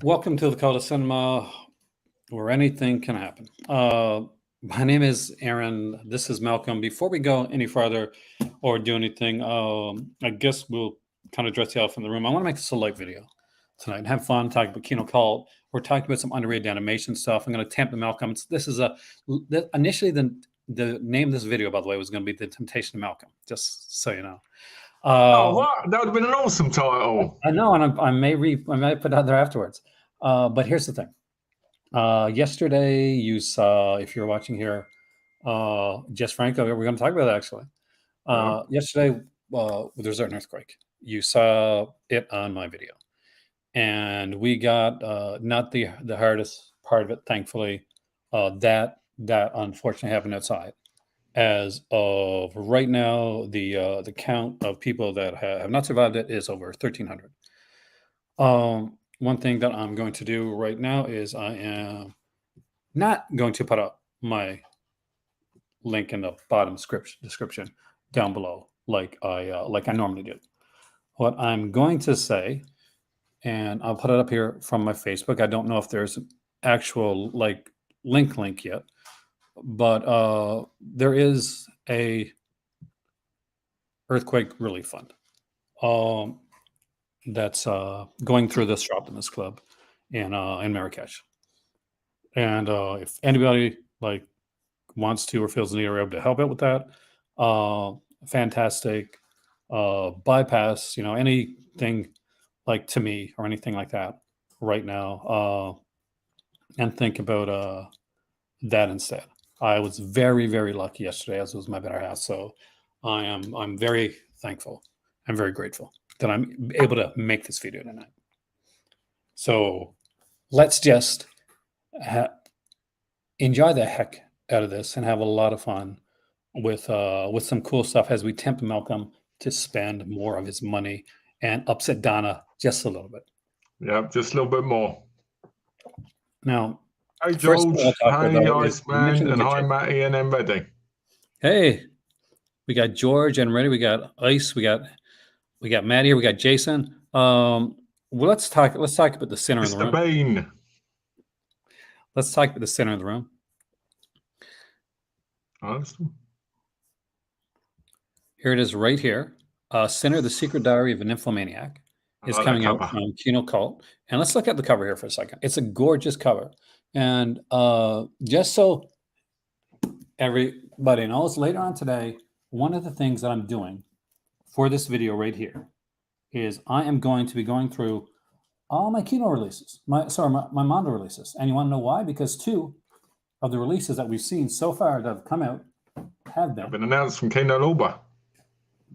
Welcome to the Cult of Cinema, where anything can happen. My name is Aaron. This is Malcolm. Before we go any further or do anything, I guess we'll kind of dress the elephant in the room. I want to make this a light video tonight and have fun talking about Kino Cult. We're talking about some underrated animation stuff. I'm going to tempt Malcolm. This is initially the name of this video, by the way, was going to be The Temptation of Malcolm, just so you know. What? That would have been an awesome title. I know, and I may put it out there afterwards. But here's the thing. Yesterday, you saw, if you're watching here, Jess Franco, we're going to talk about that actually. Yesterday, there was an earthquake. You saw it on my video. And we got not the hardest part of it, thankfully. That unfortunately happened outside. As of right now, the count of people that have not survived it is over 1,300. One thing that I'm going to do right now is I am not going to put up my link in the bottom description down below like I normally do. What I'm going to say, and I'll put it up here from my Facebook. I don't know if there's an actual link yet. But there is a earthquake relief fund that's going through this Optimist Club in Marrakesh. And if anybody wants to or feels the need or able to help out with that, fantastic. Bypass, anything to me or anything like that right now, and think about that instead. I was very, very lucky yesterday, as was my better half. So I'm very thankful. I'm very grateful that I'm able to make this video tonight. So let's just enjoy the heck out of this and have a lot of fun with some cool stuff as we tempt Malcolm to spend more of his money and upset Donna just a little bit. Yeah, just a little bit more. Now, hey, George. Hi, Iceman. And hi, Matty and M. Ready. Hey, we got George and Ready. We got Ice. We got Matty here. We got Jason. Well, let's talk about the center of the room. Mr. Bean. Let's talk about the center of the room. Awesome. Here it is right here. Center, The Secret Diary of an Nymphomaniac is coming out from Kino Cult. And let's look at the cover here for a second. It's a gorgeous cover. And just so everybody knows, later on today, one of the things that I'm doing for this video right here is I am going to be going through all my Kino releases, my Mondo releases. And you want to know why? Because 2 of the releases that we've seen so far that have come out have been announced from Kino Cult.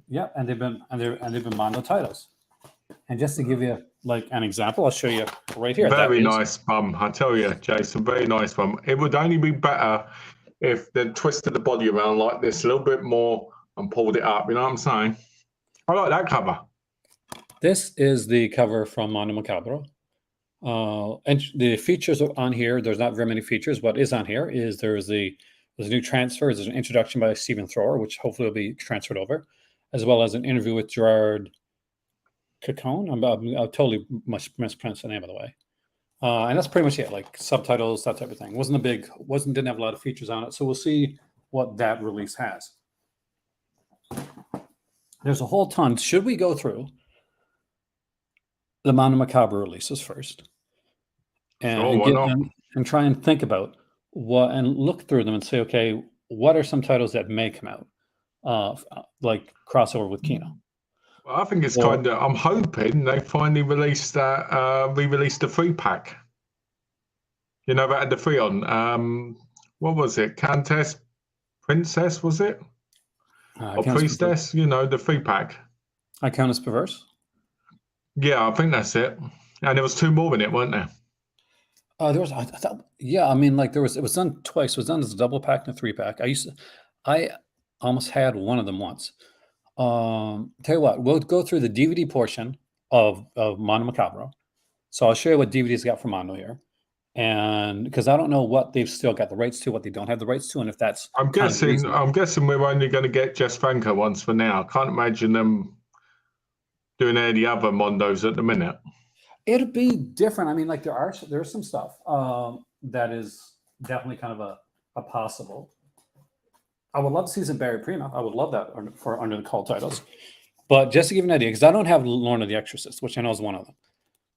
Yeah, and they've been Mondo titles. And just to give you an example, I'll show you right here. Very nice bum, I tell you, Jason. Very nice bum. It would only be better if they twisted the body around like this a little bit more and pulled it up. You know what I'm saying? I like that cover. This is the cover from Mondo Macabro. And the features on here, there's not very many features. What is on here is there's a new transfer. There's an introduction by Stephen Thrower, which hopefully will be transferred over, as well as an interview with Gerard Cacone. I'll totally mispronounce the name, by the way. And that's pretty much it, subtitles, that type of thing. Didn't have a lot of features on it. So we'll see what that release has. There's a whole ton. Should we go through the Mondo Macabre releases first? And try and think about and look through them and say, okay, what are some titles that may come out, crossover with Kino? Well, I think it's I'm hoping they finally released that, re-released the 3-pack. You know, that had the 3 on. What was it? Countess, Princess, was it? Or Priestess? The 3-pack. Countess Perverse? Yeah, I think that's it. And there was 2 more in it, weren't there? There was, I thought, yeah. I mean, it was done twice. It was done as a double pack and a 3-pack. I almost had one of them once. Tell you what, we'll go through the DVD portion of Mondo Macabro. So I'll show you what DVDs got from Mondo here, and because I don't know what they've still got the rights to, what they don't have the rights to, and if that's. I'm guessing we're only going to get Jess Franco ones for now. I can't imagine them doing any other Mondos at the minute. It'd be different. I mean, like there's some stuff that is definitely kind of a possible. I would love to see some Barry Prima. I would love that for under the cult titles. But just to give you an idea, because I don't have Lorna the Exorcist, which I know is one of them.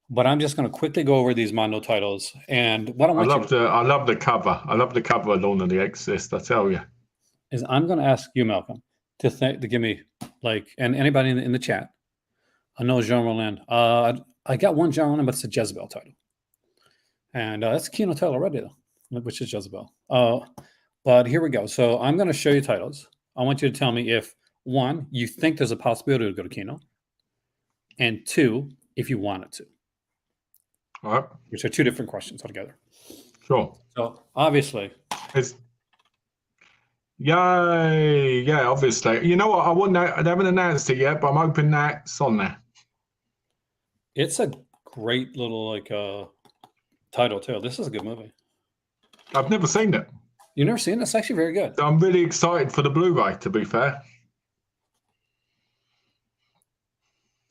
But I'm just going to quickly go over these Mondo titles. And what I love the cover. I love the cover of Lorna the Exorcist, I tell you. Is I'm going to ask you, Malcolm, to give me, like, and anybody in the chat, I know Jean Roland. I got one Jean Roland, but it's a Jezebel title. And that's a Kino title already, though, which is Jezebel. But here we go. So I'm going to show you titles. I want you to tell me if, one, you think there's a possibility to go to Kino, and two, if you want it to. All right. Which are two different questions altogether. Sure. So obviously, yeah, obviously. You know what? They haven't announced it yet, but I'm hoping that's on there. It's a great little title too. This is a good movie. I've never seen it. You've never seen it? It's actually very good. I'm really excited for the Blu-ray, to be fair.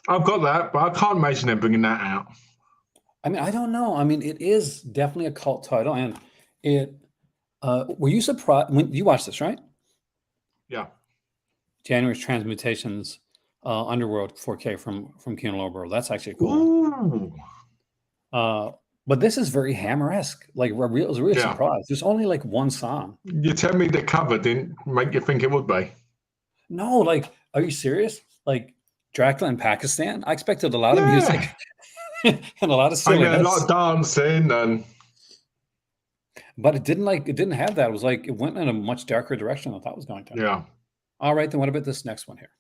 I've got that, but I can't imagine them bringing that out. I mean, I don't know. I mean, it is definitely a cult title, and it. Were you surprised when you watched this, right? Yeah. January's Transmutations, Underworld 4K from Kino Lorber. That's actually cool. Ooh. But this is very Hammer-esque. Like, I was really surprised. There's only like one song. You tell me the cover didn't make you think it would be? No, like, are you serious? Like, Dracula in Pakistan? I expected a lot of music and a lot of silliness. A lot of dancing But it didn't have that. It was like, it went in a much darker direction than I thought it was going to. Yeah. All right, then what about this next one here?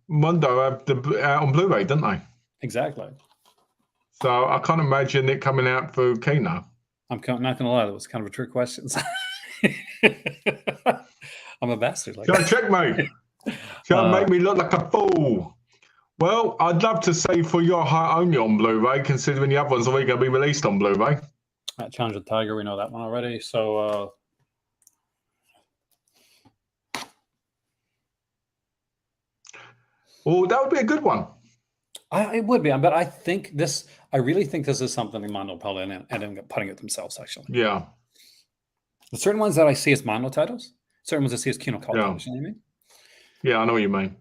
Mondo have out on Blu-ray, didn't they? Exactly. So I can't imagine it coming out through Kino. I'm not going to lie, that was kind of a trick question. I'm a bastard. Try to trick me. Try to make me look like a fool. Well, I'd love to say for your heart only on Blu-ray, considering the other ones are already going to be released on Blu-ray. Challenge of the Tiger, we know that one already. So, that would be a good one. It would be, but I really think this is something Mondo probably ended up putting it themselves, actually. Yeah. The certain ones that I see as Mondo titles, certain ones I see as Kino Cult titles, you know what I mean? Yeah, I know what you mean.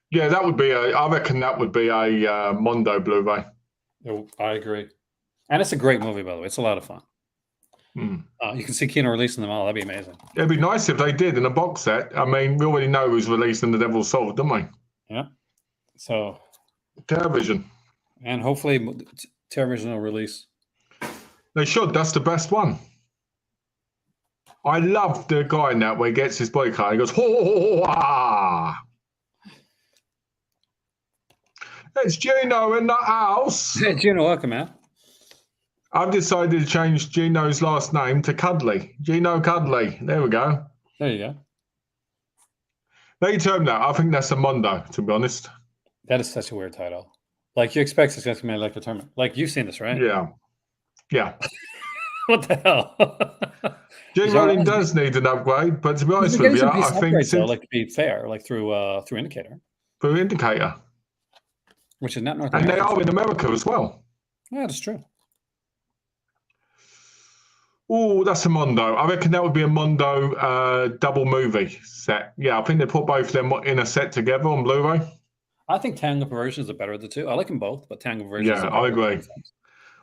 Yeah, that would be I reckon that would be a Mondo Blu-ray. I agree. And it's a great movie, by the way. It's a lot of fun. You can see Kino releasing them all. That'd be amazing. It'd be nice if they did in a box set. I mean, we already know who's releasing The Devil's Soul, don't we? Yeah. So. Television. And hopefully television will release. They should. That's the best one. I love the guy in that where he gets his body cut. He goes, ho, ah. It's Gino in the house. Gino, welcome, man. I've decided to change Gino's last name to Cuddly. Gino Cuddly. There we go. There you go. They term that. I think that's a Mondo, to be honest. That is such a weird title. Like, you expect it's going to be like a tournament. Like, you've seen this, right? Yeah. Yeah. What the hell? Gene Rolling does need an upgrade, but to be honest with you, I think like to be fair, like through Indicator. Through Indicator. Which is not North America. And America. they are in America as well. Yeah, that's true. Oh, that's a Mondo. I reckon that would be a Mondo double movie set. Yeah, I think they put both of them in a set together on Blu-ray. I think Tango versions are better of the two. I like them both, but Tango versions are better. Yeah, I agree.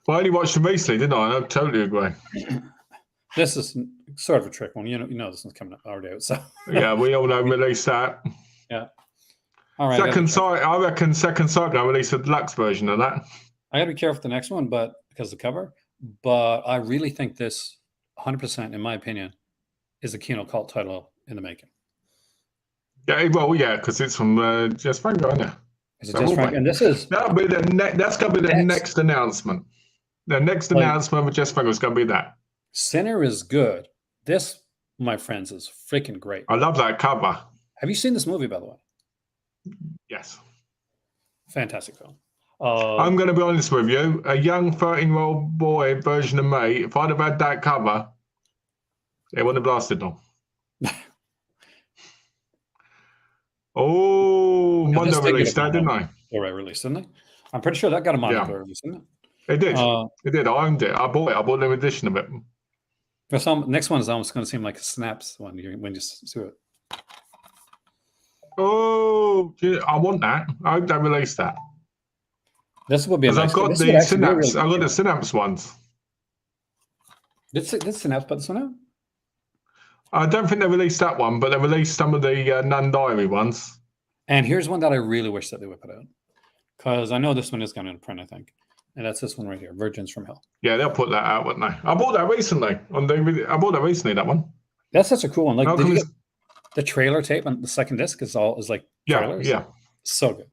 Well, I only watched them recently, didn't I? I totally agree. This is sort of a trick one. You know this one's coming up already. So yeah, we all know release that. Yeah. All right. I reckon Second Cyclone release a deluxe version of that. I got to be careful with the next one, but because of the cover. But I really think this, 100%, in my opinion, is a Kino Cult title in the making. Yeah, well, yeah, because it's from Jess Franco, isn't it? Is it Jess Franco? And this is that's going to be the next announcement. The next announcement with Jess Franco is going to be that. Sinner is good. This, my friends, is freaking great. I love that cover. Have you seen this movie, by the way? Yes. Fantastic film. I'm going to be honest with you. A young 13-year-old boy version of me, if I'd have had that cover, it wouldn't have lasted long. Oh, Mondo did get released a that, didn't Mondo they? Blu-ray release, didn't they? I'm pretty sure that got a Mondo Yeah. Blu-ray release, didn't it? It did. It did. I owned it. I bought it. I bought an edition of it. Next one is almost going to seem like a Snaps one when you see it. Oh, I want that. I hope they release that. This would be a because nice. I've got This the would actually be a really Synapse. good I've got deal. the Synapse ones. Did Synapse put this one out? I don't think they released that one, but they released some of the non-diary ones. And here's one that I really wish that they would put out, because I know this one is going to print, I think, and that's this one right here, Virgins from Hell. Yeah, they'll put that out, wouldn't they? I bought that recently on DVD. I bought that recently. That one. That's such a cool one. Like, How did come you it's- get the trailer tape on the second disc? Is like Yeah, trailers. yeah. So good.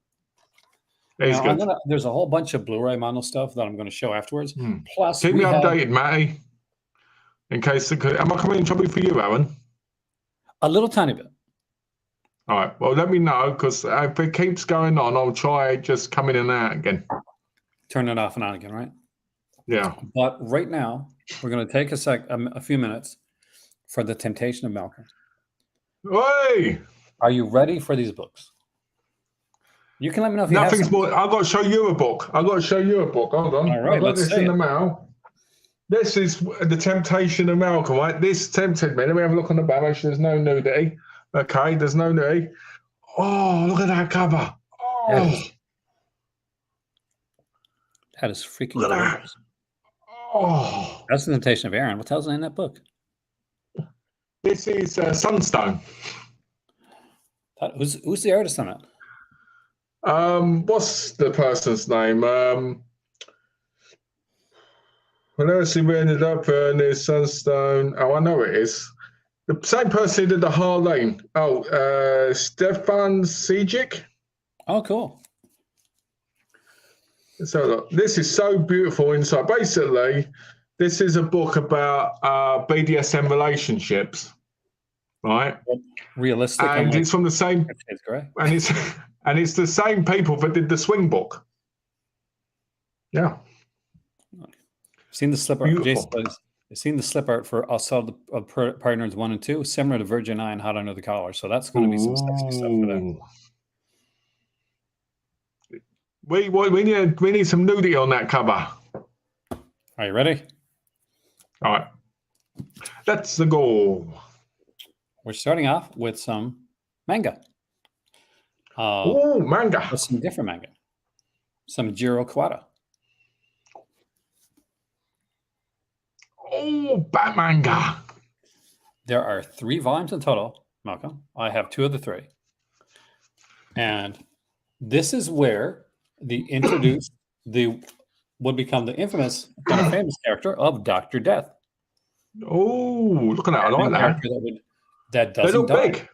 It's Now, good. there's a whole bunch of Blu-ray mono stuff that I'm going to show afterwards. Plus, Keep me we have updated, Matty. In case, am I coming in trouble for you, Aaron? a little tiny bit. All right. Well, let me know, because if it keeps going on, I'll try just coming in and out again. Turn it off and on again, right? Yeah. But right now, we're going to take a few minutes for the Temptation of Malcolm. Hey! Are you ready for these books? You can let me know if you have Nothing's some. more. I've got to show you a book. Hold on. All right, I've got let's this see in the it. mail. This is the Temptation of Malcolm, right? This tempted me. Let me have a look on the back. There's no nudity. Okay, there's no nudity. Oh, look at that cover. Oh, That is freaking look at that. gorgeous. Oh, That's the Temptation of Aaron. What the hell's in that book? this is Sunstone. Who's the artist on it? What's the person's name? Well, let's see, we ended up near Sunstone. Oh, I know it is. The same person who did the Harlane. Oh, Stefan Sejic. Oh, cool. So look, this is so beautiful inside. Basically, this is a book about BDSM relationships, right? Realistic. And it's from the same, It's great. and it's the same people that did the Swing book. Yeah. Seen the slip art. Beautiful. Jason says, I've seen the slip art for Assault of Partners 1 and 2, similar to Virgin Eye and Hot Under the Collar. So that's going to be some sexy stuff for them. We need some nudity on that cover. Are you ready? All right. That's the goal. We're starting off with some manga. Oh, manga. With some different manga. Some Jiro Kawada. Oh, Batmanga. There are 3 volumes in total, Malcolm. I have 2 of the 3. And this is where would become the infamous and famous character of Dr. Death. Oh, look at that. I like that. That They doesn't look die. big.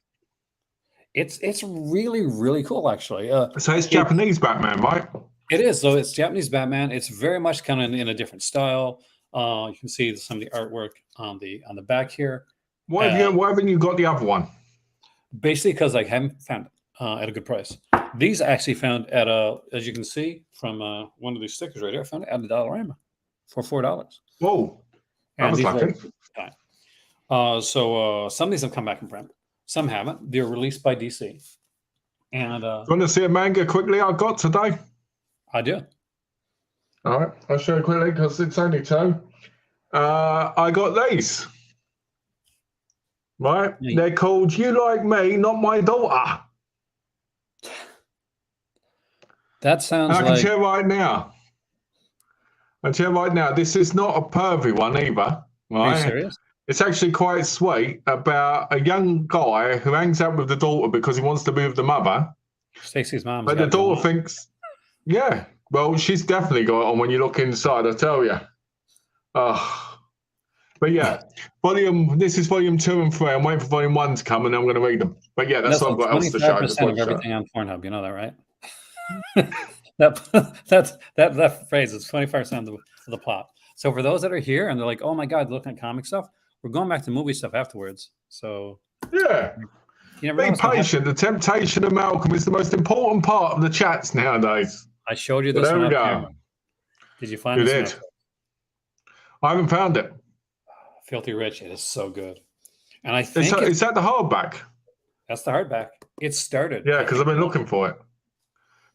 It's really, really cool, actually. So it's Japanese Batman, right? It is. So it's Japanese Batman. It's very much kind of in a different style. You can see some of the artwork on the back here. Why haven't you got the other one? Basically, because I haven't found it at a good price. These I actually found at as you can see from one of these stickers right here, I found it at the Dollarama for $4. Whoa, that was lucky. So some of these have come back in print. Some haven't. They're released by DC. And you want to see a manga quickly I got today? I do. All right, I'll show you quickly because it's only 2. I got these. Right, they're called "You Like Me, Not My Daughter." That sounds and I like. can tell right now, this is not a pervy one either. Right? Are you serious? It's actually quite sweet about a young guy who hangs out with the daughter because he wants to be with the mother. Stacey's mom. But the daughter thinks, yeah, well, she's definitely got it on when you look inside, I tell you. But yeah, this is volume 2 and 3. I'm waiting for volume 1 to come and I'm going to read them. But yeah, that's what I've got else to show. 25% of everything on Pornhub, you know that, right? that phrase is 25% of the plot. So for those that are here and they're like, oh my God, looking at comic stuff, we're going back to movie stuff afterwards. So yeah, be patient. The Temptation of Malcolm is the most important part of the chats nowadays. I showed you this. There we go. Camera. Did you find it? You did. I haven't found it. Filthy Rich. It is so good. And I think is that the hardback? That's the hardback. It started. Yeah, because I've been looking for it.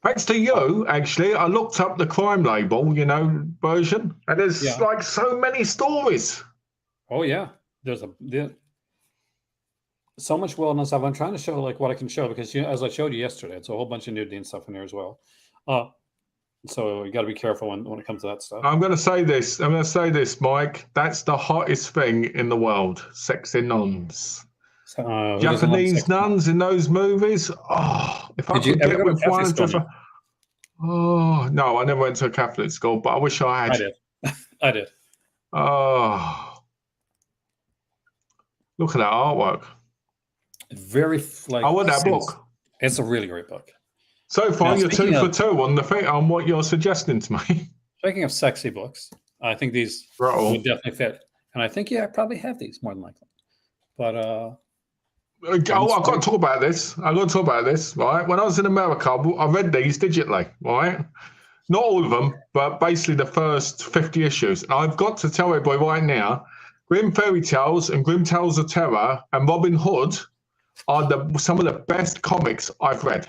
Thanks to you, actually, I looked up the crime label, version, and there's like so many stories. Oh yeah, there's so much wellness stuff. I'm trying to show like what I can show because as I showed you yesterday, it's a whole bunch of nudity and stuff in here as well. So you got to be careful when it comes to that stuff. I'm going to say this, Mike. That's the hottest thing in the world: sexy nuns. Japanese nuns in those movies. Oh, if I could get with one. Oh no, I never went to a Catholic school, but I wish I had. I did. I did. Oh, look at that artwork. Very like. I want that book. It's a really great book. So far, you're 2 for 2 on the thing on what you're suggesting to me. Speaking of sexy books, I think these would definitely fit, and I think I probably have these more than likely. But I've got to talk about this. Right? When I was in America, I read these digitally, right? Not all of them, but basically the first 50 issues. And I've got to tell everybody right now, Grimm Fairy Tales and Grimm Tales of Terror and Robin Hood are some of the best comics I've read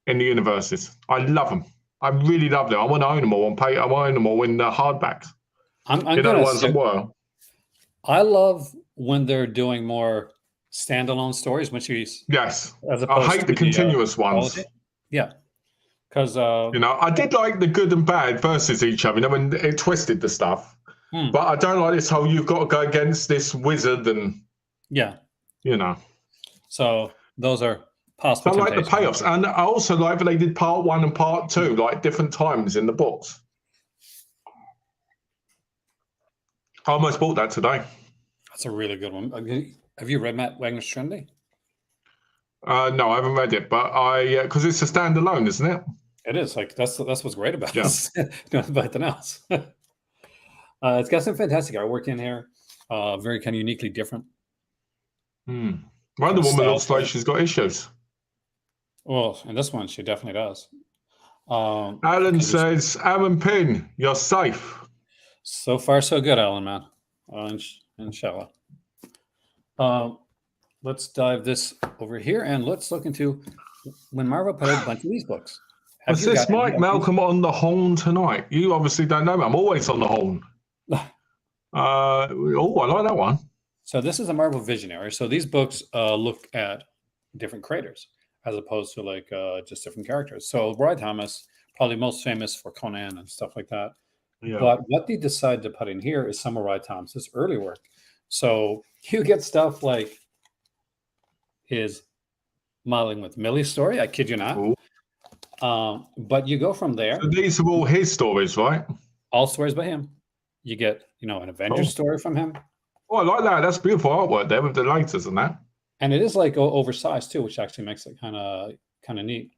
in the universes. I love them. I really love them. I want to own them all on paper. I want to own them all in the hardbacks. I love when they're doing more standalone stories, which is I hate the continuous ones. Yeah, because I did like the good and bad versus each other. When it twisted the stuff, but I don't like this whole you've got to go against this wizard and So those are possible. So I like the payoffs, and I also like that they did part 1 and part 2 like different times in the books. I almost bought that today. That's a really good one. Have you read Matt Wagner's Trinity? No, I haven't read it, but because it's a standalone, isn't it? It is. Like that's what's great about it. Nothing else. It's got some fantastic artwork in here. Very kind of uniquely different. Wonder Woman looks like she's got issues. Well, in this one, she definitely does. Alan says, Aaron Pin, you're safe. So far, so good, Alan, man. Inshallah. Let's dive this over here and let's look into when Marvel put out a bunch of these books. Is this Mike Malcolm on the horn tonight? You obviously don't know me. I'm always on the horn. I like that one. So this is a Marvel Visionary. So these books look at different creators as opposed to like just different characters. So Roy Thomas, probably most famous for Conan and stuff like that. Yeah. But what they decided to put in here is some of Roy Thomas's early work. So you get stuff like his modeling with Millie's story. I kid you not. But you go from there. So these are all his stories, right? All stories by him. You get, an Avengers story from him. Oh, I like that. That's beautiful artwork there with the lighters and that. And it is like oversized too, which actually makes it kind of neat.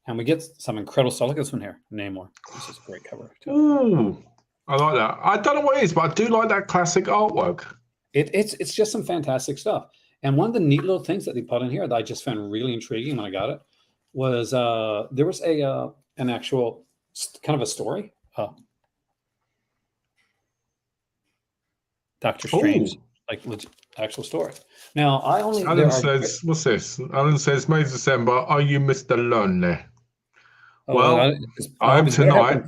And we get some incredible stuff. Look at this one here, Namor. This is a great cover too. Ooh, I like that. I don't know what it is, but I do like that classic artwork. It's just some fantastic stuff. And one of the neat little things that they put in here that I just found really intriguing when I got it was there was an actual kind of a story. Doctor Strange, like actual story. Now, I only... Alan says, what's this? Alan says, May December, are you Mr. Lonely? Well, I'm tonight.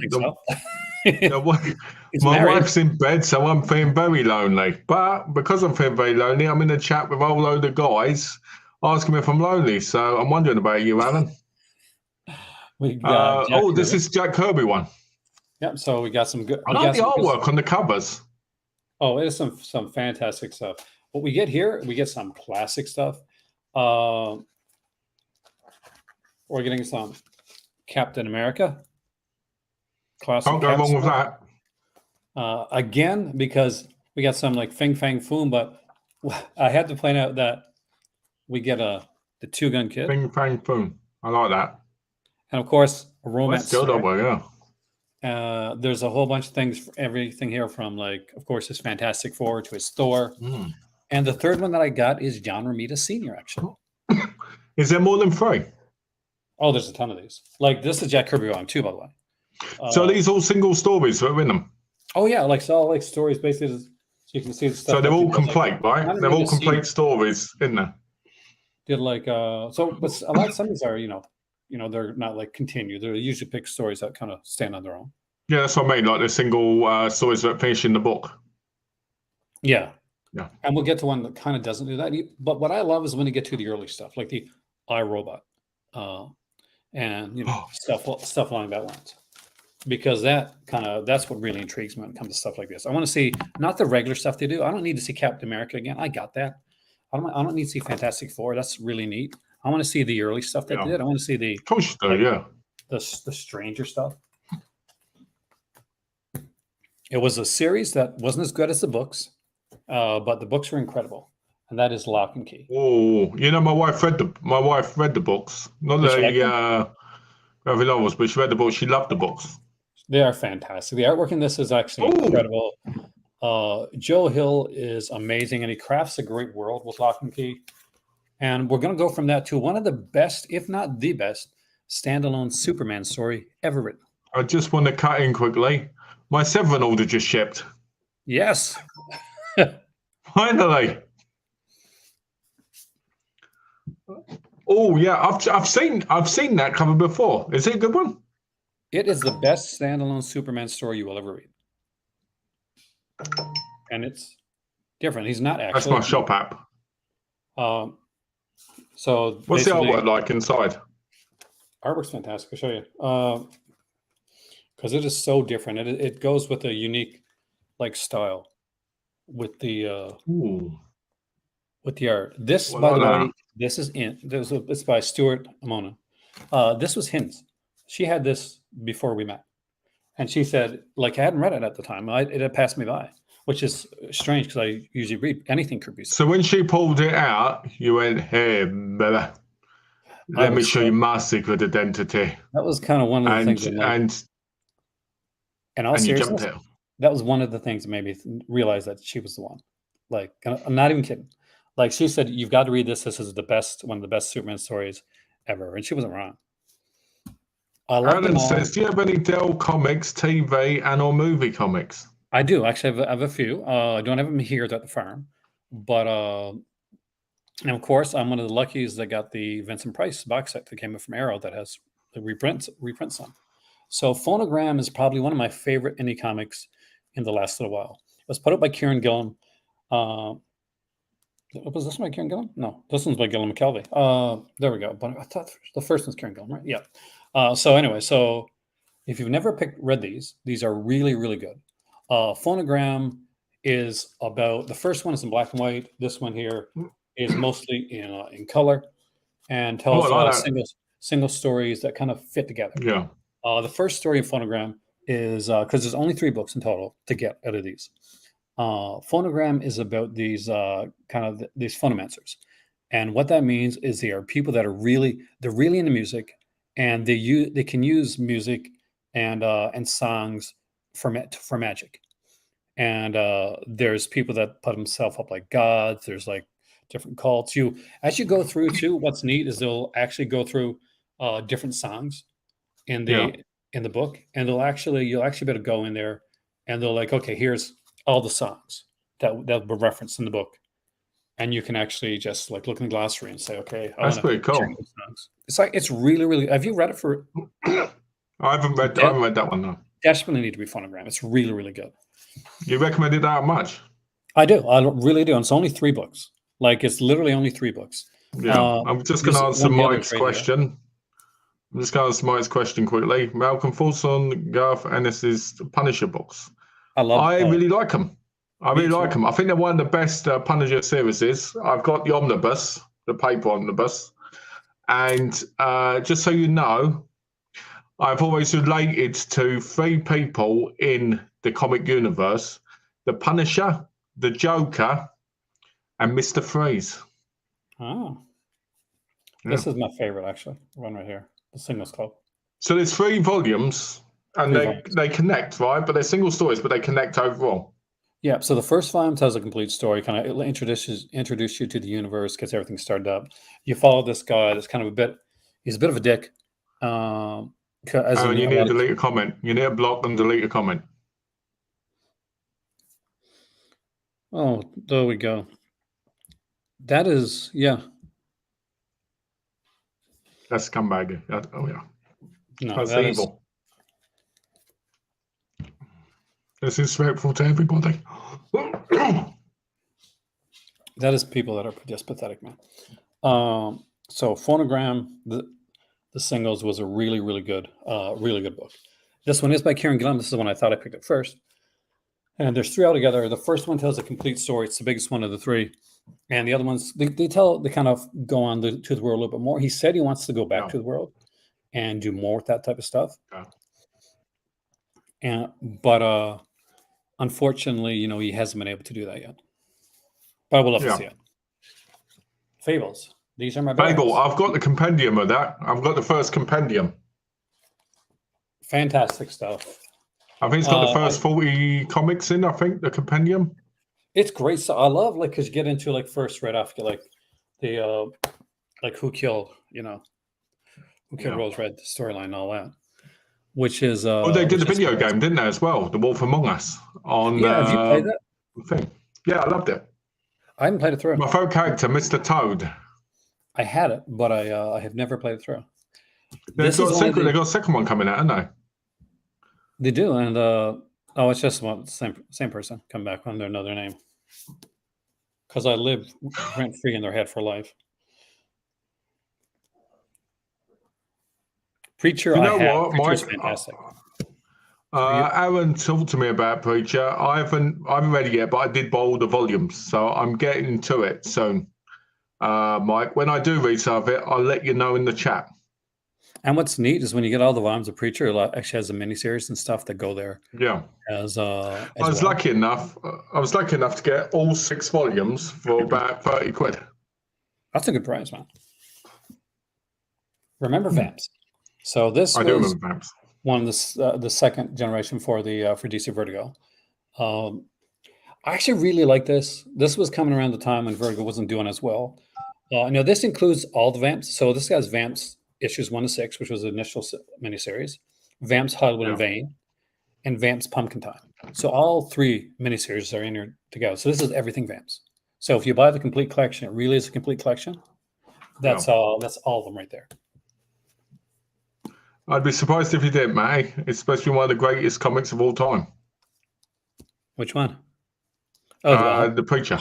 My wife's in bed, so I'm feeling very lonely. But because I'm feeling very lonely, I'm in a chat with a whole load of guys asking me if I'm lonely. So I'm wondering about you, Alan. This is Jack Kirby one. Yep, so we got some good... I like the artwork on the covers. Oh, it is some fantastic stuff. What we get here, we get some classic stuff. We're getting some Captain America. Classic. Can't go wrong with that. Again, because we got some like Fing Fang Foom, but I had to point out that we get the Two-Gun Kid. Fing Fang Foom. I like that. And of course, a romance. That's good, yeah. There's a whole bunch of things, everything here from like, of course, his Fantastic Four to his Thor. And the third one that I got is John Romita Sr., actually. Is there more than 3? Oh, there's a ton of these. Like, this is Jack Kirby one, too, by the way. So these all single stories that are in them? Oh, yeah. Like, so all like stories basically, so you can see the stuff. So they're all complete, right? They're all complete stories in there. Did like, but a lot of some of these are, they're not like continue. They're usually pick stories that kind of stand on their own. Yeah, that's what I mean. Like the single stories that finish in the book. Yeah. Yeah. And we'll get to one that kind of doesn't do that. But what I love is when you get to the early stuff, like the iRobot, and stuff along that lines. Because that's what really intrigues me when it comes to stuff like this. I want to see not the regular stuff they do. I don't need to see Captain America again. I got that. I don't need to see Fantastic Four. That's really neat. I want to see the early stuff that they did. I want to see the the stranger stuff. It was a series that wasn't as good as the books, but the books were incredible, and that is Lock and Key. Oh, my wife read the books. Not the graphic novels, but she read the books. She loved the books. They are fantastic. The artwork in this is actually incredible. Joe Hill is amazing, and he crafts a great world with Lock and Key. And we're going to go from that to one of the best, if not the best, standalone Superman story ever written. I just want to cut in quickly. My 7th order just shipped. Yes. Finally. Oh yeah, I've seen that cover before. Is it a good one? It is the best standalone Superman story you will ever read. And it's different. He's not actually. That's my shop app. So what's the artwork like inside? Artwork's fantastic. I'll show you. Because it is so different. It goes with a unique style with the art. This, by the way, it's by Stuart Amona. This was Hin's. She had this before we met, and she said, I hadn't read it at the time. It had passed me by, which is strange because I usually read anything Kirby. So when she pulled it out, you went, "Hey, brother, let me show you my secret identity." That was kind of one of the things. And you jumped out. That was one of the things that made me realize that she was the one. I'm not even kidding. She said, "You've got to read this. This is one of the best Superman stories ever," and she wasn't wrong. Alan says, "Do you have any Dell Comics, TV, and/or movie comics?" I do actually. I have a few. I don't have them here at the farm, but and of course, I'm one of the luckies that got the Vincent Price box set that came up from Arrow that has the reprints on. So Phonogram is probably one of my favorite indie comics in the last little while. It was put up by Kieran Gillen. Was this one by Kieran Gillen? No, this one's by Gillen McKelvey. There we go. But I thought the first one's Kieran Gillen, right? Yeah. So anyway, if you've never read these are really, really good. Phonogram is about, the first one is in black and white. This one here is mostly in color and tells single stories that kind of fit together. Yeah. The first story of Phonogram is, because there's only 3 books in total to get out of these. Phonogram is about these these phonomancers, and what that means is they are people that are really into music, and they can use music and songs for magic. And there's people that put themselves up like gods. There's different cults. As you go through too, what's neat is they'll actually go through different songs in the book, and you'll actually be able to go in there, and they'll okay, here's all the songs that were referenced in the book, and you can actually just look in the glossary and say, okay, that's pretty cool. It's really, really. Have you read it for? I haven't read that one though. Desperately need to be Phonogram. It's really, really good. You recommend it that much? I do. I really do. And it's only 3 books. It's literally only 3 books. Yeah. I'm just going to answer Mike's question. I'm just going to answer Mike's question quickly. Malcolm Fulson, Garth Ennis's Punisher books. I really like them. I think they're one of the best Punisher series. I've got the omnibus, the paper omnibus. And just so you know, I've always related to 3 people in the comic universe: the Punisher, the Joker, and Mr. Freeze. Oh. Yeah. This is my favorite, actually. One right here, the Singles Club. So there's 3 volumes, and they connect, right? But they're single stories, but they connect overall. Yeah, so the first volume tells a complete story, kind of introduce you to the universe, gets everything started up. You follow this guy that's he's a bit of a dick. You need to delete a comment. You need to block and delete a comment. Oh, there we go. That is, yeah. That's scumbag. Oh yeah, No, that's that evil. It's disrespectful to everybody. that is people that are just pathetic, man. So Phonogram, the singles was a really, really good book. This one is by Kieran Gillen. This is the one I thought I picked up first. And there's 3 altogether. The first one tells a complete story. It's the biggest one of the 3. And the other ones, they kind of go on to the world a little bit more. He said he wants to go back to the world and do more with that type of stuff. Yeah. But unfortunately, he hasn't been able to do that yet. But I would love to see it. Fables. These are my Fable. I've got the compendium of that. I've got the first compendium. Fantastic stuff. I think it's got the first 40 comics in, I think, the compendium. It's great. So I love, because you get into, first right after, the, who killed Rose Red, the storyline and all that, which is... they did a video game, didn't they, as well? The Wolf Among Us. Have you played that? Thing. Yeah, I loved it. I haven't played it through. My favorite character, Mr. Toad. I had it, but I have never played it through. They've got a second one coming out, haven't they? They do, and it's just same person come back under another name. Because I live rent free in their head for life. Preacher, Preacher's fantastic. Aaron talked to me about Preacher. I haven't read it yet, but I did buy all the volumes, so I'm getting to it soon. Mike, when I do read some of it, I'll let you know in the chat. And what's neat is when you get all the volumes of Preacher, it actually has a miniseries and stuff that go there. Yeah. I was lucky enough. I was lucky enough to get all 6 volumes for about 30 quid. That's a good price, man. Remember Vamps? So this I do remember Vamps. One of the second generation for DC Vertigo. I actually really like this. This was coming around the time when Vertigo wasn't doing as well. Now this includes all the Vamps. So this guy's Vamps issues 1 to 6, which was the initial miniseries, Vamps Hollywood and Vane, and Vamps Pumpkin Time. So all 3 miniseries are in here together. So this is everything Vamps. So if you buy the complete collection, it really is a complete collection. That's all of them right there. I'd be surprised if you didn't, Matty. It's supposed to be one of the greatest comics of all time. Which one? The Preacher.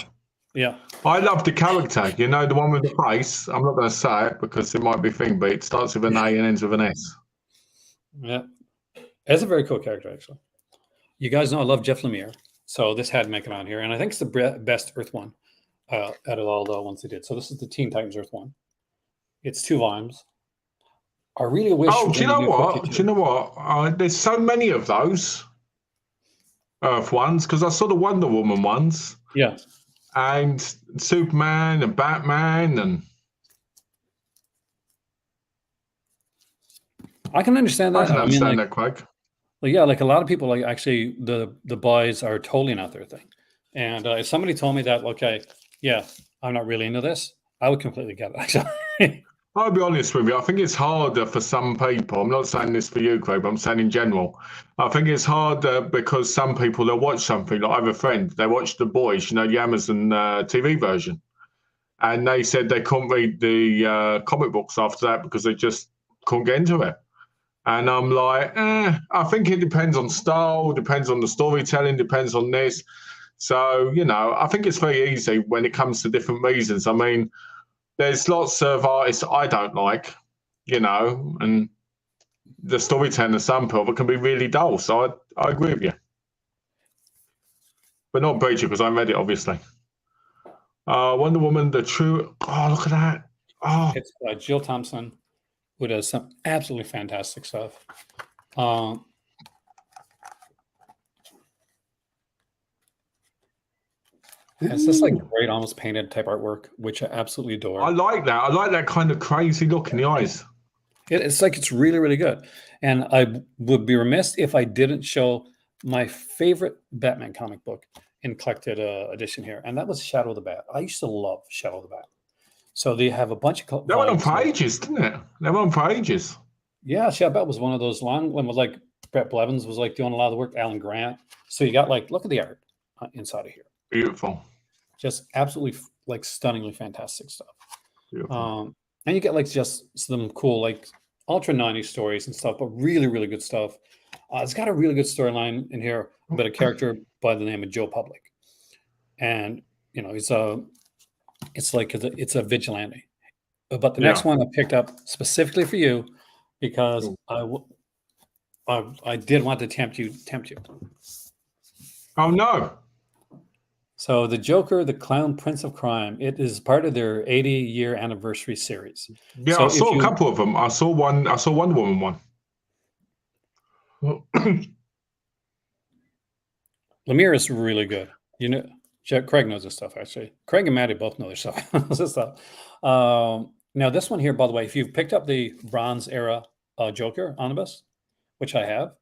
Yeah. I love the character. The one with the face. I'm not going to say it because it might be a thing, but it starts with an A and ends with an S. Yeah. It's a very cool character, actually. You guys know I love Jeff Lemire. So this had to make it on here. And I think it's the best Earth one out of all the ones they did. So this is the Teen Titans Earth one. It's 2 volumes. I really wish... do you know what? There's so many of those Earth ones because I saw the Wonder Woman ones. Yeah. And Superman and Batman and... I can understand that. I can understand that, Craig. Yeah, a lot of people, actually, the boys are totally not their thing. And if somebody told me that, okay, yeah, I'm not really into this, I would completely get it, actually. I'll be honest with you. I think it's harder for some people. I'm not saying this for you, Craig, but I'm saying in general. I think it's harder because some people, they'll watch something. Like I have a friend, they watched The Boys, the Amazon TV version. And they said they couldn't read the comic books after that because they just couldn't get into it. And I'm like, I think it depends on style, depends on the storytelling, depends on this. So, I think it's very easy when it comes to different reasons. I mean, there's lots of artists I don't like, and the storytelling of some people can be really dull. So I agree with you. But not Preacher because I read it, obviously. Wonder Woman, the true... Oh, look at that. Oh. It's Jill Thompson, who does some absolutely fantastic stuff. It's just great, almost painted type artwork, which I absolutely adore. I like that. I like that kind of crazy look in the eyes. It's really, really good. And I would be remiss if I didn't show my favorite Batman comic book in collected edition here, and that was Shadow of the Bat. I used to love Shadow of the Bat. So they have a bunch of... That went on for ages, didn't it? That went on for ages. Yeah, Shadow of the Bat was one of those long ones. Brett Blevins was doing a lot of the work. Alan Grant. So you got look at the art inside of here. Beautiful. Just absolutely stunningly fantastic stuff. And you get like just some cool, like ultra 90s stories and stuff, but really, really good stuff. It's got a really good storyline in here about a character by the name of Joe Public. And, you know, it's a vigilante. But the next one I picked up specifically for you because I did want to tempt you. Oh no! So the Joker, the Clown Prince of Crime, it is part of their 80-year anniversary series. Yeah, So I saw a couple of them. I saw one. I saw Wonder Woman one. Lemire is really good. You know, Craig knows this stuff actually. Craig and Maddie both know their stuff. This stuff. Now this one here, by the way, if you've picked up the Bronze Era Joker omnibus, which I have,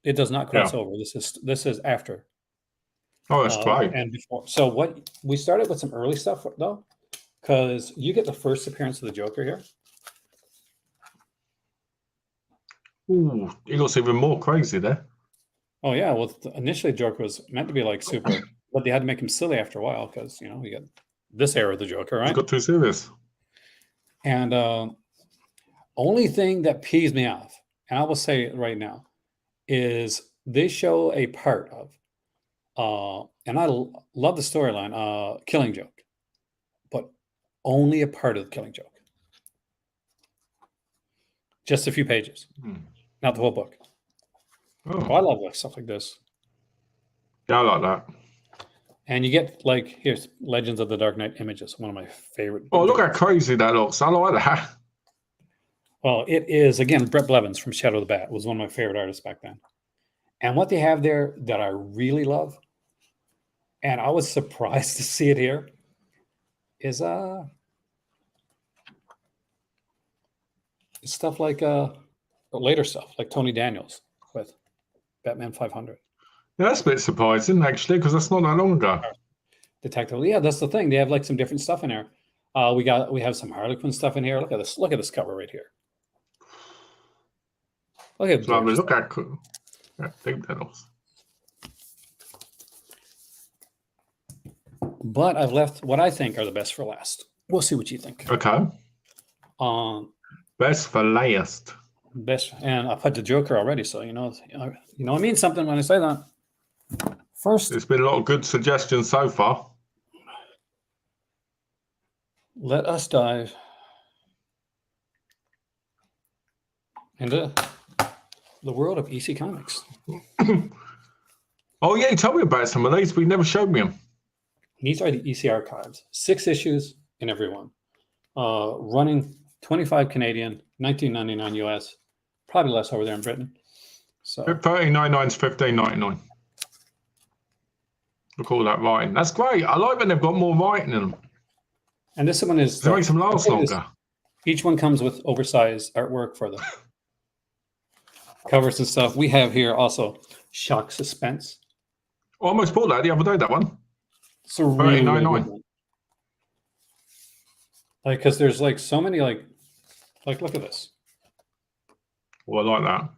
it does not cross over. This is after. Oh, that's great. And before. So what we started with some early stuff though, because you get the first appearance of the Joker here. Ooh, he looks even more crazy there. Oh yeah, well initially Joker was meant to be like super, but they had to make him silly after a while because you know you got this era of the Joker, right? He got too serious. And only thing that pees me off, and I will say it right now, is they show a part of, and I love the storyline, Killing Joke, but only a part of the Killing Joke. Just a few pages, not the whole book. Oh, I love stuff like this. Yeah, I like that. And you get like, here's Legends of the Dark Knight images, one of my favorite. Oh, look how crazy that looks. I like that. Well, it is, again, Brett Blevins from Shadow of the Bat was one of my favorite artists back then. And what they have there that I really love, and I was surprised to see it here, is stuff like later stuff, like Tony Daniels with Batman 500. Yeah, that's a bit surprising, actually, because that's not that long ago. Detective, yeah, that's the thing. They have like some different stuff in there. We have some Harley Quinn stuff in here. Look at this. Look at this cover right here. Look at look at cool. Yeah, big pedals. But I've left what I think are the best for last. We'll see what you think. Okay. Best for last. Best, and I put the Joker already, so you know it means something when I say that. First, there's been a lot of good suggestions so far. Let us dive into the world of EC Comics. Oh yeah, you told me about some of these, but you never showed me them. These are the EC archives. 6 issues in every one. Running 25 Canadian, 19.99 US, probably less over there in Britain. So 13.99 is 15.99. Look at all that writing. That's great. I like when they've got more writing in them. And this one is. It makes them last longer. Each one comes with oversized artwork for the covers and stuff. We have here also Shock Suspense. I almost bought that the other day, that one. It's a really, really good one. Like, because there's like so many, like look at this. Oh, I like that.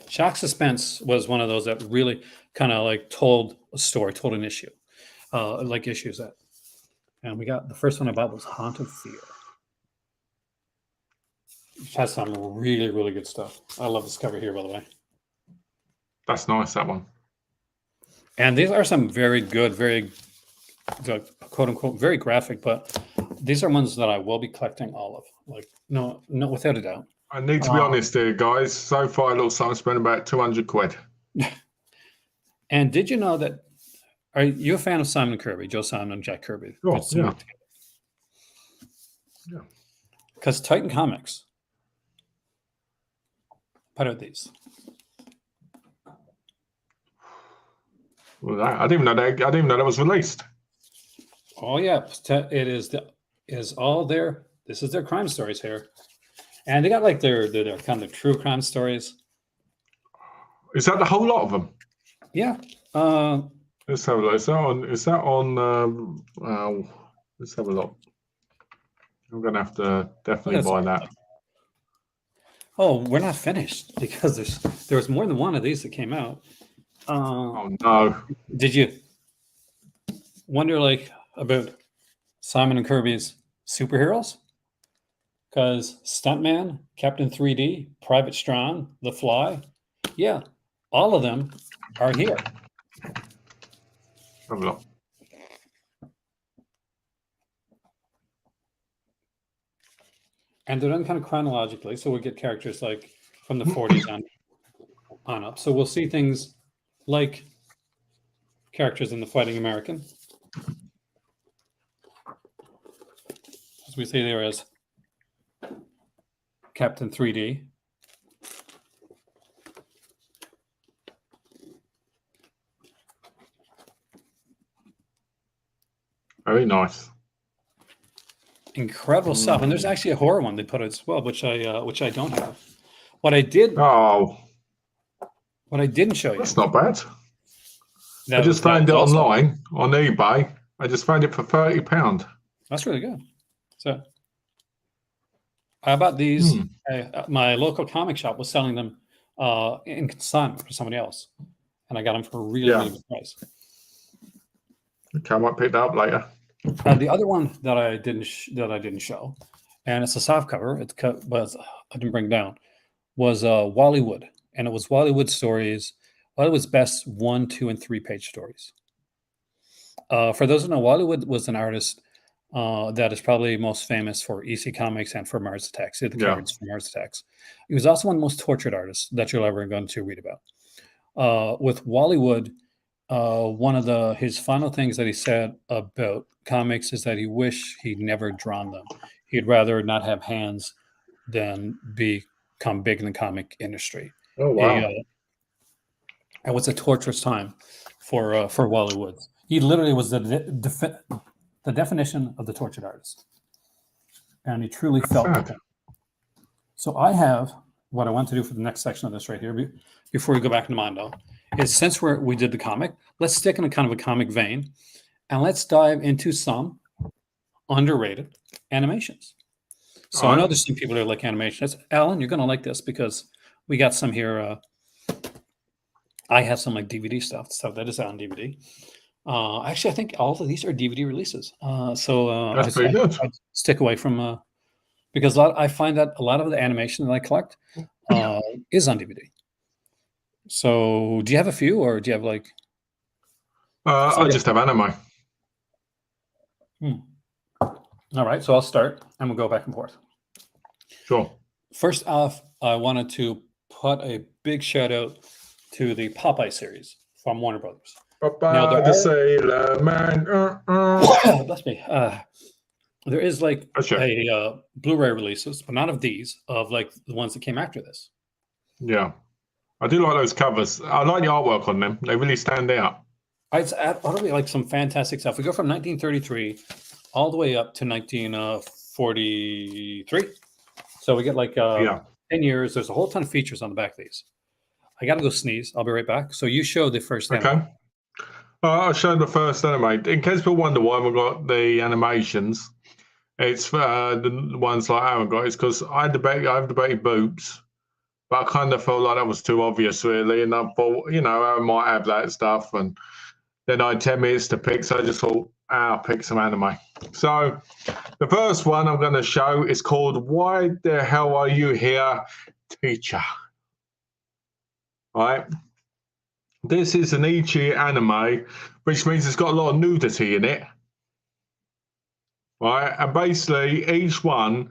Shock Suspense was one of those that really kind of like told a story, told an issue, like issues that. And we got the first one about was Haunted Fear. Which has some really, really good stuff. I love this cover here, by the way. That's nice, that one. And these are some very good, very quote unquote, very graphic, but these are ones that I will be collecting all of. Like, no, without a doubt. I need to be honest here, guys. So far, it looks like I spent about 200 quid. And did you know that? Are you a fan of Simon Kirby, Joe Simon and Jack Kirby? Oh, yeah. Yeah. Because Titan Comics put out these. Well, I didn't even know that was released. Oh yeah, it is all there. This is their crime stories here, and they got like their kind of true crime stories. Is that the whole lot of them? Yeah. Let's have a look. Is that on? Let's have a look. I'm gonna have to definitely buy that. Oh, we're not finished because there was more than one of these that came out. Oh no! Did you wonder like about Simon and Kirby's superheroes? because Stuntman, Captain 3D, Private Strong, The Fly, yeah, all of them are here. Have a look. And they're done kind of chronologically, so we get characters like from the 40s on up. So we'll see things like characters in the Fighting American, as we see there as Captain 3D. Very nice. Incredible stuff. And there's actually a horror one they put out as well, which I don't have. What I did. Oh, what I didn't show you. That's not bad. I just found it online on eBay. I just found it for £30. That's really good. So I bought these. My local comic shop was selling them in consignment for somebody else, and I got them for a really, really good price. Okay, I might pick that up later. The other one that I didn't show, and it's a soft cover. But I didn't bring down. Was Wally Wood, and it was Wally Wood stories. Wally Wood's best 1, 2, and 3 page stories. For those who know, Wally Wood was an artist that is probably most famous for EC Comics and for Mars Attacks. He did the cards for Mars Attacks. He was also one of the most tortured artists that you're ever going to read about. With Wally Wood, one of his final things that he said about comics is that he wished he'd never drawn them. He'd rather not have hands than become big in the comic industry. Oh wow! It was a torturous time for Wally Woods. He literally was the definition of the tortured artist, and he truly felt it. So I have what I want to do for the next section of this right here, before we go back into Mondo, is since we did the comic, let's stick in a kind of a comic vein, and let's dive into some underrated animations. So I know there's some people that like animations. Alan, you're going to like this because we got some here. I have some like DVD stuff that is on DVD. Actually, I think all of these are DVD releases. So that's pretty good. I stick away from because I find that a lot of the animation that I collect is on DVD. So, do you have a few, or do you have like? I just have anime. All right, so I'll start, and we'll go back and forth. Sure. First off, I wanted to put a big shout out to the Popeye series from Warner Brothers. Popeye the Sailor Man. Bless me. There is like a Blu-ray releases, but not of these, of like the ones that came after this. Yeah. I do like those covers. I like the artwork on them. They really stand out. It's utterly like some fantastic stuff. We go from 1933 all the way up to 1943. So we get like 10 years. There's a whole ton of features on the back of these. I got to go sneeze. I'll be right back. So you show the first anime. Okay. I'll show the first anime. In case people wonder why we've got the animations, it's the ones like I haven't got. It's because I have debated boobs, but I kind of felt like that was too obvious, really. And I thought, I might have that stuff. And then I had 10 minutes to pick, so I just thought, I'll pick some anime. So the first one I'm going to show is called Why the Hell Are You Here, Teacher? All right. This is an Ichi anime, which means it's got a lot of nudity in it. Right? And basically, each one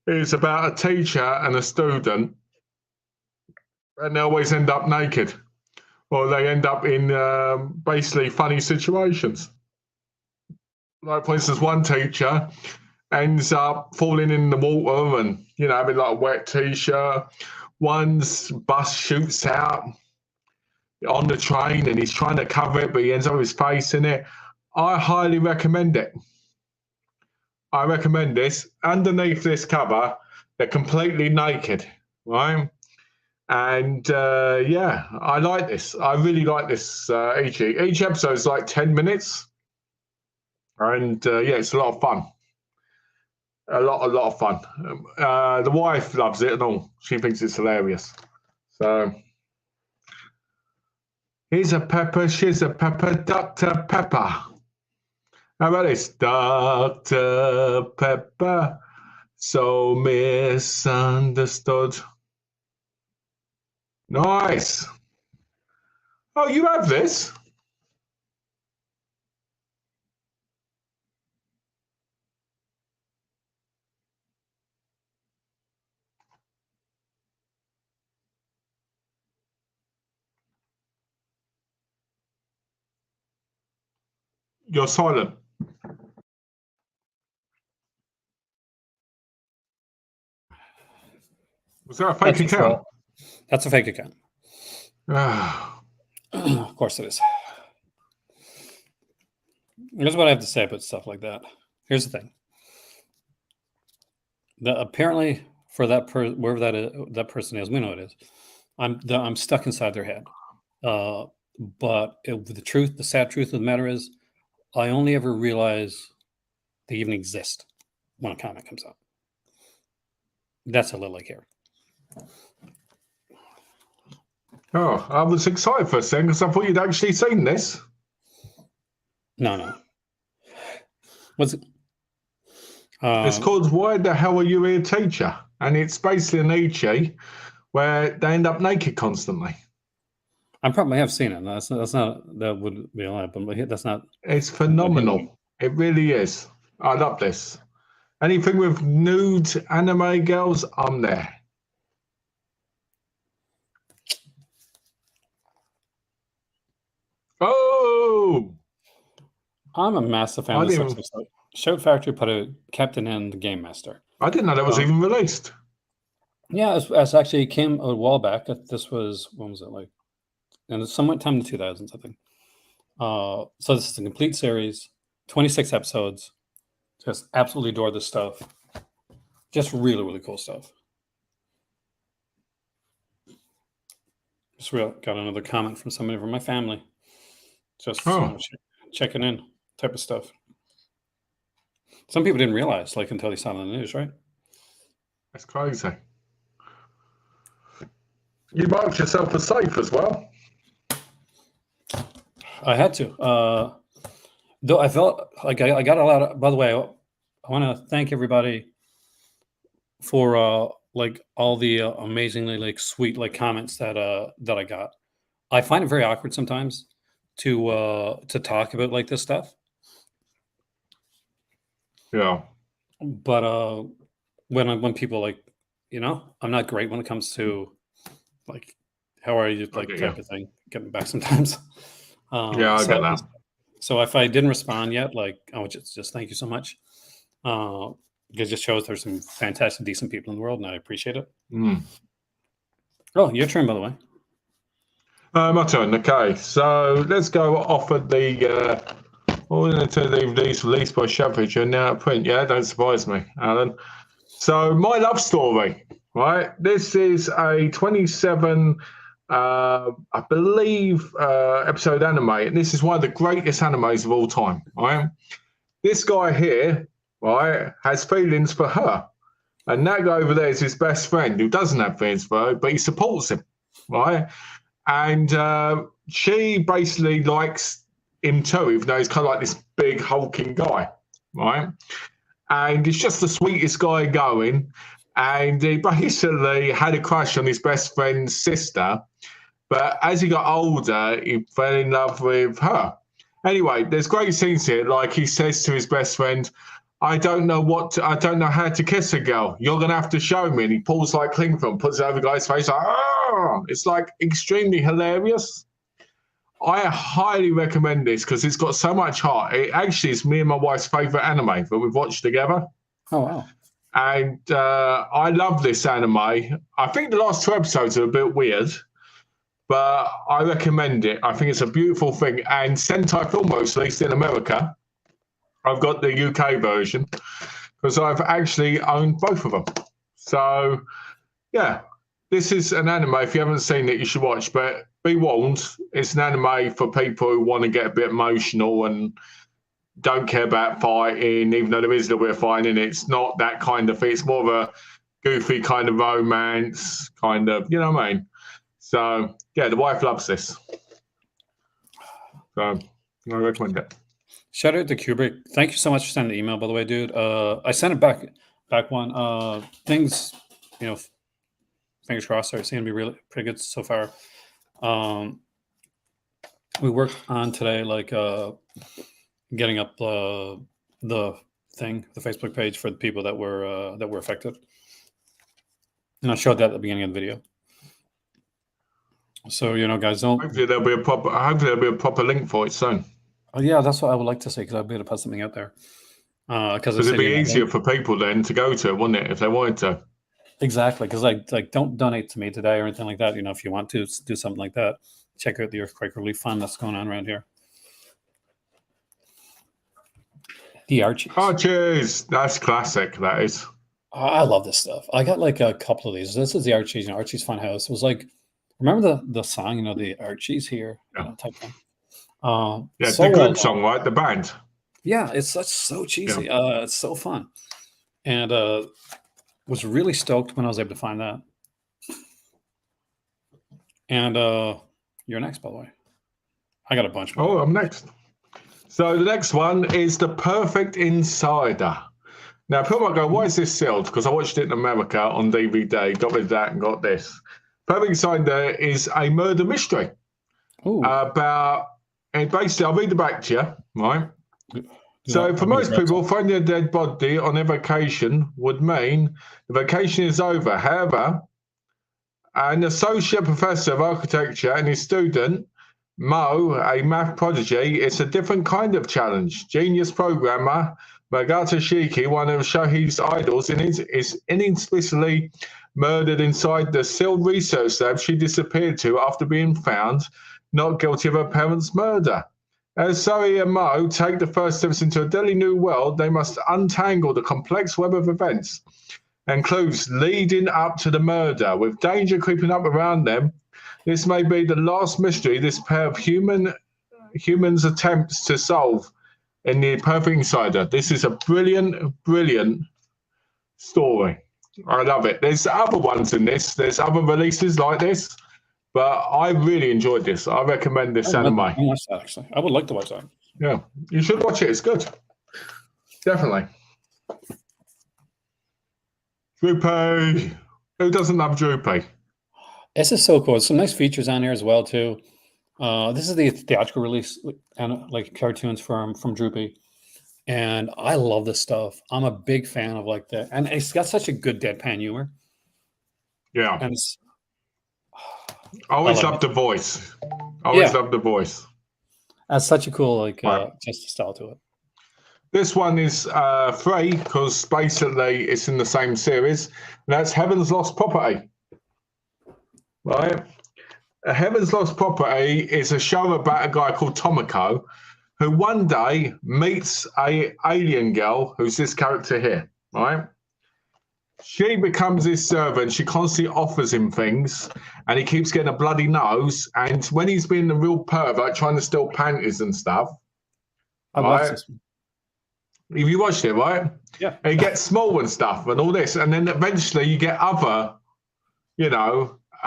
is about a teacher and a student, and they always end up naked, or they end up in basically funny situations. Like, for instance, one teacher ends up falling in the water and, having like a wet t-shirt. One's bus shoots out on the train and he's trying to cover it, but he ends up with his face in it. I highly recommend it. I recommend this. Underneath this cover, they're completely naked, right? And I like this. I really like this. Each episode is like 10 minutes. And it's a lot of fun. A lot of fun. The wife loves it and all. She thinks it's hilarious. So here's a pepper, she's a pepper, Dr. Pepper. How about this? Dr. Pepper, So misunderstood. Nice. Oh, you have this? You're silent. Was that a fake account? That's a fake account. Ah. Of course it is. Here's what I have to say about stuff like that. Here's the thing. Apparently, for that wherever that person is, we know it is. I'm stuck inside their head. But the sad truth of the matter is, I only ever realize they even exist when a comic comes out. That's a little I care. Oh, I was excited for a second because I thought you'd actually seen this. No. What's it? It's called Why the Hell Are You Here, Teacher? And it's basically an Ichi where they end up naked constantly. I probably have seen it. That would be a lie, but that's not. It's phenomenal. It really is. I love this. Anything with nude anime girls, I'm there. Oh! I'm a massive fan of the stuff. Shout Factory put a Captain N, the Game Master. I didn't know that was even released. Yeah, it actually came a while back. This was, when was it, like, and it's somewhat time in the 2000s, I think. So this is a complete series, 26 episodes. Just absolutely adore this stuff. Just really, really cool stuff. Just got another comment from somebody from my family. Just checking in type of stuff. Some people didn't realize, like, until they saw it on the news, right? That's crazy. You marked yourself as safe as well. I had to. Though I felt like I got a lot of, by the way, I want to thank everybody for like all the amazingly like sweet like comments that I got. I find it very awkward sometimes to talk about like this stuff. Yeah. But when people like, I'm not great when it comes to like, how are you, like, type of thing, getting back sometimes. Yeah, I get that. So if I didn't respond yet, like, I would just thank you so much. It just shows there's some fantastic, decent people in the world, and I appreciate it. Oh, your turn, by the way. My turn. Okay, so let's go off of the all into the DVDs released by Shavage and now print. Yeah, don't surprise me, Alan. So My Love Story, right? This is a 27, I believe, episode anime, and this is one of the greatest animes of all time, right? This guy here, right, has feelings for her. And that guy over there is his best friend who doesn't have feelings for her, but he supports him, right? And she basically likes him too, even though he's kind of like this big hulking guy, right? And he's just the sweetest guy going. And he basically had a crush on his best friend's sister. But as he got older, he fell in love with her. Anyway, there's great scenes here. Like he says to his best friend, I don't know how to kiss a girl. You're going to have to show me. And he pulls like cling film, puts it over the guy's face. Like, oh! It's like extremely hilarious. I highly recommend this because it's got so much heart. It actually is me and my wife's favorite anime that we've watched together. Oh, wow. And I love this anime. I think the last 2 episodes are a bit weird, but I recommend it. I think it's a beautiful thing. And Sentai Filmworks, released in America. I've got the UK version because I've actually owned both of them. So, yeah, this is an anime. If you haven't seen it, you should watch. But be warned, it's an anime for people who want to get a bit emotional and don't care about fighting, even though there is a little bit of fighting in it. It's not that kind of thing. It's more of a goofy kind of romance, kind of, you know what I mean? So, yeah, the wife loves this. So, I recommend it. Shout out to Kubrick. Thank you so much for sending the email, by the way, dude. I sent it back. back one. Things, you know, fingers crossed, are seem to be really pretty good so far. We worked on today, like getting up the thing, the Facebook page for the people that were affected, and I showed that at the beginning of the video. So guys, don't. Hopefully there'll be a proper link for it soon. Oh, yeah, that's what I would like to say, because I'd be able to put something out there. Because it'd be easier for people then to go to it, wouldn't it, if they wanted to? Exactly, because like don't donate to me today or anything like that. If you want to do something like that, check out the earthquake relief fund that's going on around here. The Archies. Archies, that's classic. That is. I love this stuff. I got like a couple of these. This is the Archies, Archies Funhouse. It was like, remember the song, the Archies here, type thing. Yeah, so the good song, right? The band. Yeah, it's so cheesy. Yeah. It's so fun, and was really stoked when I was able to find that. And you're next, by the way. I got a bunch more. Oh, I'm next. So the next one is The Perfect Insider. Now, people might go, why is this sealed? Because I watched it in America on DVD, got rid of that and got this. Perfect Insider is a murder mystery. Ooh. About, and basically, I'll read it back to you, right? So for most people, finding a dead body on their vacation would mean the vacation is over. However, an associate professor of architecture and his student, Mo, a math prodigy, it's a different kind of challenge. Genius programmer Magata Shiki, one of Shahi's idols, is inexplicably murdered inside the sealed research lab she disappeared to after being found not guilty of her parents' murder. As Zoe and Mo take the first steps into a deadly new world, they must untangle the complex web of events and clues leading up to the murder. With danger creeping up around them, this may be the last mystery this pair of humans attempts to solve in The Perfect Insider. This is a brilliant, brilliant story. I love it. There's other ones in this. There's other releases like this, but I really enjoyed this. I recommend this anime. I watch that, actually. I would like to watch that. Yeah, you should watch it. It's good. Definitely. Droopy. Who doesn't love Droopy? This is so cool. Some nice features on here as well too. This is the theatrical release, and like cartoons from Droopy, and I love this stuff. I'm a big fan of like that, and it's got such a good deadpan humor. Yeah, and it's, I always loved the voice. Always loved the voice. That's such a cool just style to it. This one is free because basically it's in the same series. That's Heaven's Lost Property. Right? Heaven's Lost Property is a show about a guy called Tomoko who one day meets a alien girl who's this character here, right? She becomes his servant. She constantly offers him things and he keeps getting a bloody nose. And when he's being a real pervert trying to steal panties and stuff, I watched this one. Have you watched it, right? Yeah. And he gets small and stuff and all this. And then eventually you get other,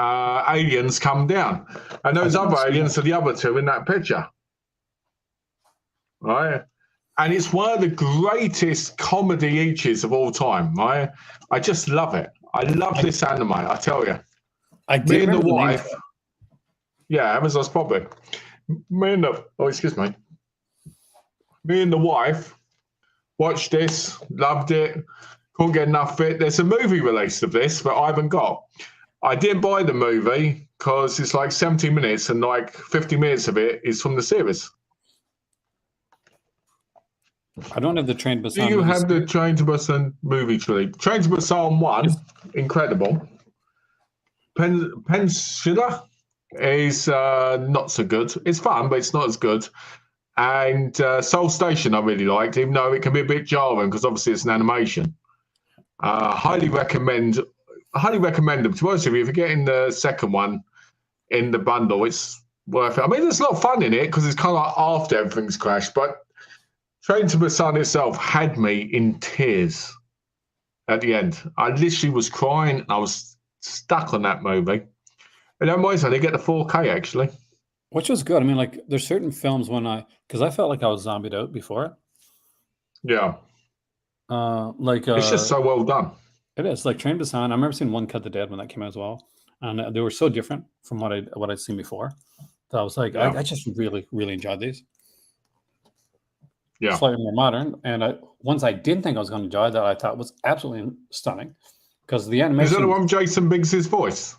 aliens come down. And those other aliens are the other two in that picture. Right? And it's one of the greatest comedy ichis of all time, right? I just love it. I love this anime, I tell you. Me and the wife. Yeah, Amazon's probably. Me and the wife watched this, loved it, couldn't get enough of it. There's a movie release of this, but I haven't got. I didn't buy the movie because it's like 70 minutes and like 50 minutes of it is from the series. I don't have the Train to Busan. Do you have the Train to Busan movie trilogy? Train to Busan 1, incredible. Peninsula is not so good. It's fun, but it's not as good. And Seoul Station I really liked, even though it can be a bit jarring because obviously it's an animation. Highly recommend them. To be honest with you, if you're getting the second one in the bundle, it's worth it. I mean, there's a lot of fun in it because it's kind of like after everything's crashed, but Train to Busan itself had me in tears at the end. I literally was crying. I was stuck on that movie. And then I did get the 4K actually. Which was good. I mean, like, there's certain films because I felt like I was zombied out before it. Yeah. It's just so well done. It is like Train to Busan. I remember seeing One Cut the Dead when that came out as well, and they were so different from what I'd seen before. That I was like, Yeah. I just really enjoyed these. Yeah. Slightly more modern, and ones I didn't think I was going to enjoy that I thought was absolutely stunning because the animation. Is that the one with Jason Biggs' voice?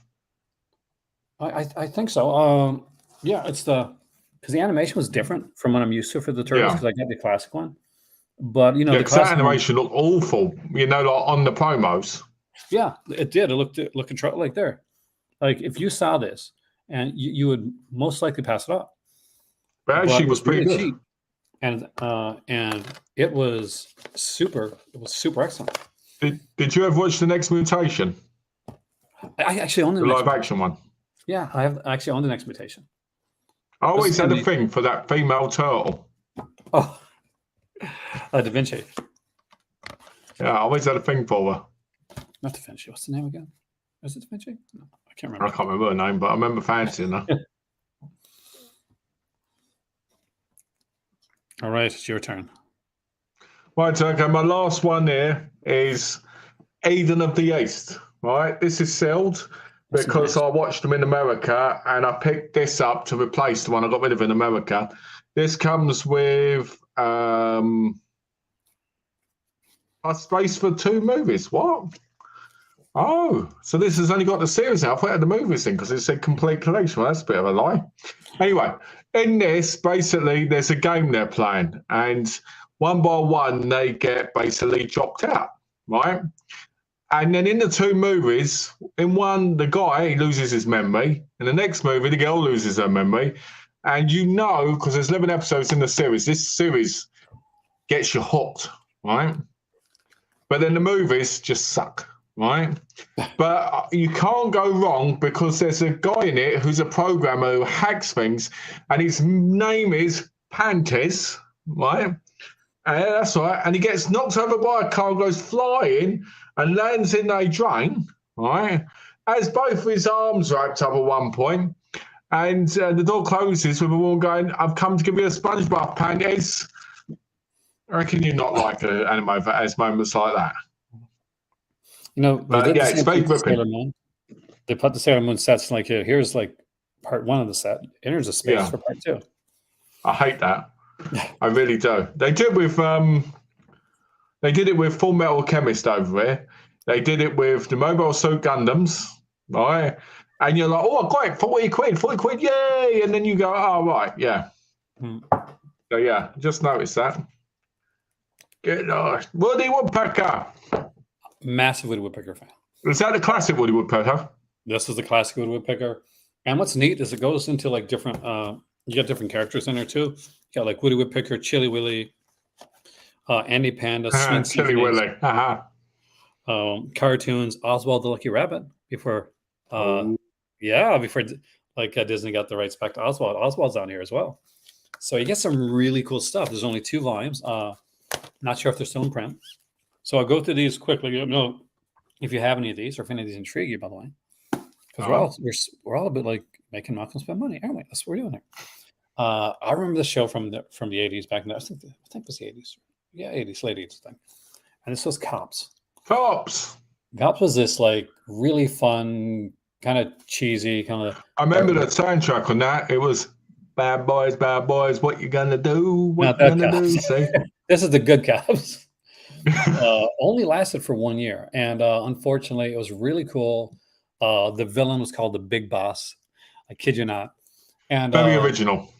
I think so. Yeah, it's because the animation was different from what I'm used to for the Turtles because I got the classic one. But you know, Yeah, the 'cause that classic animation looked awful. You know, like on the promos. Yeah, it did. It looked like there. Like if you saw this, and you would most likely pass it up. But actually, it was pretty good. cheap, and it was super. It was super excellent. Did you ever watch The Next Mutation? I actually own the live action one. Yeah, I actually own The Next Mutation. I always had a thing for that female turtle. Oh, Da Vinci. Yeah, I always had a thing for her. Not Da Vinci. What's the name again? Is it Da Vinci? No, I can't remember. I can't remember her name, but I remember fancying her. All right, it's your turn. Right, okay. My last one here is Eden of the East. Right, this is sealed because I watched them in America and I picked this up to replace the one I got rid of in America. This comes with a space for 2 movies. What? Oh, so this has only got the series out. I thought it had the movies in because it said complete collection. Well, that's a bit of a lie. Anyway, in this, basically, there's a game they're playing, and one by one, they get basically chopped out, right? And then in the 2 movies, in one, the guy, he loses his memory. In the next movie, the girl loses her memory. And you know, because there's 11 episodes in the series, this series gets you hooked, right? But then the movies just suck, right? But you can't go wrong because there's a guy in it who's a programmer who hacks things, and his name is Pantes, right? And that's right. And he gets knocked over by a car, goes flying, and lands in a drain, right? Has both his arms wrapped up at one point, and the door closes with a woman going, "I've come to give you a sponge bath, Pantes." I reckon you not like an anime that has moments like that. You know, but yeah, it's very gripping. They put the Sailor Moon sets like here's like part 1 of the set, and here's a space for part 2. I hate that. I really do. They did with Full Metal Alchemist over here. They did it with the Mobile Suit Gundams, right? And you're like, oh, I got it, 40 quid, yay! And then you go, oh, right, yeah. So yeah, just noticed that. Get lost. Woody Woodpecker. Massive Woody Woodpecker fan. Is that the classic Woody Woodpecker? This is the classic Woody Woodpecker. And what's neat is it goes into like different, you got different characters in there too. You got like Woody Woodpecker, Chili Willy, Andy Panda, Chili Willy. Cartoons, Oswald the Lucky Rabbit before, before like Disney got the rights back to Oswald. Oswald's on here as well. So you get some really cool stuff. There's only 2 volumes. Not sure if they're still in print. So I'll go through these quickly. You know, if you have any of these or if any of these intrigue you, by the way, because we're all a bit like making Malcolm spend money, aren't we? That's what we're doing here. I remember the show from the 80s back in the, I think it was the 80s. Yeah, 80s, late 80s thing. And this was Cops. Cops was this like really fun, kind of cheesy, kind of. I remember the soundtrack on that. It was bad boys, what you gonna do? What you gonna do? See? This is the good Cops. Only lasted for 1 year, and unfortunately, it was really cool. The villain was called the Big Boss. I kid you not. And very original.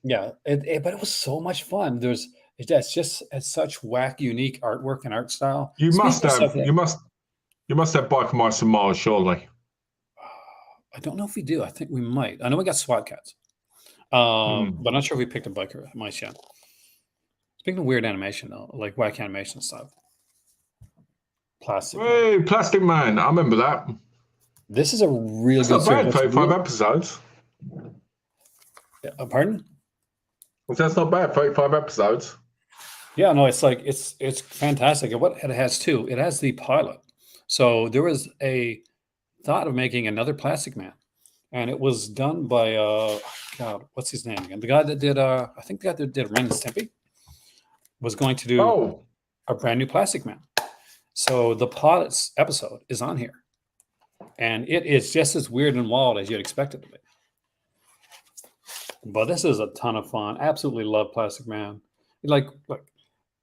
Yeah, but it was so much fun. It's such wacky, unique artwork and art style. You must have Biker Mice and Mars, surely. I don't know if we do. I think we might. I know we got SWAT Cats, but I'm not sure if we picked up Biker Mice yet. Speaking of weird animation, though, like wacky animation stuff. Plastic Man. I remember that. This is a really good series. Not bad, 35 episodes. Pardon? Well, that's not bad, 35 episodes. Yeah, no, it's fantastic. And what it has too, it has the pilot. So there was a thought of making another Plastic Man, and it was done by God, what's his name again? The guy that did I think the guy that did Ren and Stimpy was going to do. a brand new Plastic Man. So the pilot episode is on here, and it is just as weird and wild as you'd expect it to be. But this is a ton of fun. Absolutely love Plastic Man. Like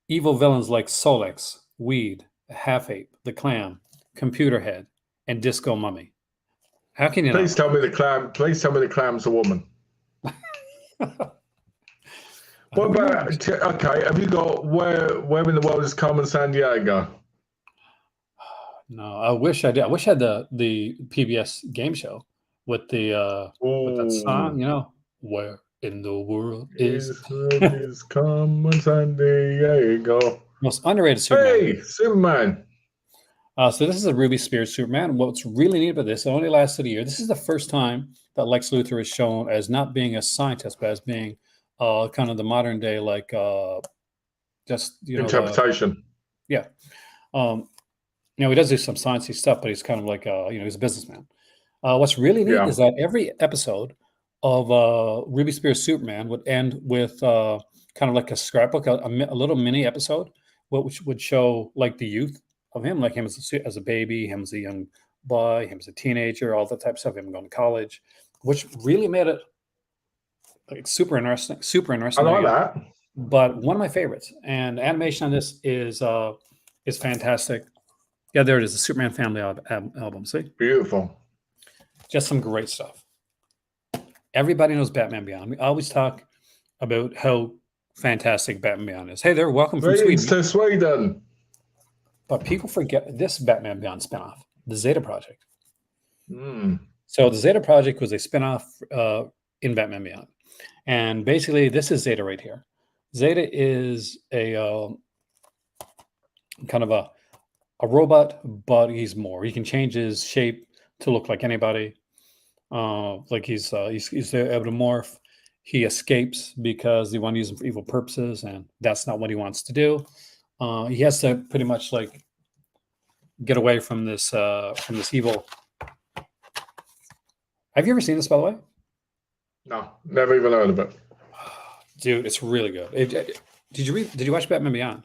evil villains like Solex, Weed, Half-Ape, the Clam, Computer Head, and Disco Mummy. How can you Please tell me the clam. Please tell me the clam's a woman. What about? Okay, have you got where in the world is Carmen San Diego? No, I wish I did. I wish I had the PBS game show with that song. You know, where in the world is Carmen San Diego? Most underrated Superman. Hey, Superman. So this is a Ruby Spears Superman. What's really neat about this, it only lasted a year. This is the first time that Lex Luthor is shown as not being a scientist, but as being kind of the modern day, like just interpretation. Yeah. He does do some sciencey stuff, but he's kind of like he's a businessman. What's really neat is that every episode of Ruby Spears Superman would end with kind of like a scrapbook, a little mini episode, which would show like the youth of him, like him as a baby, him as a young boy, him as a teenager, all that type of stuff, him going to college, which really made it like super interesting. I like that. But one of my favorites, and animation on this is fantastic. Yeah, there it is, the Superman Family album. See, beautiful. Just some great stuff. Everybody knows Batman Beyond. We always talk about how fantastic Batman Beyond is. Hey there, welcome from Sweden. To Sweden. But people forget this Batman Beyond spinoff, the Zeta Project. So the Zeta Project was a spinoff in Batman Beyond. And basically, this is Zeta right here. Zeta is a kind of a robot, but he's more. He can change his shape to look like anybody. Like he's able to morph. He escapes because they want to use him for evil purposes, and that's not what he wants to do. He has to pretty much like get away from this evil. Have you ever seen this, by the way? No, never even heard of it. Dude, it's really good. Did you watch Batman Beyond?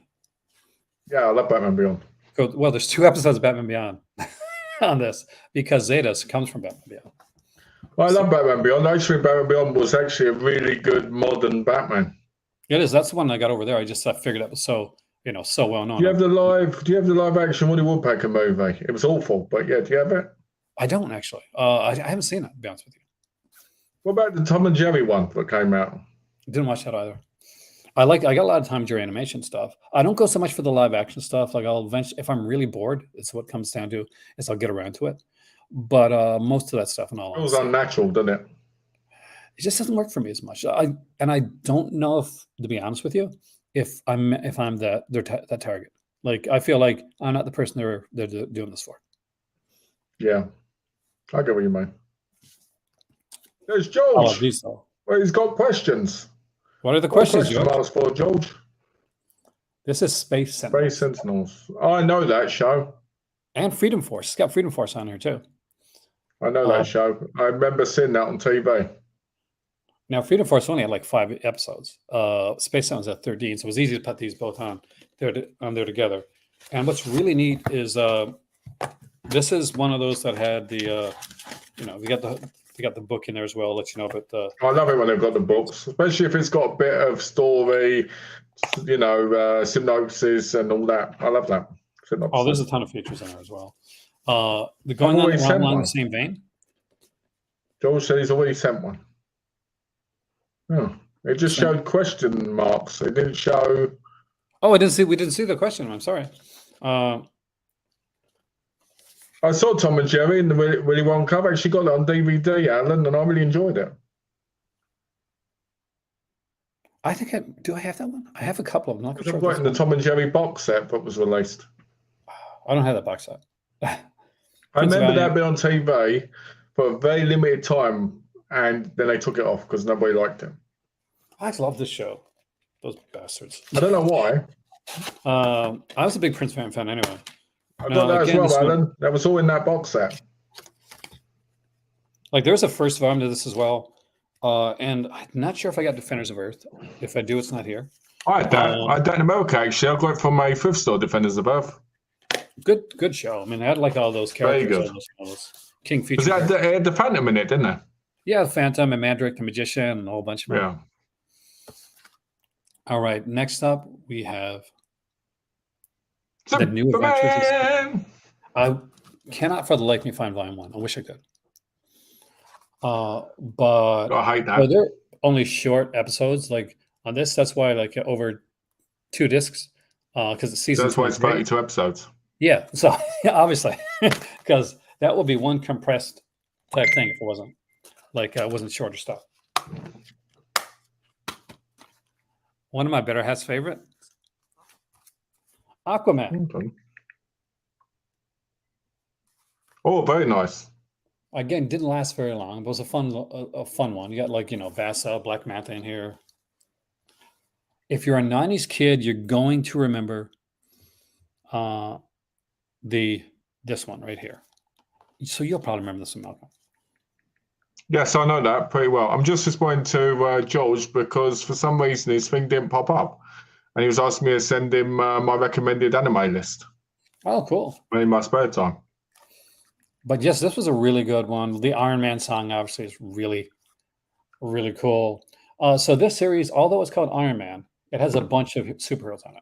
Yeah, I love Batman Beyond. Well, there's 2 episodes of Batman Beyond on this because Zeta comes from Batman Beyond. Well, I love Batman Beyond. Actually, Batman Beyond was actually a really good modern Batman. It is. That's the one I got over there. I just figured it was so well known. Do you have the live action Wally Woodpecker movie? It was awful, but yeah, do you have it? I don't actually. I haven't seen it, to be honest with you. What about the Tom and Jerry one that came out? Didn't watch that either. I got a lot of Tom and Jerry animation stuff. I don't go so much for the live action stuff. Like I'll eventually, if I'm really bored, it's what comes down to is I'll get around to it. But most of that stuff and all. It was unnatural, didn't it? It just doesn't work for me as much. I don't know if, to be honest with you, if I'm that target. Like I feel like I'm not the person they're doing this for. Yeah, I get what you mean. There's George. Well, he's got questions. What are the questions, George? For George? This is Space Sentinels. Space Sentinels. Oh, I know that show. And Freedom Force. It's got Freedom Force on here too. I know that show. I remember seeing that on TV. Now, Freedom Force only had like 5 episodes. Space Sentinels had 13, so it was easy to put these both on there together. And what's really neat is this is one of those that had the they got the book in there as well. I'll let you know about the. I love it when they've got the books, especially if it's got a bit of story, synopsis and all that. I love that. Synopsis. Oh, there's a ton of features in there as well. The going on along the same vein. George said he's already sent one. Oh, it just showed question marks. It didn't show. Oh, we didn't see the question. I'm sorry. I saw Tom and Jerry in the Willy Wonka. I've actually got it on DVD, Alan, and I really enjoyed it. I think do I have that one? I have a couple of them. I've got in the Tom and Jerry box set that was released. I don't have that box set. I remember that being on TV for a very limited time, and then they took it off because nobody liked it. I love this show. Those bastards. I don't know why. I was a big Prince fan anyway. I got that as well, Alan. That was all in that box set. Like there's a first volume to this as well. And I'm not sure if I got Defenders of Earth. If I do, it's not here. I had that. I had that in America, actually. I got it from a thrift store, Defenders of Earth. Good show. I mean, they had like all those Very characters, good. all those King Because feature. it had the Phantom in it, didn't it? Yeah, the Phantom and Mandrake, the Magician, and a whole bunch more. Yeah. All right, next up we have the new Superman! adventures. I cannot for the life of me find Volume 1. I wish I could. But I hate that. they're only short episodes. Like on this, that's why like over 2 discs. Because the season. That's why it's 32 episodes. Yeah, so obviously, because that would be one compressed type thing if it wasn't like wasn't shorter stuff. One of my better hats favorite, Aquaman. Okay. Oh, very nice. Again, didn't last very long. It was a fun one. You got like Vasa, Black Manta in here. If you're a '90s kid, you're going to remember this one right here. So you'll probably remember this one, Malcolm. Yes, I know that pretty well. I'm just responding to George because for some reason his thing didn't pop up. And he was asking me to send him my recommended anime list. Oh, cool. In my spare time. But yes, this was a really good one. The Iron Man song obviously is really, really cool. So this series, although it's called Iron Man, it has a bunch of superheroes on it.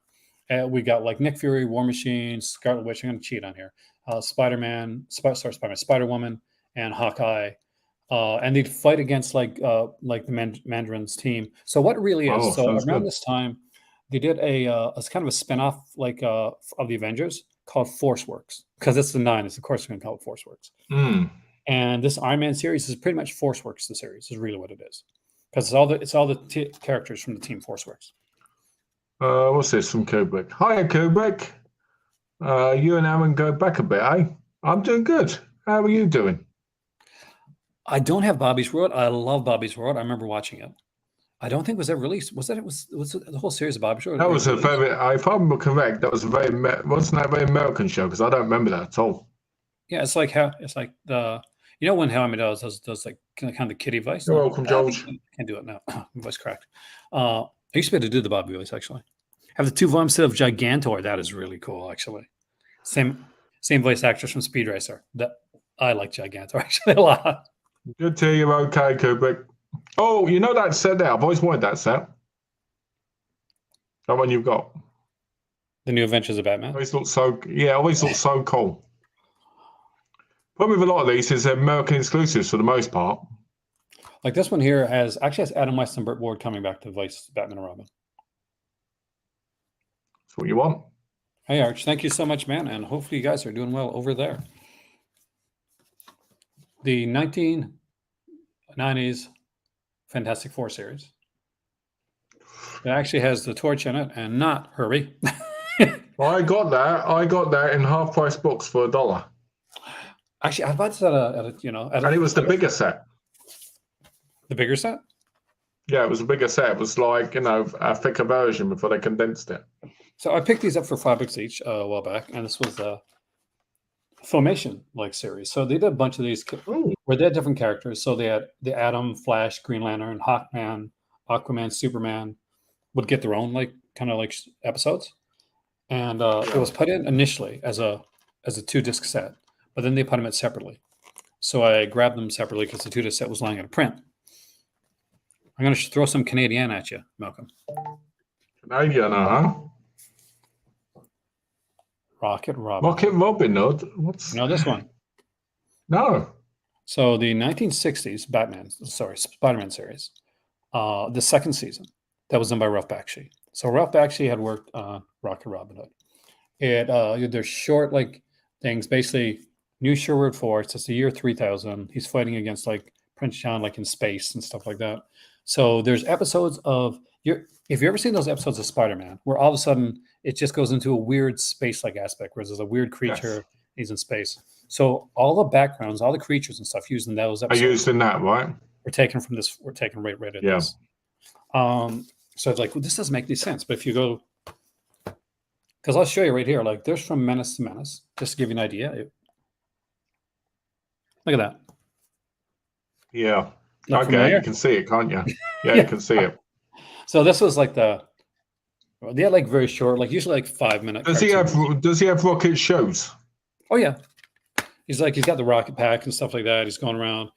We got like Nick Fury, War Machine, Scarlet Witch. I'm going to cheat on here. Spider-Man, Spider-Woman, and Hawkeye. And they'd fight against like the Mandarin's team. So what really is, so around this time, they did a kind of a spinoff like of the Avengers called Force Works, because it's the 90s. Of course, we're going to call it Force Works. And this Iron Man series is pretty much Force Works. The series is really what it is, because it's all the characters from the team Force Works. What's this from Kubrick? Hiya, Kubrick. You and Aaron go back a bit, eh? I'm doing good. How are you doing? I don't have Bobby's World. I love Bobby's World. I remember watching it. I don't think it was ever released. Was it the whole series of Bobby's World? That was a very, if I remember correct, that was wasn't that a very American show? Because I don't remember that at all. Yeah, it's like the when How I Met does like kind of the kiddie voice. You're welcome, George. I can't do it now. My voice cracked. I used to be able to do the Bobby voice actually. Have the 2 voices instead of Gigantor. That is really cool actually. Same voice actress from Speed Racer. I like Gigantor actually a lot. Good to hear you're okay, Kubrick. Oh, you know that set there? I've always wanted that set. That one you've got. The New Adventures of Batman. Always looked so cool. Problem with a lot of these is American exclusives for the most part. Like this one here has Adam West and Burt Ward coming back to voice Batman and Robin. That's what you want. Hey, Arch, thank you so much, man. And hopefully you guys are doing well over there. The 1990s Fantastic Four series. It actually has the Torch in it and not Herbie. I got that in half-price books for $1. Actually, I bought this and it was the bigger set. The bigger set? Yeah, it was a bigger set. It was like, a thicker version before they condensed it. So I picked these up for $5 each a while back, and this was the Filmation like series. So they did a bunch of these where they had different characters. So they had the Atom, Flash, Green Lantern, Hawkman, Aquaman, Superman would get their own like kind of like episodes. And it was put in initially as a 2-disc set, but then they put them in separately. So I grabbed them separately because the 2-disc set was lying in a print. I'm going to throw some Canadian at you, Malcolm. Canadian, huh? Rocket Robin. Rocket Robin Hood? What's... No, this one. No. So the 1960s Spider-Man series, the second season, that was done by Ralph Bakshi. So Ralph Bakshi had worked on Rocket Robin Hood. They're short like things, basically New Sherwood Forest. It's the year 3000. He's fighting against like Prince John, like in space and stuff like that. So there's episodes of if you've ever seen those episodes of Spider-Man, where all of a sudden it just goes into a weird space-like aspect, where there's a weird creature, yes. He's in space. So all the backgrounds, all the creatures and stuff used in those episodes are used in that, right? We're taken from this. We're taken right at this. So it's like, well, this doesn't make any sense. But if you go, because I'll show you right here, like there's from Menace to Menace, just to give you an idea. Look at that. Yeah. Okay, you can see it, can't you? Yeah, you can see it. So this was like the They had like very short, like usually like 5 minute. Does he have rocket shows? Oh yeah, he's got the rocket pack and stuff like that. He's going around.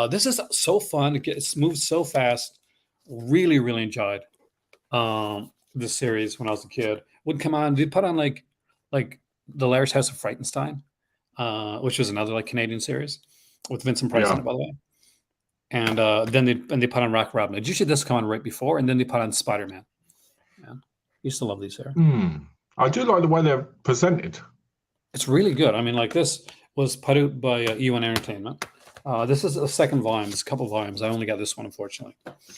This is so fun. It moves so fast. Really, really enjoyed this series when I was a kid. Would come on. They put on like the Laird's House of Frightenstein, which was another like Canadian series with Vincent Price in it, by the way. And then they put on Rock Robin. Usually this come on right before, and then they put on Spider-Man. Yeah, used to love these here. I do like the way they're presented. It's really good. I mean, like this was put out by E1 Entertainment. This is a second volume. It's a couple volumes. I only got this one, unfortunately.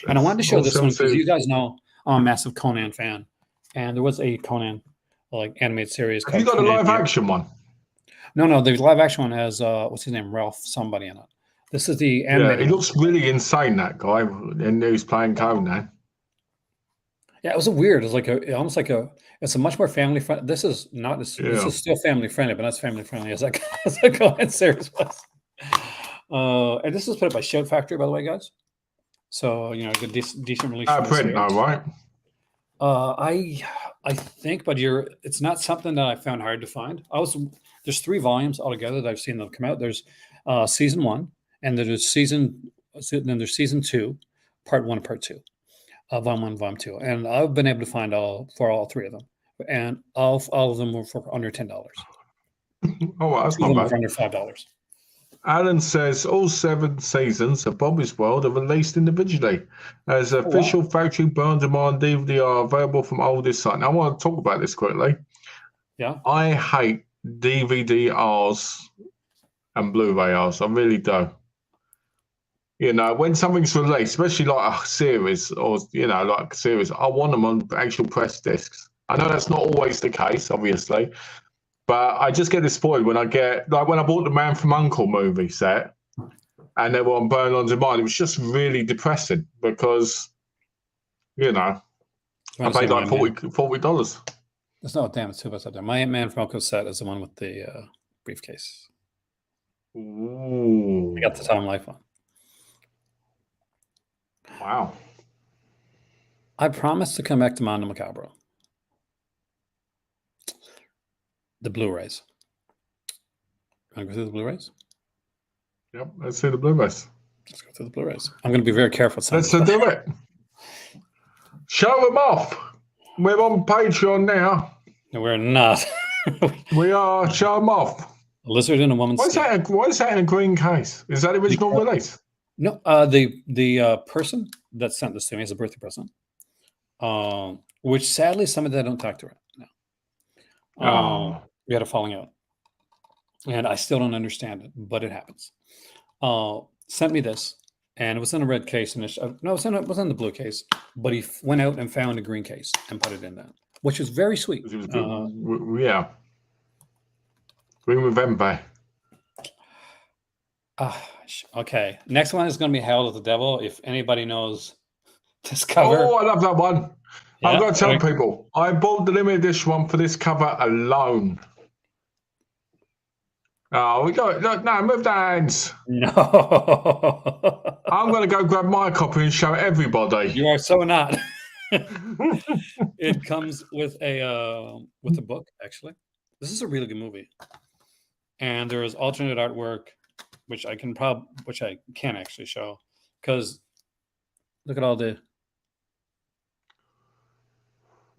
And I wanted to show this one because you guys know I'm a massive Conan fan, and there was a Conan like animated series. Have you got a live action one? No. The live action one has what's his name, Ralph somebody in it. This is the animated. Yeah, he looks really insane, that guy, and who's playing Conan. Yeah, it was a weird. It's like almost like it's a much more family friendly. This is not. This is still family friendly, but not as family friendly as like as a Conan series was. And this was put up by Shout Factory, by the way, guys. So a good decent release. Print now, right? I think, but it's not something that I found hard to find. There's 3 volumes altogether that I've seen them come out. There's season 1, and there's season 2, part 1 and part 2. Volume 1, volume 2, and I've been able to find all 3 of them, and all of them were for under $10. Oh, well, that's not bad. For under $5. Alan says all 7 seasons of Bobby's World are released individually as official factory burn demand DVD are available from oldest site. Now, I want to talk about this quickly. Yeah, I hate DVD-Rs and Blu-ray-Rs. I really do. When something's released, especially like a series or, like a series, I want them on actual press discs. I know that's not always the case, obviously, but I just get disappointed when I get, like when I bought the Man from U.N.C.L.E. movie set and they were on Burn on Demand, it was just really depressing because, I paid like $40. There's no damn too much out there. My Man from U.N.C.L.E. set is the one with the briefcase. Ooh. I got the Tom Life one. Wow. I promise to come back to Mondo Macabro. The Blu-rays. Want to go through the Blu-rays? Yep, let's see the Blu-rays. Let's go through the Blu-rays. I'm going to be very careful. Let's do it. Show them off. We're on Patreon now. No, we're not. We are. Show them off. A lizard in a woman's skin. Why is that in a green case? Is that the original release? No, the person that sent this to me is a birthday present, which sadly some of that I don't talk to her now. We had a falling out, and I still don't understand it, but it happens. Sent me this, and it was in a red case, and it was in the blue case, but he went out and found a green case and put it in that, which was very sweet. Yeah, Green November. Okay. Next one is going to be Hell of the Devil. If anybody knows this cover. Oh, I love that one. Yeah, I've got to tell people, I bought the limited edition one for this cover alone. Oh, we got look, no, move the hands. No. I'm going to go grab my copy and show everybody. You are so not. It comes with a book, actually. This is a really good movie. And there is alternate artwork, which I can actually show, because look at all the.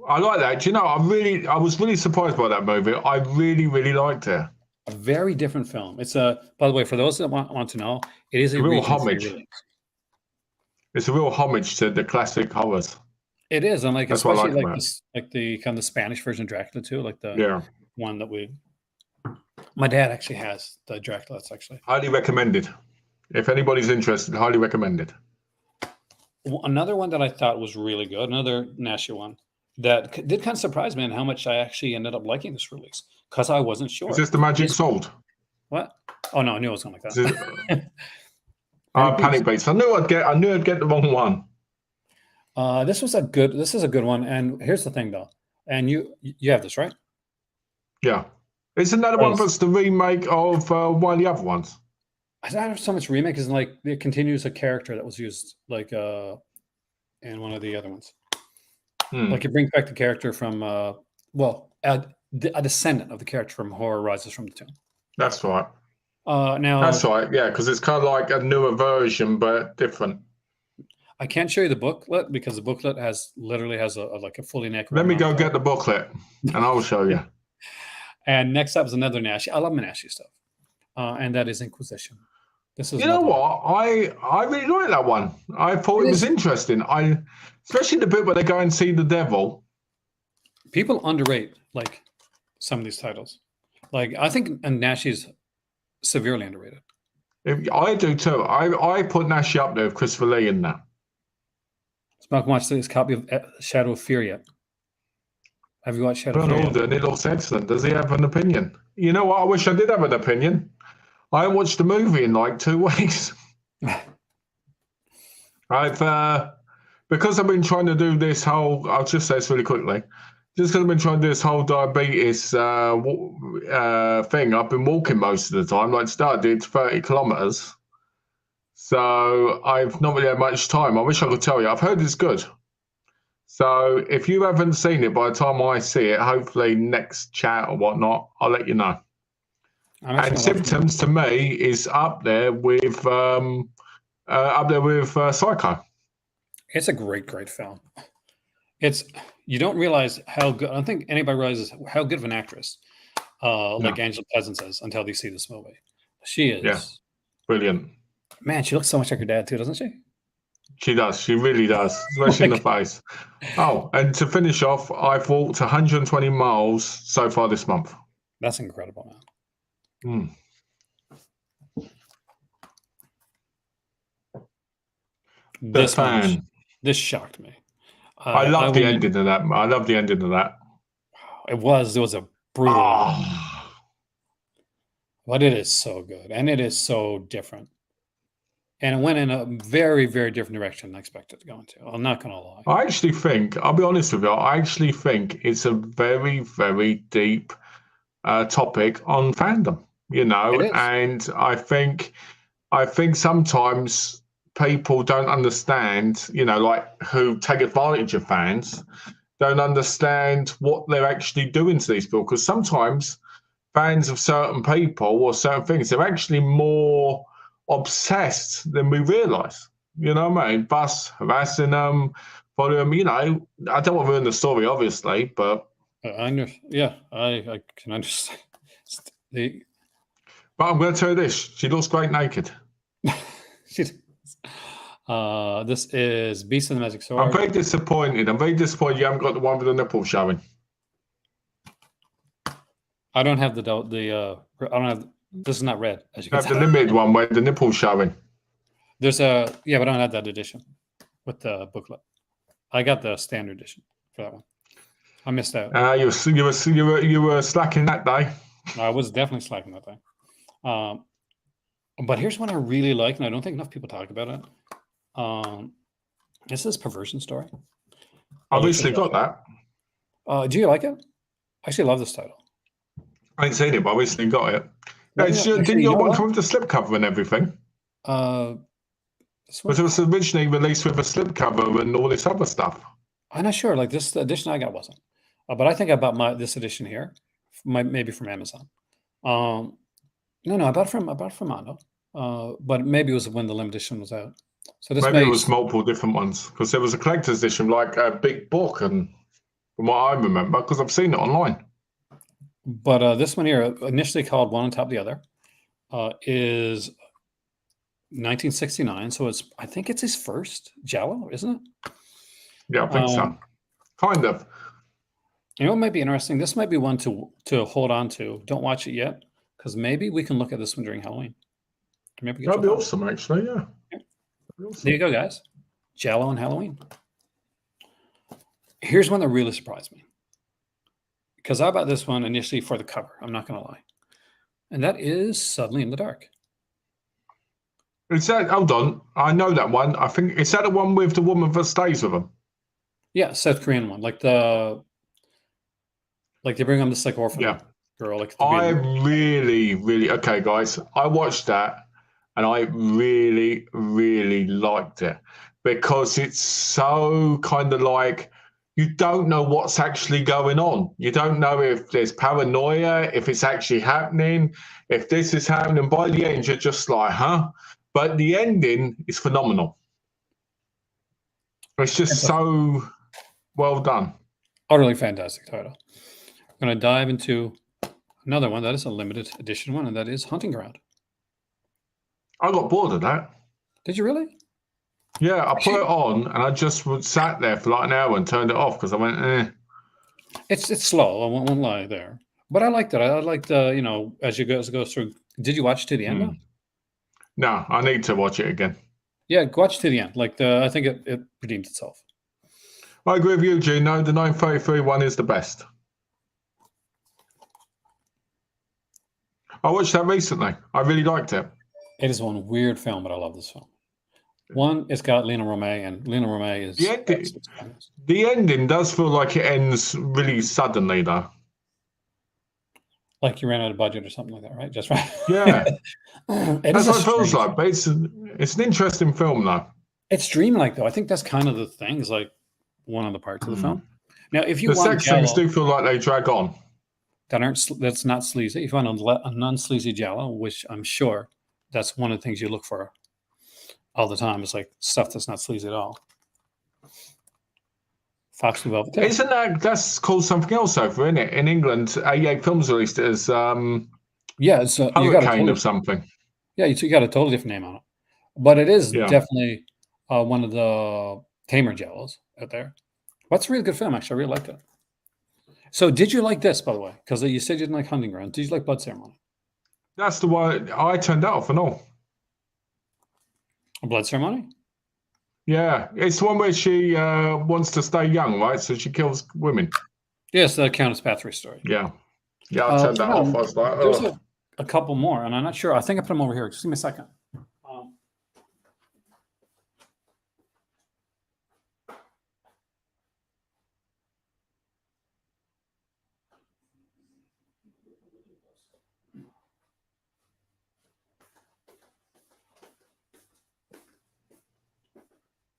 I like that. Do you know? I was really surprised by that movie. I really, really liked it. A very different film. It's by the way, for those that want to know, it is a real homage. It's a real homage to the classic horrors. It is, and like especially like this, like the kind of the Spanish version of Dracula too, like the one that my dad actually has the Dracula. That's actually highly recommended. If anybody's interested, highly recommended. Another one that I thought was really good, another Nashi one that did kind of surprise me, and how much I actually ended up liking this release because I wasn't sure. Is this the Magic Sword? What? Oh no, I knew it was something like that. Panic Beats. I knew I'd get the wrong one. This is a good one, and here's the thing though, and you have this right? Yeah. Isn't that the one that's the remake of one of the other ones? I don't have so much remake as like it continues a character that was used like in one of the other ones. Like it brings back the character from, a descendant of the character from Horror Rises from the Tomb. That's right. Now That's right. Yeah, because it's kind of like a newer version, but different. I can't show you the booklet because the booklet literally has a fully naked. Let me go get the booklet, and I'll show you. And next up is another Nashi. I love Nashi stuff, and that is Inquisition. This is. You know what? I really like that one. I thought it was interesting. Especially the bit where they go and see the devil. People underrate like some of these titles. Like I think Nashi's severely underrated. I do too. I put Nashi up there with Christopher Lee in that. Malcolm watched this copy of Shadow of Fear yet? Have you watched Shadow of Fear? And it looks excellent. Does he have an opinion? You know what? I wish I did have an opinion. I watched the movie in like 2 weeks. Because I've been trying to do this whole. I'll just say this really quickly. Just because I've been trying to do this whole diabetes thing, I've been walking most of the time. Like started 30 kilometers. So I've not really had much time. I wish I could tell you. I've heard it's good. So if you haven't seen it by the time I see it, hopefully next chat or whatnot, I'll let you know. And Symptoms to me is up there with Psycho. It's a great film. You don't realize how good. I don't think anybody realizes how good of an actress like Angela Pleasant is until they see this movie. She is brilliant. Man, she looks so much like her dad too, doesn't she? She does. She really does, especially in the face. Oh, and to finish off, I've walked 120 miles so far this month. That's incredible, man. This shocked me. I love the ending of that. I love the ending of that. It was a brutal. But it is so good, and it is so different. And it went in a very, very different direction than I expected to go into. I'm not going to lie. I actually think, I'll be honest with you, I actually think it's a very, very deep topic on fandom, you know, and I think sometimes people don't understand, you know, like who take advantage of fans, don't understand what they're actually doing to these people. Because sometimes fans of certain people or certain things, they're actually more obsessed than we realise. You know what I mean? Bus harassing them, following them. You know, I don't want to ruin the story, obviously, but I can understand. But I'm going to tell you this: she looks great naked. She does. This is Beast of the Magic Sword. I'm very disappointed. You haven't got the one with the nipple showing. I don't have I don't have. This is not red. As you can have the limited one where the nipple's showing. There's but I don't have that edition with the booklet. I got the standard edition for that one. I missed out. You were slacking that day. I was definitely slacking that day. But here's one I really like, and I don't think enough people talk about it. This is Perversion Story. I recently got that. Do you like it? I actually love this title. I ain't seen it, but I recently got it. Didn't your one come with the slipcover and everything? Because it was originally released with a slipcover and all this other stuff. I'm not sure. Like this edition I got wasn't. But I think I bought this edition here, maybe from Amazon. No, I bought it from Mondo. But maybe it was when the limited edition was out. So this maybe it was multiple different ones because there was a collector's edition, like a big book, and from what I remember, because I've seen it online. But this one here, initially called One on Top of the Other, is 1969. So I think it's his first Giallo, isn't it? Yeah, I think so. Kind of. You know what might be interesting? This might be one to hold on to. Don't watch it yet, because maybe we can look at this one during Halloween. That'd be awesome, actually, yeah. Awesome. There you go, guys. Giallo and Halloween. Here's one that really surprised me. Because I bought this one initially for the cover. I'm not going to lie. And that is Suddenly in the Dark. Is that, hold on. I know that one. I think, is that the one with the woman that stays with him? Yeah, South Korean one. Like they bring him this like orphan girl. Like I really, okay, guys. I watched that and I really, really liked it because it's so kind of like you don't know what's actually going on. You don't know if there's paranoia, if it's actually happening, if this is happening. By the end, you're just like, huh? But the ending is phenomenal. It's just so well done. Utterly fantastic title. I'm going to dive into another one that is a limited edition one, and that is Hunting Ground. I got bored of that. Did you really? Yeah, I put it on and I just sat there for like an hour and turned it off because I went, eh. It's slow. I won't lie there, but I liked it. I liked you know, as it goes through. Did you watch to the end? Though? No, I need to watch it again. Yeah, watch to the end. Like I think it redeemed itself. I agree with you, Gino. The 933 one is the best. I watched that recently. I really liked it. It is one weird film, but I love this film. One, it's got Lena Romay, and Lena Romay is... The ending does feel like it ends really suddenly, though. Like you ran out of budget or something like that, right? Just right. Yeah. That's what it feels like. But it's an interesting film, though. It's dreamlike, though. I think that's kind of the thing. Is like one of the parts of the film. Now, if you the want sex things do feel like they drag on. That's not sleazy. If you want a non-sleazy giallo, which I'm sure that's one of the things you look for all the time, is like stuff that's not sleazy at all. Fox Blue Velvet. Isn't that's called something else over, isn't it? In England, A8 Films released it as yeah, it's Hurricane of something. Yeah, you got a totally different name on it, but it is definitely one of the tamer giallos out there. That's a really good film, actually. I really liked it. So, did you like this, by the way? Because you said you didn't like Hunting Ground. Did you like Blood Ceremony? That's the one I turned that off and all. A Blood Ceremony? Yeah, it's the one where she wants to stay young, right? So she kills women. Yes, the Countess Bathory story. Yeah, I turned that off. I was like, there's a couple more, and I'm not sure. I think I put them over here. Just give me a second.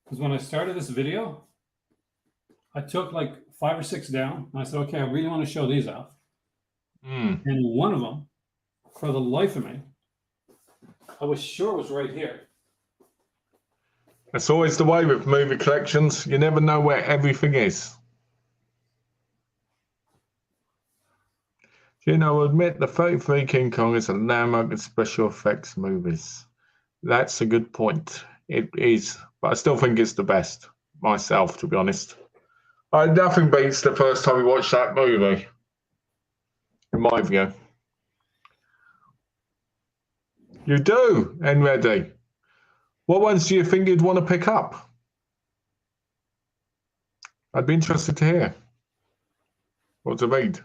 Because when I started this video, I took like 5 or 6 down, and I said, okay, I really want to show these off. And one of them, for the life of me, I was sure was right here. That's always the way with movie collections. You never know where everything is. You know, I'll admit the 33 King Kong is a landmark in special effects movies. That's a good point. It is, but I still think it's the best myself, to be honest. Nothing beats the first time we watched that movie, in my view. You do, Enready. What ones do you think you'd want to pick up? I'd be interested to hear. What to read.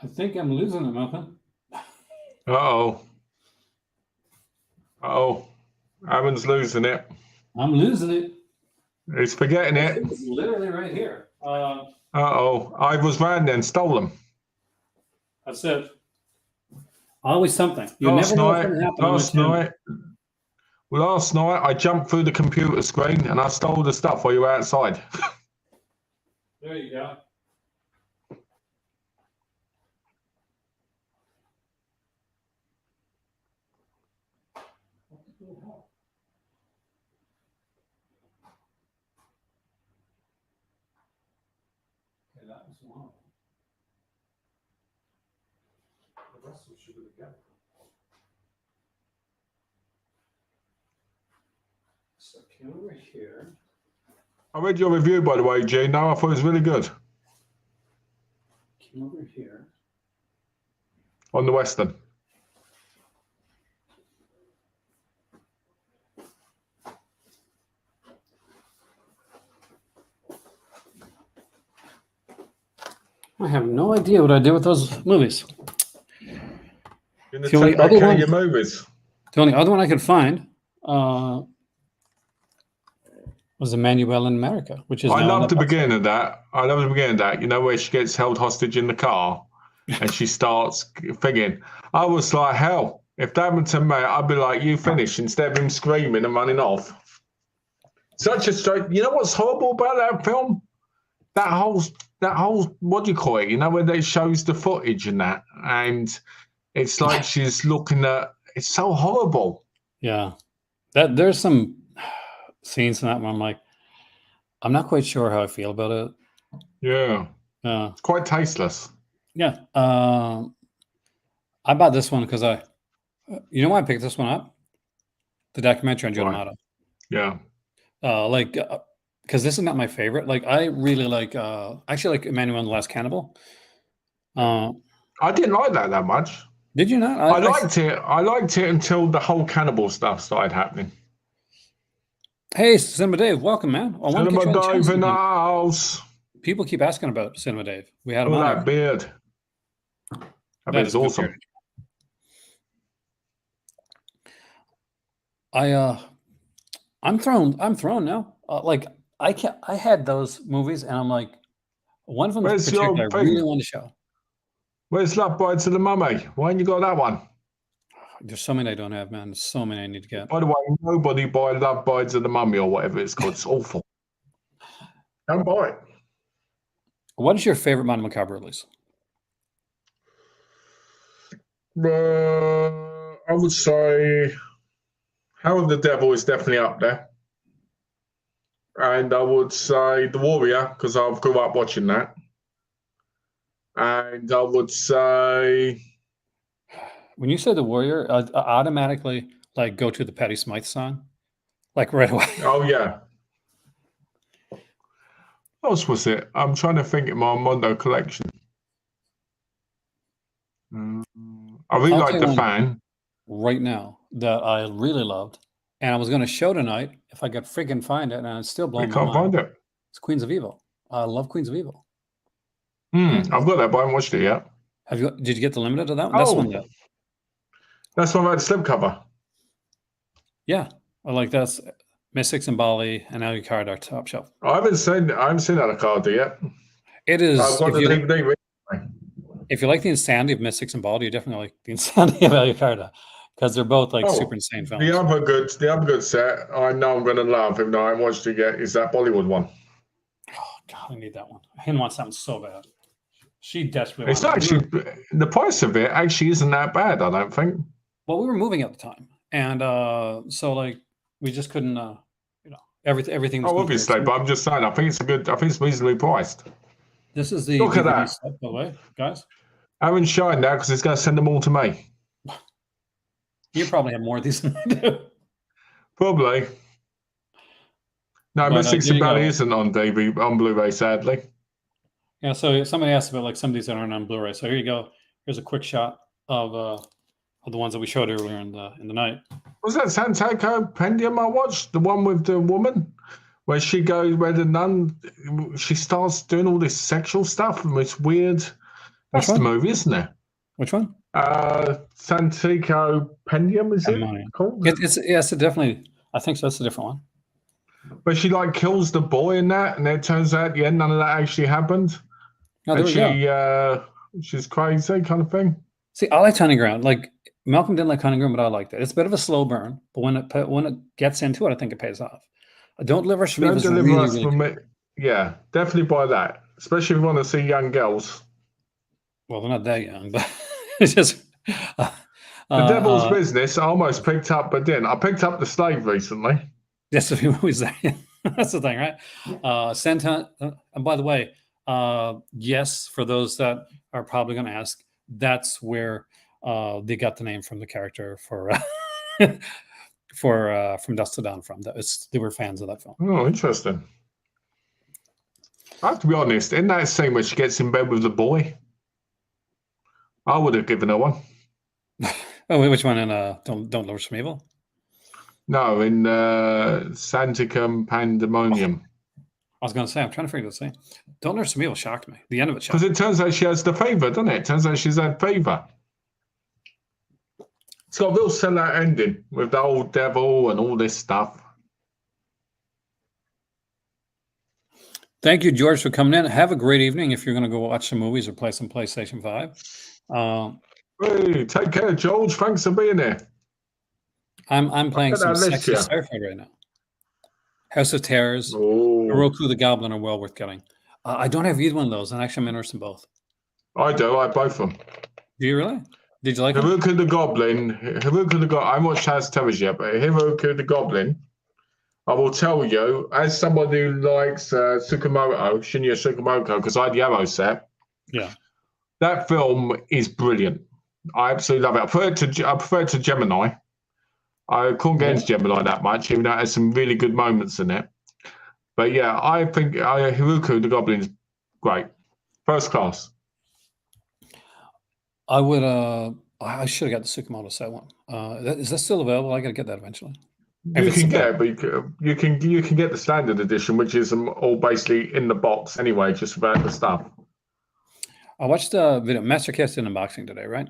I think I'm losing it, Muffin. Uh-oh. Aaron's losing it. I'm losing it. He's forgetting it. It's literally right here. I was round then, stole them. That's it. Always something. You never know what's going to happen. Last night, I jumped through the computer screen and I stole the stuff while you were outside. There you go. Okay, that was one. The rest we should be together. So came over here. I read your review, by the way, Gene. I thought it was really good. Came over here. On the Western. I have no idea what I did with those movies. You're going to take back care of your movies. The only other one I could find was Emmanuel in America, which is. I love the beginning of that. You know where she gets held hostage in the car, and she starts thinking. I was like, hell, if that happened to me, I'd be like, you finish, instead of him screaming and running off. Such a straight. You know what's horrible about that film? That whole what do you call it? You know, where they shows the footage and that, and it's like she's looking at. It's so horrible. Yeah, there's some scenes in that one. I'm like, I'm not quite sure how I feel about it. Yeah, it's quite tasteless. Yeah, I bought this one because you know why I picked this one up? The documentary on Joe D'Amato. Yeah. Because this is not my favorite. Like, I really like, actually like Emmanuel and the Last Cannibal. I didn't like that much. Did you not? I liked it. I liked it until the whole cannibal stuff started happening. Hey, Cinema Dave, welcome, man. Cinema Dave in the house. People keep asking about Cinema Dave. We had him on. That beard. That beard's awesome. I'm thrown now. Like, I had those movies, and I'm like, one of them in particular I really want to show. Where's Love Bites of the Mummy? Why ain't you got that one? There's so many I don't have, man. There's so many I need to get. By the way, nobody buy Love Bites of the Mummy or whatever it's called. It's awful. Don't buy it. What is your favorite Mondo Macabre release? I would say Hour of the Devil is definitely up there. And I would say The Warrior, because I grew up watching that. And I would say... When you say The Warrior, I automatically like go to the Patti Smythe song, like right away. Oh, yeah. What else was it? I'm trying to think of my Mondo collection. I really like The Fan. Right now that I really loved, and I was going to show tonight if I could freaking find it, and it's still blowing my mind. I can't find it. It's Queens of Evil. I love Queens of Evil. I've got that, but I haven't watched it yet. Did you get the limited of that one? That's one. That's one about the slipcover. Yeah, that's Mystics in Bali and Alucard are top shelf. I haven't seen Alucard yet. It is. I've got the DVD. If you like the insanity of Mystics and Baldy, you definitely like the insanity of Alucard, because they're both like super insane films. The other good set I know I'm going to love, even though I haven't watched it yet, is that Bollywood one. Oh God, I need that one. Hyn wants that one so bad. She desperately. It's actually the price of it actually isn't that bad. I don't think. Well, we were moving at the time, and so like we just couldn't, everything. Oh, obviously, but I'm just saying, I think it's reasonably priced. This is the look at that, set, by the way, guys. I haven't shown now because it's going to send them all to me. You probably have more of these than I do. Probably. No, Mystics and Bali isn't on DVD, on Blu-ray, sadly. Yeah, so somebody asked about like some of these that aren't on Blu-ray. So here you go. Here's a quick shot of the ones that we showed earlier in the night. Was that Santiago Pendium I watched? The one with the woman? Where she goes, where the nun, she starts doing all this sexual stuff, and it's weird. That's the movie, isn't it? Which one? Santiago Pendium, is it called? It's definitely. I think so. That's a different one. But she like kills the boy in that, and it turns out at the end none of that actually happened. Oh, and she's crazy, kind of thing. See, I like Hunting Ground. Like Malcolm didn't like Hunting Ground, but I liked it. It's a bit of a slow burn, but when it gets into it, I think it pays off. Don't Deliver Us From Evil. Me. Yeah, definitely buy that, especially if you want to see young girls. Well, they're not that young, but it's just The Devil's Business. I almost picked up, but didn't. I picked up The Slave recently. Yes, a few movies there. That's the thing, right? And by the way, yes, for those that are probably going to ask, that's where they got the name from the character for From Dusk to Dawn from. They were fans of that film. Oh, interesting. I have to be honest, in that scene where she gets in bed with the boy, I would have given her one. Oh, which one in Don't Deliver Us From Evil? No, in Santicum Pandemonium. I was going to say, I'm trying to figure this thing. Don't Deliver Us From Evil shocked me. The end of it shocked me. Because it turns out she has the fever, doesn't it? It turns out she's had fever. It's got a real sellout ending with the old devil and all this stuff. Thank you, George, for coming in. Have a great evening if you're going to go watch some movies or play some PlayStation 5. Hey, take care, George. Thanks for being here. I'm playing Get some that list sexy here. sci-fi right now. House of Terrors, Oh, Heroku the Goblin are well worth getting. I don't have either one of those, and actually I'm interested in both. I do. I both of them. Do you really? Did you like them? Heroku the Goblin. I haven't watched House of Terrors yet, but Heroku the Goblin. I will tell you, as somebody who likes Shinya Tsukamoto, because I had the Arrow set. Yeah. That film is brilliant. I absolutely love it. I prefer it to Gemini. I couldn't get into Gemini that much, even though it has some really good moments in it. But yeah, I think Hiruko the Goblin is great. First class. I would I should have got the Tsukamoto set one. Is that still available? I gotta get that eventually. You can get it, but you can get the standard edition, which is all basically in the box anyway, just without the stuff. I watched the video. Master Cast did an unboxing today, right?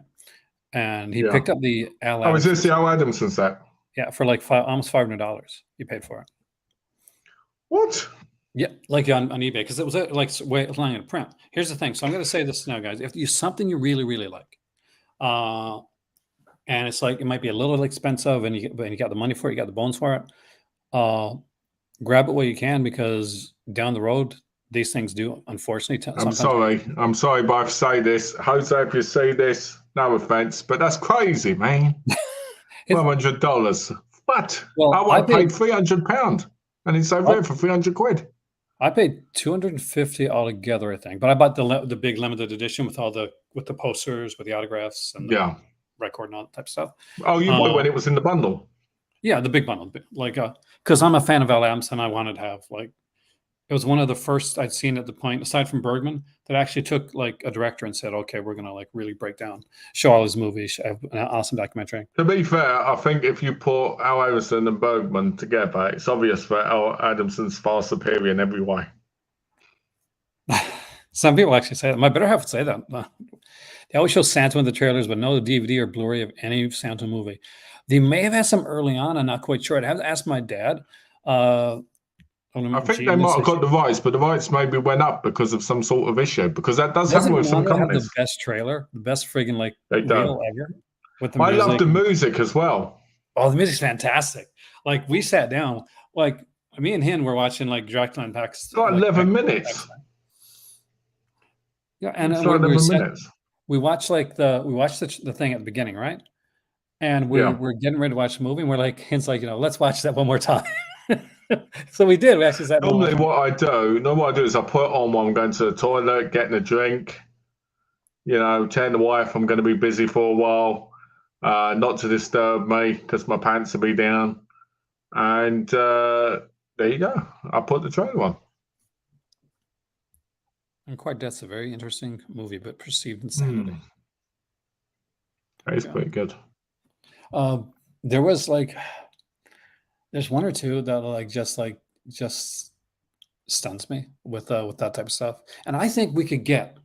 And he picked up the Al Adamson. Adamson. Is this the Al Adamson set? Yeah, for like almost $500. You paid for it. What? Yeah, like on eBay, because it was like lying in print. Here's the thing. So I'm going to say this now, guys. If you something you really, really like, and it's like it might be a little expensive, and you got the money for it, you got the bones for it, grab it while you can, because down the road these things do, unfortunately. I'm sorry, but I say this, Jose. If you see this, no offense, but that's crazy, man. $100. What? Well, I paid £300, and it's over here for £300. I paid $250 altogether, I think. But I bought the big limited edition with the posters, with the autographs, and the record and all that type of stuff. Oh, you bought it when it was in the bundle? Yeah, the big bundle. Like, because I'm a fan of Al Adamson, I wanted to have it was one of the first I'd seen at the point, aside from Bergman, that actually took like a director and said, okay, we're going to like really break down, show all his movies, have an awesome documentary. To be fair, I think if you put Al Adamson and Bergman together, it's obvious that Al Adamson's far superior in every way. Some people actually say that. My better half would say that. They always show Santa in the trailers, but no DVD or Blu-ray of any Santa movie. They may have had some early on. I'm not quite sure. I'd have to ask my dad. I think they might have got the rights, but the rights maybe went up because of some sort of issue. Because that does happen with some companies. The best trailer, the best friggin' reel ever. With the I music. love the music as well. Oh, the music's fantastic. Like we sat down, like me and him were watching like Dracula Unpacked. It's like 11 minutes. Yeah, and it's like 11 minutes. We watched the thing at the beginning, right? And we're getting ready to watch the movie, and we're like, Hint's like, let's watch that one more time. So we did. We actually sat down. Normally, what I do is I put on while I'm going to the toilet, getting a drink. Telling the wife I'm going to be busy for a while, not to disturb me because my pants will be down. And there you go. I put the trailer on. And Quiet Death's a very interesting movie, but perceived insanity. It's pretty good. There was there's one or two that just stuns me with that type of stuff. And I think we could get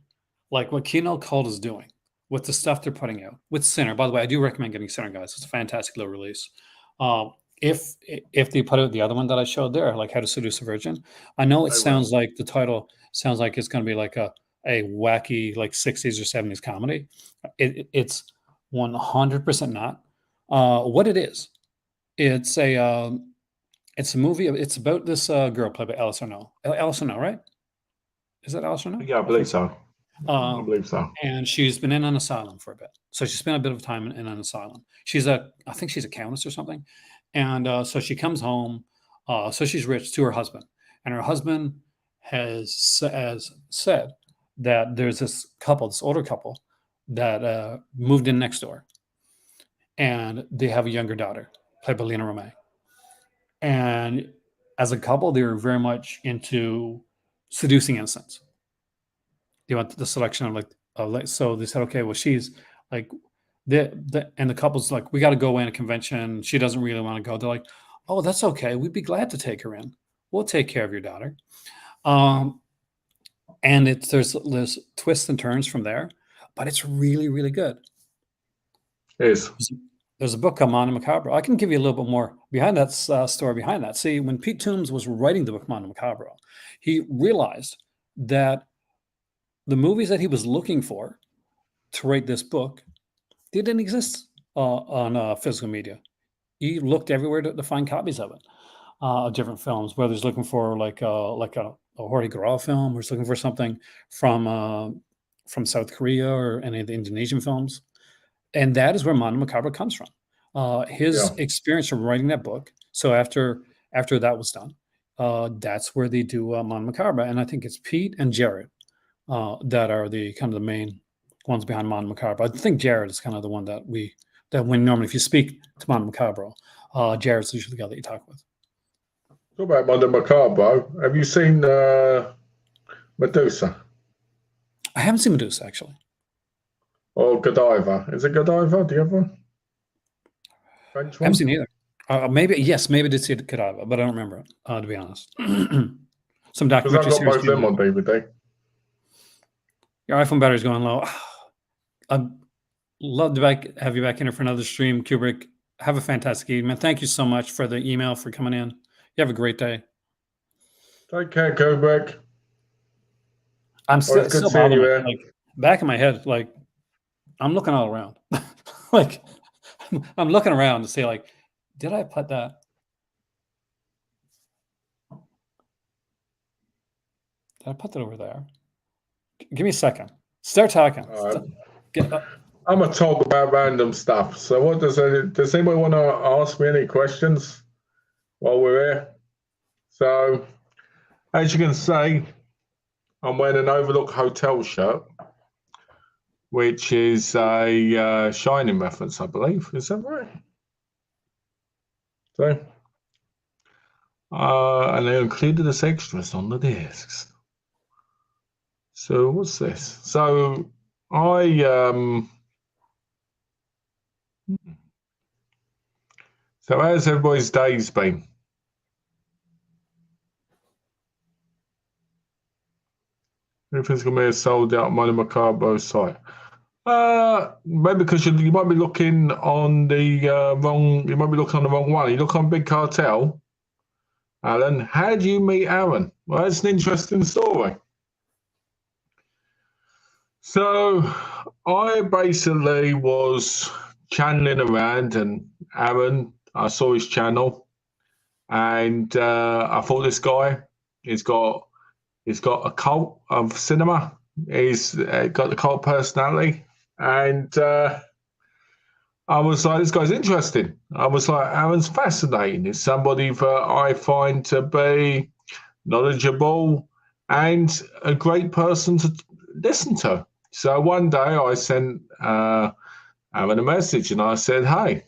what Kino Cult is doing with the stuff they're putting out with Sinner. By the way, I do recommend getting Sinner, guys. It's a fantastic little release. If they put out the other one that I showed there, like How to Seduce a Virgin, I know it sounds like the title sounds like it's going to be like a wacky 60s or 70s comedy. It's 100% not. What it is, it's a movie. It's about this girl played by Alice Arnell. Alice Arnell, right? Is that Alice Arnell? Yeah, I believe so. I believe so. And she's been in an asylum for a bit. So she spent a bit of time in an asylum. I think she's a countess or something. And so she comes home. So she's rich to her husband. And her husband has said that there's this older couple that moved in next door. And they have a younger daughter, played by Lena Romay. And as a couple, they were very much into seducing innocents. They want the selection of so they said, okay, well, she's and the couple's like, we got to go in a convention. She doesn't really want to go. They're like, oh, that's okay. We'd be glad to take her in. We'll take care of your daughter. And there's twists and turns from there, but it's really, really good. It is. There's a book called Mondo Macabro. I can give you a little bit more behind that story behind that. See, when Pete Toombs was writing the book Mondo Macabro, he realized that the movies that he was looking for to write this book, they didn't exist on physical media. He looked everywhere to find copies of it, of different films, whether he's looking for like a Jorge Gurral film, or he's looking for something from South Korea or any of the Indonesian films. And that is where Mondo Macabro comes from. His experience from writing that book. So after that was done, that's where they do Mondo Macabro. And I think it's Pete and Jared that are the kind of the main ones behind Mondo Macabro. I think Jared is kind of the one that when normally if you speak to Mondo Macabro, Jared's usually the guy that you talk with. Talk about Mondo Macabro. Have you seen Medusa? I haven't seen Medusa, actually. Or Godiva. Is it Godiva? Do you have one? French one? I haven't seen either. Maybe I did see Godiva, but I don't remember it, to be honest. Some documentary Because I've got series. both them on DVD. Your iPhone battery's going low. I'd love to have you back in here for another stream, Kubrick. Have a fantastic evening. Thank you so much for the email, for coming in. You have a great day. Take care, Kubrick. I'm still bothering me. Like, back in my head, like, I'm looking all around. Like, I'm looking around to see, like, did I put that? Did I put that over there? Give me a second. Start talking. I'm going to talk about random stuff. So what does anybody want to ask me any questions while we're here? So, as you can see, I'm wearing an Overlook Hotel shirt, which is a Shining reference, I believe. Is that right? So, and they included as extras on the discs. So what's this? So so how's everybody's days been? Everything's gonna be sold out on Mondo Macabro site. Maybe because you might be looking on the wrong. You might be looking on the wrong one. You look on Big Cartel, Alan. How do you meet Aaron? Well, that's an interesting story. So I basically was channeling around, and Aaron, I saw his channel, and I thought this guy, he's got a cult of cinema. He's got the cult personality, and I was like, this guy's interesting. I was like, Aaron's fascinating. He's somebody that I find to be knowledgeable and a great person to listen to. So one day I sent Aaron a message, and I said, hey,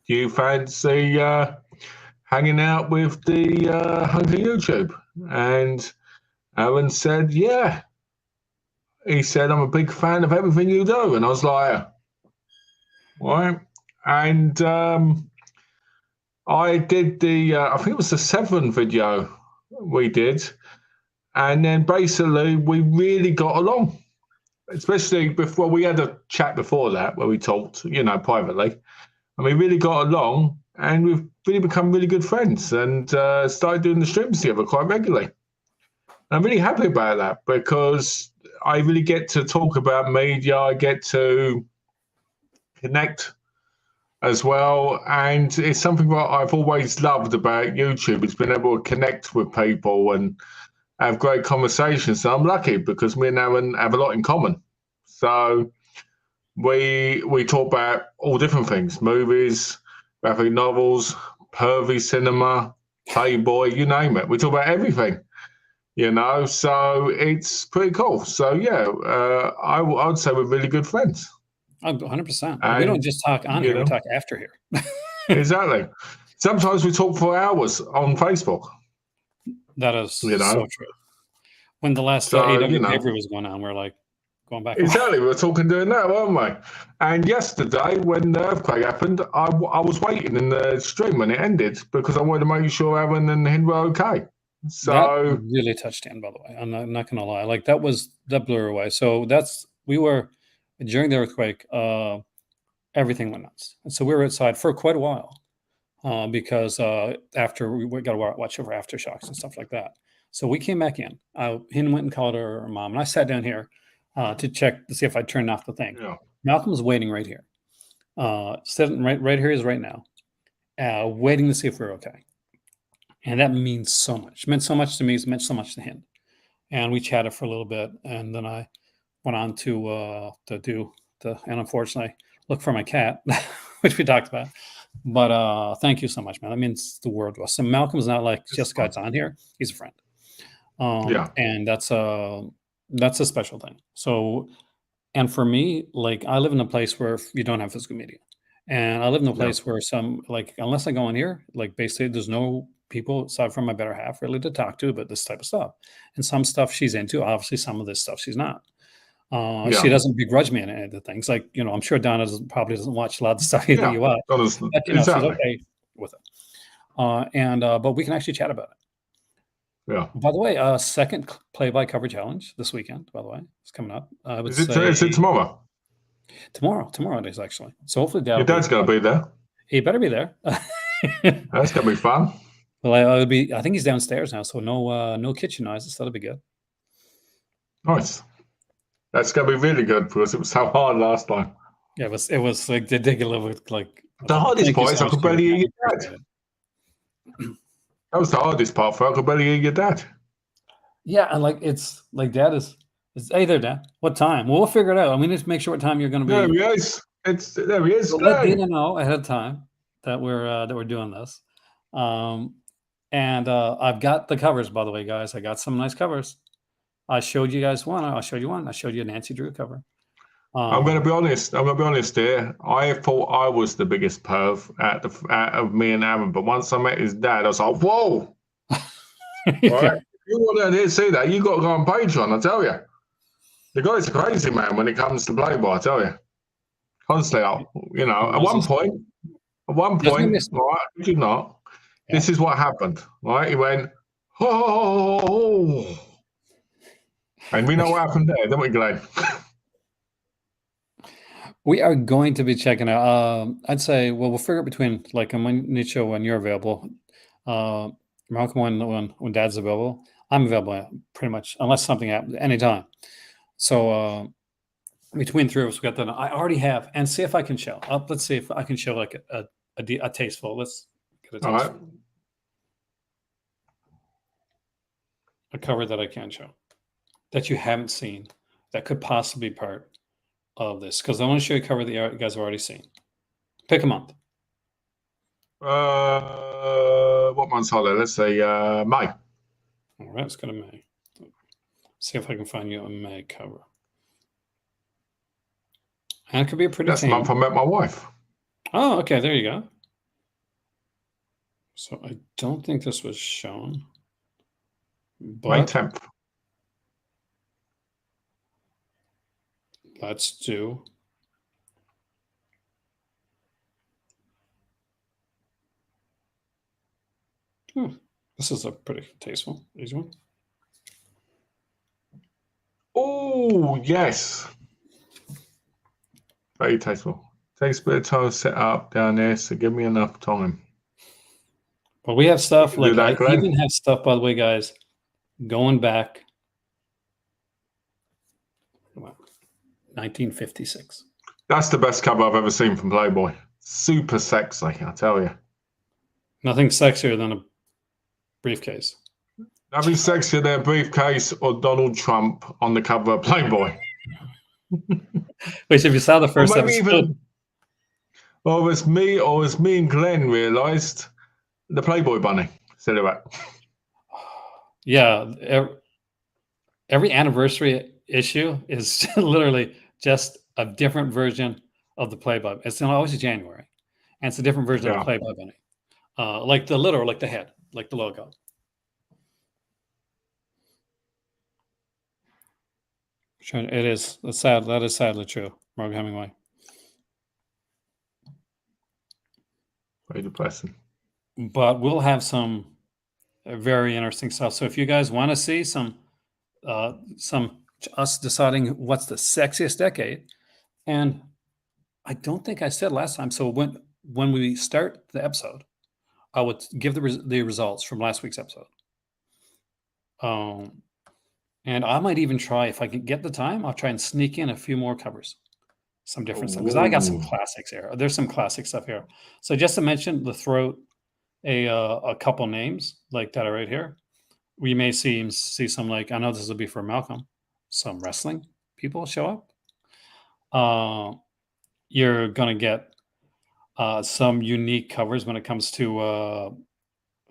do you fancy hanging out with the Hunter YouTube? And Aaron said, yeah. He said, I'm a big fan of everything you do. And I was like, right. And I did I think it was the 7th video we did. And then basically we really got along, especially before we had a chat before that where we talked, privately. And we really got along, and we've really become really good friends, and started doing the streams together quite regularly. And I'm really happy about that, because I really get to talk about media. I get to connect as well. And it's something that I've always loved about YouTube. It's been able to connect with people and have great conversations. So I'm lucky, because me and Aaron have a lot in common. So we talk about all different things: movies, graphic novels, pervy cinema, Playboy, you name it. We talk about everything, so it's pretty cool. So yeah, I would say we're really good friends. 100%. We don't just talk on here, we talk after here. Exactly. Sometimes we talk for hours on Facebook. That is so true. When the last AW paper was going on, we're like going back. Exactly. We were talking doing that, weren't we? And yesterday, when the earthquake happened, I was waiting in the stream when it ended, because I wanted to make sure Aaron and him were okay. So that really touched in, by the way. I'm not going to lie. Like, that blew her away. So we were during the earthquake. everything went nuts. And so we were outside for quite a while because after we got to watch over aftershocks and stuff like that. So we came back in. Hin went and called her mom, and I sat down here to check to see if I turned off the thing. Yeah. Malcolm was waiting right here, sitting right here is right now, waiting to see if we're okay. And that means so much. It meant so much to me. It meant so much to him. And we chatted for a little bit, and then I went on to and unfortunately look for my cat, which we talked about. But thank you so much, man. That means the world to us. And Malcolm's not like just God's on here; he's a friend. And that's a special thing. So, and for me, like I live in a place where you don't have physical media, and I live in a place where unless I go in here, like basically there's no people aside from my better half really to talk to about this type of stuff. And some stuff she's into, obviously some of this stuff she's not. She doesn't begrudge me any of the things. Like, I'm sure Donna probably doesn't watch a lot of the stuff either you watch. But, she's okay with it. But we can actually chat about it. Yeah. By the way, second play-by-cover challenge this weekend, by the way. It's coming up. Is it tomorrow? Tomorrow it is, actually. So hopefully Dad. Your dad's going to be there. He better be there. That's going to be fun. Well, I think he's downstairs now, so no kitchen noises. That'll be good. Nice. That's going to be really good because it was so hard last time. Yeah, it was like they dig a little bit like. The hardest part is I could barely hear your dad. That was the hardest part for I could barely hear your dad. Yeah, and like it's like Dad is hey there, Dad. What time? Well, we'll figure it out. We need to make sure what time you're going to be. There he is. There he is. So let Dina know ahead of time that we're doing this. And I've got the covers, by the way, guys. I got some nice covers. I showed you guys one. I'll show you one. I showed you a Nancy Drew cover. I'm going to be honest. Here. I thought I was the biggest perv out of me and Aaron, but once I met his dad, I was like, "Whoa!" Right? If you want to see that, you got to go on Patreon. I tell you, the guy's a crazy man when it comes to Playboy. I tell you, constantly, at one point, right? Did you not? Yeah. This is what happened, right? He went, "Oh," and we know what happened there, don't we, Glenn? We are going to be checking out. I'd say, we'll figure it between like when Nietzsche when you're available, Malcolm when Dad's available. I'm available pretty much unless something happens anytime. So between three of us, we got that. I already have, and see if I can show. Let's see if I can show like a tasteful. Let's get a tasteful. All right. A cover that I can show that you haven't seen that could possibly be part of this, because I want to show you a cover that you guys have already seen. Pick a month. What month's holiday? Let's say May. All right, let's go to May. See if I can find you a May cover. And it could be a pretty. That's the month I met my wife. Oh, okay. There you go. So I don't think this was shown. But May 10th. Let's do. This is a pretty tasteful, easy one. Oh, yes. Very tasteful. Takes a bit of time to set up down there, so give me enough time. But we have stuff like I even have stuff, by the way, guys, going back 1956. That's the best cover I've ever seen from Playboy. Super sexy, I tell you. Nothing sexier than a briefcase. Nothing sexier than a briefcase or Donald Trump on the cover of Playboy. Which, if you saw the first episode, or it was me and Glenn realised the Playboy bunny silhouette. Yeah, every anniversary issue is literally just a different version of the Playboy. It's always January, and it's a different version of the Playboy bunny, like the head, like the logo. It is. That's sad. That is sadly true. Margaret Hemingway. Very depressing. But we'll have some very interesting stuff. So if you guys want to see some us deciding what's the sexiest decade, and I don't think I said last time. So when we start the episode, I would give the results from last week's episode. And I might even try, if I can get the time, I'll try and sneak in a few more covers, some different stuff, because I got some classics here. There's some classic stuff here. So just to mention, the throat a couple names like that are right here. We may see some, like, I know this will be for Malcolm, some wrestling people show up. You're gonna get some unique covers when it comes to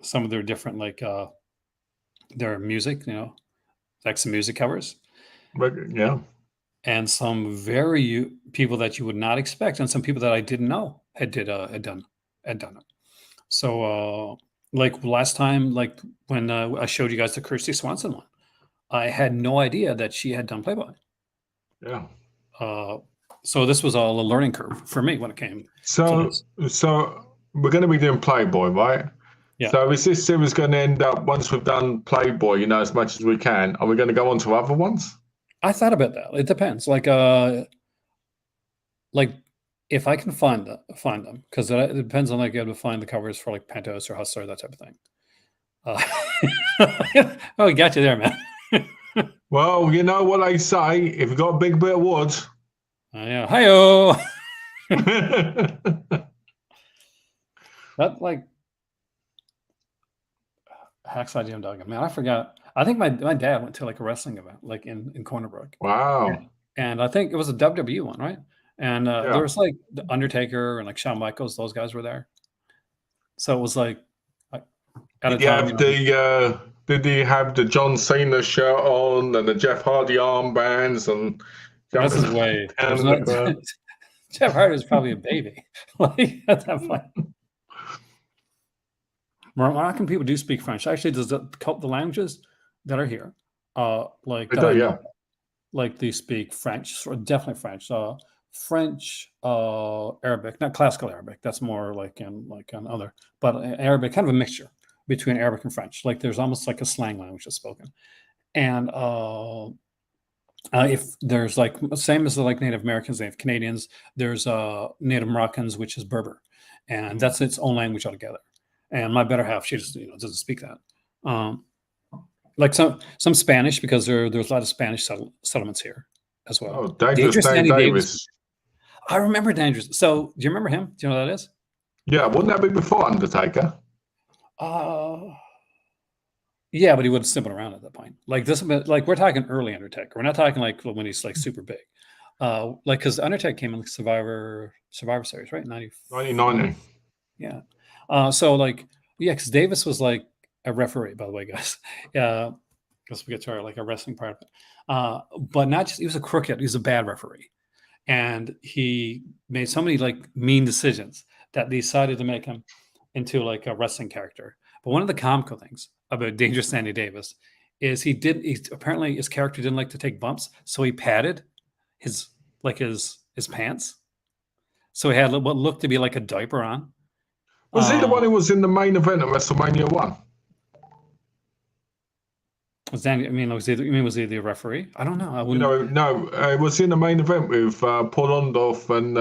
some of their different, like, their music, like some music covers. But, yeah. And some people that you would not expect, and some people that I didn't know had done it. So, like last time, like when I showed you guys the Kirsty Swanson one, I had no idea that she had done Playboy. Yeah. So this was all a learning curve for me when it came. So we're going to be doing Playboy, right? Yeah. So is this series going to end up, once we've done Playboy, as much as we can, are we going to go on to other ones? I thought about that. It depends. Like if I can find them, because it depends on, like, able to find the covers for like Pentos or Hustler, that type of thing. Oh, we got you there, man. Well, you know what they say: if you got a big bit of wood, yeah, hi-yo. That, like, Hacksaw Jim Duggan, man, I forgot. I think my dad went to like a wrestling event, like in Corner Brook. Wow. And I think it was a WWE one, right? And there was like the Undertaker and like Shawn Michaels; those guys were there. So it was like at a time. Did he have the John Cena shirt on and the Jeff Hardy armbands and? This is way. Jeff Hardy was probably a baby, like at that point. Moroccan people do speak French. Actually, the languages that are here, like that I know, like they speak French, definitely French. French, Arabic, not classical Arabic. That's more like in other, but Arabic, kind of a mixture between Arabic and French. Like there's almost like a slang language that's spoken. And if there's like same as the like Native Americans, Native Canadians, there's Native Moroccans, which is Berber, and that's its own language altogether. And my better half, she just doesn't speak that. Like some Spanish, because there's a lot of Spanish settlements here as well. Oh, Dangerous Danny Davis. I remember Dangerous. So do you remember him? Do you know who that is? Yeah, wouldn't that be before Undertaker? Yeah, but he would have stumbled around at that point. Like this, like we're talking early Undertaker. We're not talking like when he's like super big. Like because Undertaker came in like Survivor Series, right? 1990. Yeah. So like, yeah, because Davis was like a referee, by the way, guys. Yeah, because we get to our like a wrestling part of it. But not just, he was a crooked, he was a bad referee. And he made so many like mean decisions that they decided to make him into like a wrestling character. But one of the comical things about Dangerous Danny Davis is apparently his character didn't like to take bumps, so he padded his pants. So he had what looked to be like a diaper on. Was he the one who was in the main event at WrestleMania 1? Was he the referee? I don't know. No. Was he in the main event with Paul Orndorff and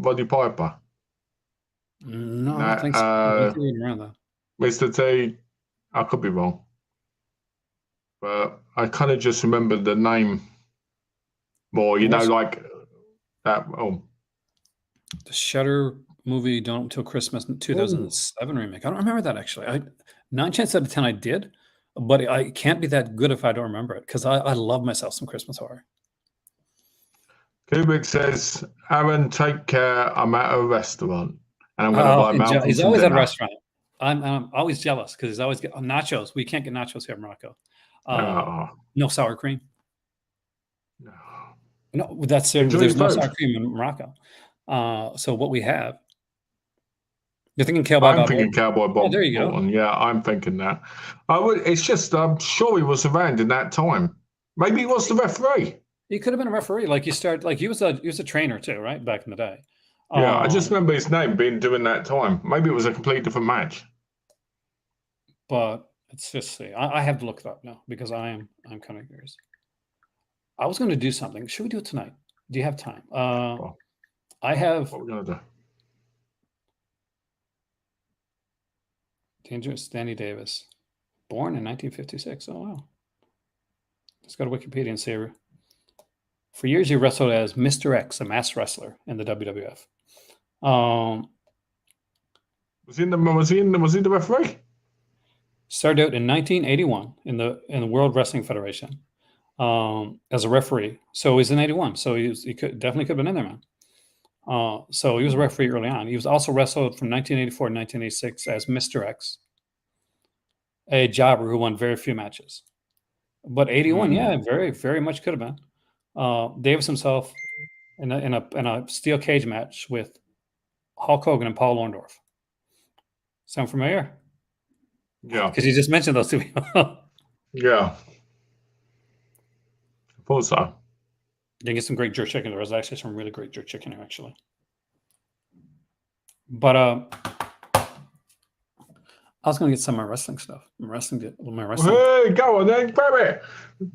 Roddy Piper? No, I don't think so. I don't think around that. Mr. T, I could be wrong, but I kind of just remember the name more. Like that. Oh, the Shudder movie "Don't Till Christmas" 2007 remake. I don't remember that actually. 9 chances out of 10 I did, but I can't be that good if I don't remember it, because I love myself some Christmas horror. Kubrick says, "Aaron, take care. I'm at a restaurant and I'm going to buy Malcolm." He's always at a restaurant. I'm always jealous because he's always get nachos. We can't get nachos here in Morocco. No sour cream. No, that's it. There's no sour cream in Morocco. So what we have, you're thinking Cowboy Bob? I'm thinking Cowboy Bob. There you go. Yeah, I'm thinking that. It's just I'm sure he was around in that time. Maybe he was the referee. He could have been a referee. Like he was a trainer too, right? Back in the day. Yeah, I just remember his name being during that time. Maybe it was a completely different match. But let's just see. I have to look it up now because I'm kind of curious. I was going to do something. Should we do it tonight? Do you have time? I have What we're gonna do? Dangerous Danny Davis, born in 1956. Oh wow. Let's go to Wikipedia and see. For years, he wrestled as Mr. X, a masked wrestler in the WWF. Was he the referee? Started out in 1981 in the World Wrestling Federation as a referee. So he's in 81. So he definitely could have been in there, man. So he was a referee early on. He was also wrestled from 1984 to 1986 as Mr. X, a jobber who won very few matches. But 81, yeah, very, very much could have been. Davis himself in a steel cage match with Hulk Hogan and Paul Orndorff. Sound familiar? Yeah. Because you just mentioned those two people. Yeah. I thought so. Didn't get some great jerk chicken. There was actually some really great jerk chicken here, actually. But I was going to get some of my wrestling stuff. My wrestling. Hey, go on then, grab it.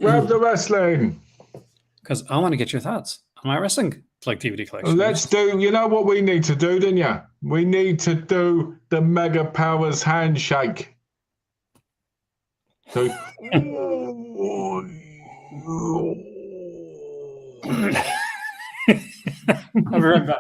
Grab the wrestling. Because I want to get your thoughts on my wrestling DVD collection. Let's do. You know what we need to do, didn't you? We need to do the Mega Powers handshake. So. I'll be right back.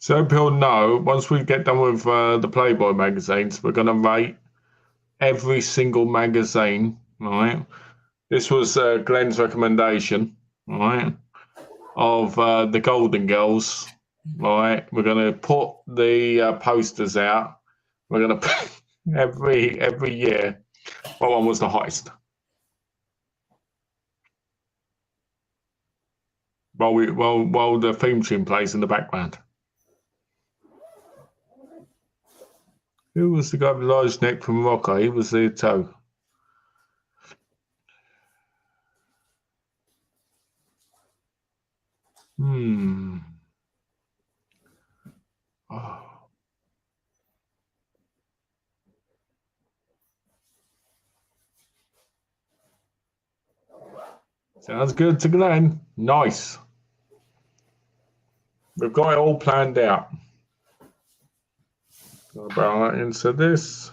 So people know, once we get done with the Playboy magazines, we're going to rate every single magazine, right? This was Glenn's recommendation, right, of the Golden Girls, right? We're going to put the posters out. We're going to put every year, what one was the hottest? While the theme tune plays in the background. Who was the guy with the large neck from Morocco? He was there too. Oh. Sounds good to Glenn. Nice. We've got it all planned out. About into this.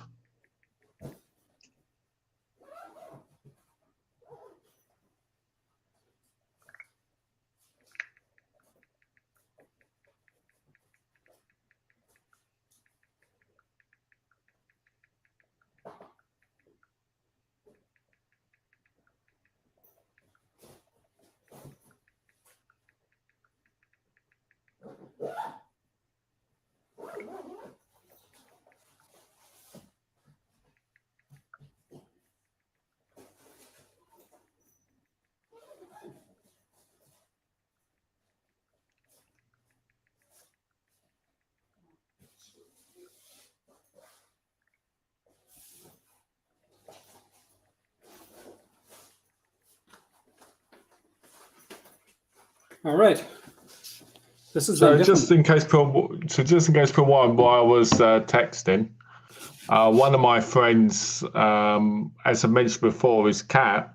All right. This is just in case people while I was texting, one of my friends, as I mentioned before, his cat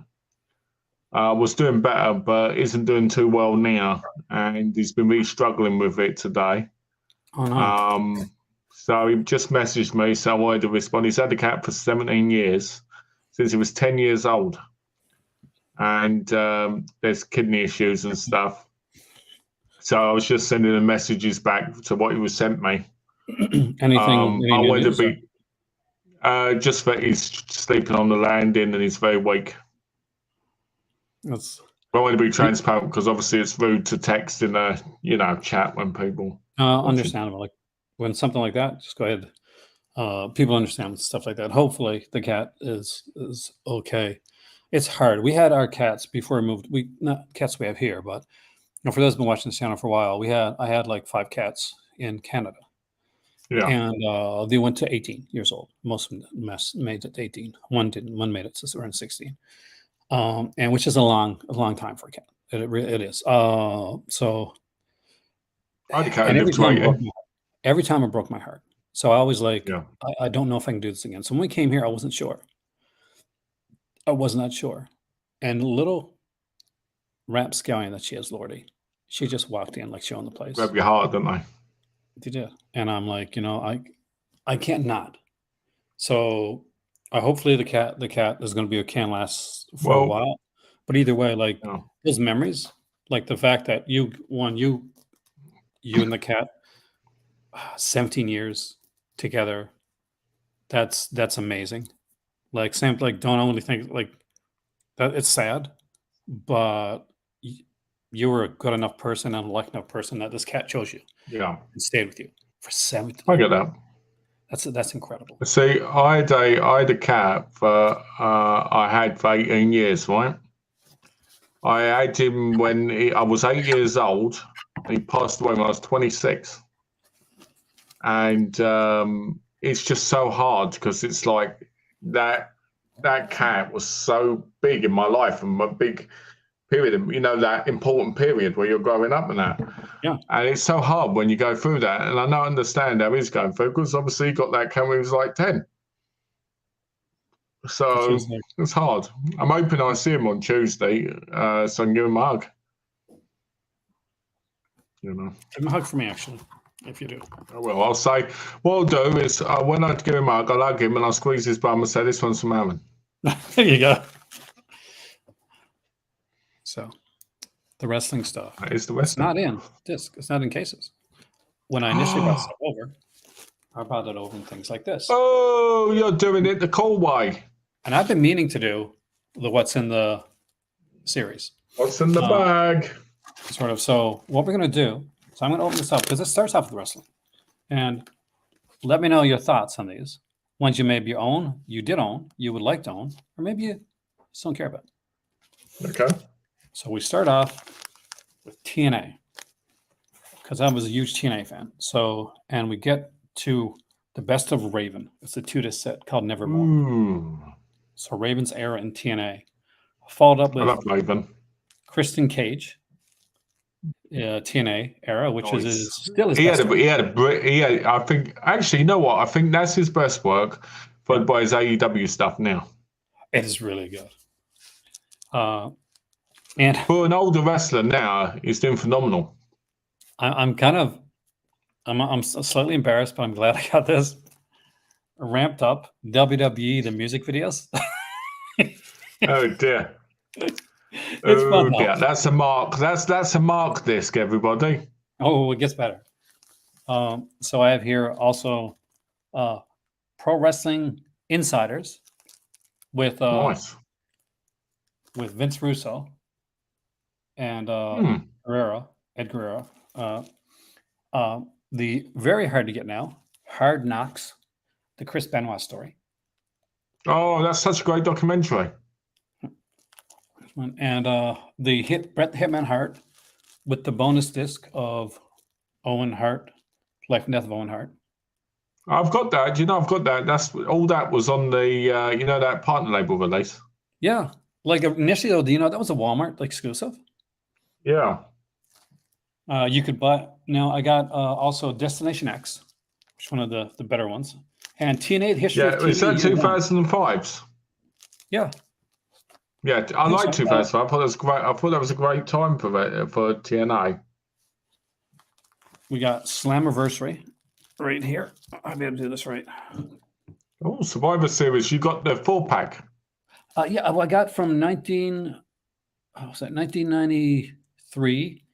was doing better, but isn't doing too well now, and he's been really struggling with it today. Oh no. So he just messaged me, so I wanted to respond. He's had the cat for 17 years, since he was 10 years old, and there's kidney issues and stuff. So I was just sending him messages back to what he was sent me. Anything? I wanted to be just that he's sleeping on the landing and he's very weak. I want to be transparent because obviously it's rude to text in a chat when people. Understandable. Like when something like that, just go ahead. People understand stuff like that. Hopefully the cat is okay. It's hard. We had our cats before we moved. Not cats we have here, but Now, for those who've been watching this channel for a while, I had like 5 cats in Canada. Yeah. And they went to 18 years old. Most of them made it to 18. One didn't. One made it to around 16. And which is a long time for a cat. It is. So I had a cat and who lived to 18. every time it broke my heart. So I was like, Yeah. I don't know if I can do this again. So when we came here, I wasn't sure. I was not sure. And little rapscallion that she is, Lordy, she just walked in like showing the place. Grab your heart, don't they? They did. And I'm like, I can't not. So hopefully the cat is going to be a can last for a while. But either way, like those memories, like the fact that you and the cat, 17 years together, that's amazing. Like don't only think like that. It's sad, but you were a good enough person and a lucky enough person that this cat chose you. Yeah. And stayed with you for 17 I get that. That's incredible. See, I had a cat I had for 18 years, right? I had him when I was 8 years old. He passed away when I was 26. And it's just so hard because it's like that cat was so big in my life and a big period, that important period where you're growing up and that. Yeah. And it's so hard when you go through that. And I don't understand how he's going through because obviously he got that cat when he was like 10. So it's hard. I'm hoping I see him on Tuesday, so I can give him a hug. Give him a hug for me, actually, if you do. I will. I'll say, what I'll do is when I give him a hug, I'll hug him and I'll squeeze his bum and say, this one's from Aaron. There you go. So the wrestling stuff. That is the wrestling. It's not in disc. It's not in cases. When I initially brought stuff over, I brought it over in things like this. Oh, you're doing it the cool way. And I've been meaning to do the what's in the series. What's in the bag? Sort of. So what we're going to do, so I'm going to open this up because it starts off with wrestling. And let me know your thoughts on these. Ones you maybe own, you did own, you would like to own, or maybe you just don't care about. Okay. So we start off with TNA because I was a huge TNA fan. So, and we get to the Best of Raven. It's a 2-disc set called Nevermore. Ooh. So Raven's era in TNA. Followed up with Raven. Kristen Cage, TNA era, which is still his best work. I think, actually, you know what? I think that's his best work, followed by his AEW stuff now. It is really good. And for an older wrestler now, he's doing phenomenal. I'm slightly embarrassed, but I'm glad I got this ramped up WWE, the music videos. Oh dear. It's fun. Yeah, that's a mark. That's a mark disc, everybody. Oh, it gets better. So I have here also Pro Wrestling Insiders with nice. With Vince Russo and Ed Guerrero. The very hard to get now, Hard Knocks, the Chris Benoit story. Oh, that's such a great documentary. And the Bret Hitman Hart with the bonus disc of Owen Hart, Life and Death of Owen Hart. I've got that. I've got that. That's all that was on the that partner label release. Yeah, like initially though, that was a Walmart exclusive. Yeah. You could buy. Now I got also Destination X, which is one of the better ones, and TNA History. Yeah, is that 2005s? Yeah. Yeah, I like 2005. I thought that was great. I thought that was a great time for TNA. We got Slammiversary right here. I'll be able to do this right. Oh, Survivor Series. You got the 4-pack. Yeah, well, I got from 1993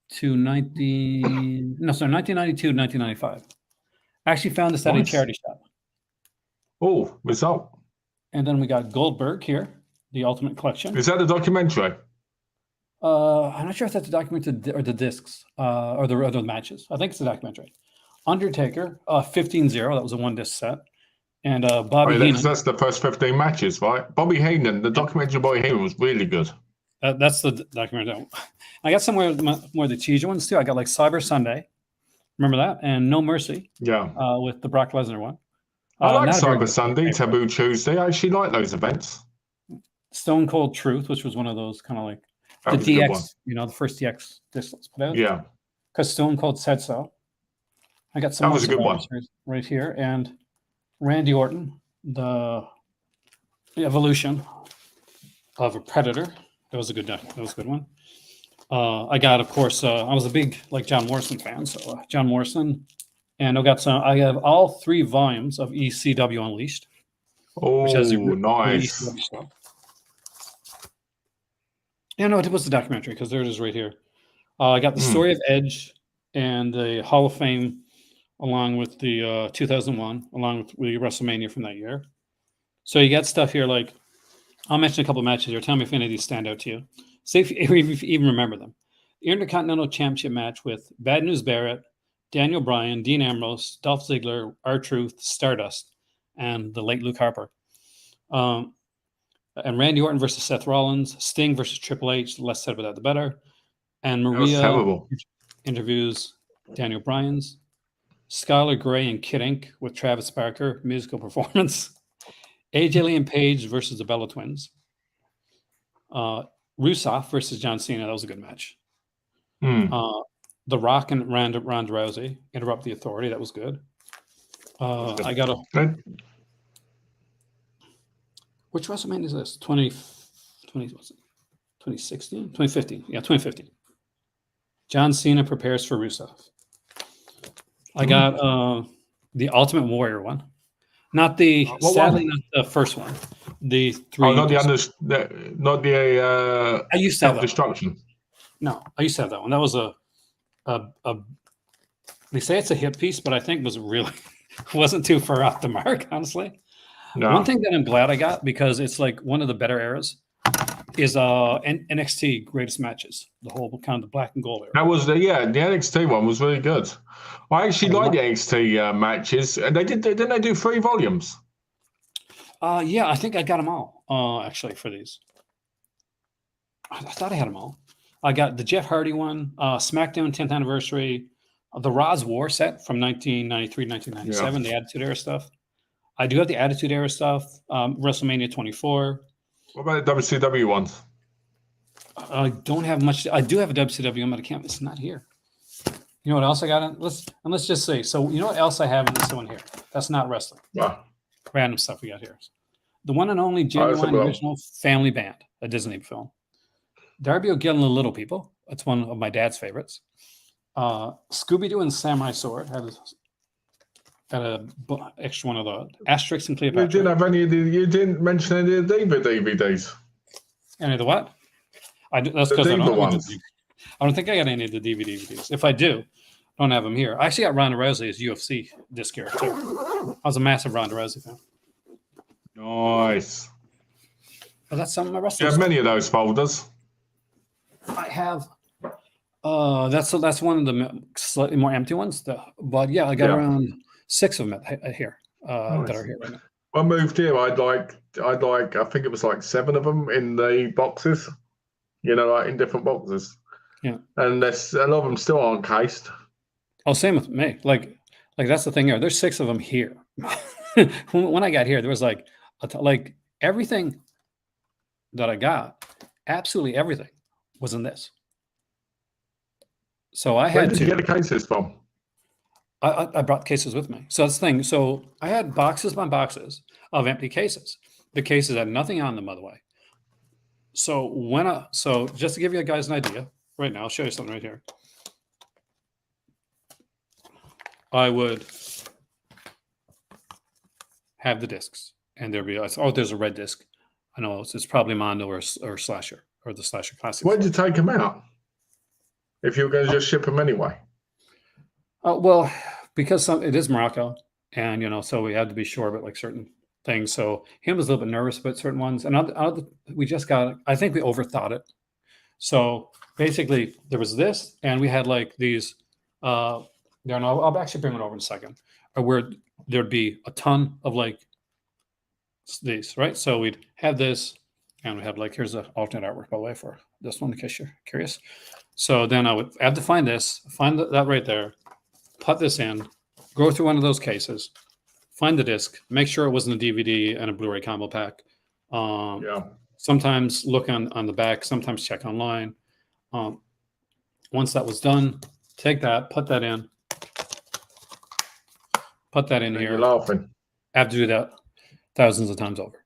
to 1992 to 1995. I actually found this at a charity shop. Oh, result. And then we got Goldberg here, the Ultimate Collection. Is that the documentary? I'm not sure if that's the documentary or the discs or the matches. I think it's the documentary. Undertaker, 15-0. That was a 1-disc set. And Bobby Heenan. That's the first 15 matches, right? Bobby Heenan, the documentary Bobby Heenan was really good. That's the documentary. I got some more of the cheesy ones too. I got like Cyber Sunday. Remember that? And No Mercy. Yeah. With the Brock Lesnar one. I like Not a very Cyber good Sunday, one. Taboo Tuesday. I actually like those events. Stone Cold Truth, which was one of those kind of like That the was a good one. DX, the first DX disc let's put out. Yeah. Because Stone Cold said so. I got some That more was a good one. Survivor Series right here. And Randy Orton, the evolution of a Predator. That was a good one. I got, of course, I was a big like John Morrison fan, so John Morrison, and I have all 3 volumes of ECW Unleashed, which has nice. the ECW stuff. Yeah, no, it was the documentary because there it is right here. I got the story of Edge and the Hall of Fame, along with the 2001, along with the WrestleMania from that year. So you got stuff here like, I'll mention a couple of matches here. Tell me if any of these stand out to you. See if you even remember them. The Intercontinental Championship match with Bad News Barrett, Daniel Bryan, Dean Ambrose, Dolph Ziggler, R-Truth, Stardust, and the late Luke Harper. And Randy Orton versus Seth Rollins, Sting versus Triple H, the less said about that, the better. And Maria interviews Daniel Bryan's, Skylar Gray and Kid Ink with Travis Barker, musical performance. AJ Lee and Paige versus the Bella Twins. Rusev versus John Cena. That was a good match. The Rock and Ronda Rousey interrupt the Authority. That was good. I got a. Which WrestleMania is this? 2016? 2015. Yeah, 2015. John Cena prepares for Rusev. I got the Ultimate Warrior one. Not the sadly not the first one. The 3. Oh, not the I used to have Self-Destruction. No, I used to have that one. That was a they say it's a hit piece, but I think wasn't too far off the mark, honestly. No. One thing that I'm glad I got, because it's like one of the better eras, is NXT Greatest Matches, the whole kind of the black and gold era. That was the NXT one was really good. I actually like the NXT matches. Didn't they do 3 volumes? Yeah, I think I got them all actually for these. I thought I had them all. I got the Jeff Hardy one, SmackDown 10th anniversary, the Roz War set from 1993, 1997, the Attitude Era stuff. I do have the Attitude Era stuff, WrestleMania 24. What about the WCW ones? I don't have much. I do have a WCW, but I can't. It's not here. You know what else I got? Let's just say. So you know what else I have in this one here? That's not wrestling. Wow. Random stuff we got here. The one and only genuine original family band, a Disney film. Darby O'Gill and the Little People. That's one of my dad's favorites. Scooby-Doo and Samurai Sword had a extra one of the Asterix and Cleopatra. You didn't have any. You didn't mention any of the DVDs. Any of the what? That's because I don't think I got any of the DVDs. If I do, I don't have them here. I actually got Ronda Rousey's UFC disc here too. I was a massive Ronda Rousey fan. Nice. But that's some of my wrestling. You have many of those folders. I have. That's one of the slightly more empty ones. But yeah, I got around 6 of them here that are here right now. When I moved here, I'd like. I think it was like 7 of them in the boxes. Like in different boxes. Yeah. And there's a lot of them still aren't cased. Oh, same with me. Like that's the thing here. There's 6 of them here. When I got here, there was like everything that I got, absolutely everything was in this. So I had Where did you get the cases from? I brought cases with me. So that's the thing. So I had boxes by boxes of empty cases. The cases had nothing on them, by the way. So so just to give you guys an idea, right now, I'll show you something right here. I would have the discs, and there'd be there's a red disc. I know it's probably Mondo or Slasher or the Slasher Classic. Why did you take them out? If you were going to just ship them anyway. Well, because it is Morocco, and so we had to be sure about like certain things. So him was a little bit nervous about certain ones, and we just got. I think we overthought it. So basically, there was this, and we had like these. I'll actually bring it over in a second. Where there'd be a ton of like these, right? So we'd have this, And we have like, here's the alternate artwork, by the way, for this one, in case you're curious. So then I would have to find this, find that right there, put this in, go through one of those cases, find the disc, make sure it wasn't a DVD and a Blu-ray combo pack. Sometimes look on the back, sometimes check online. Once that was done, take that, put that in here. You're laughing. I have to do that thousands of times over,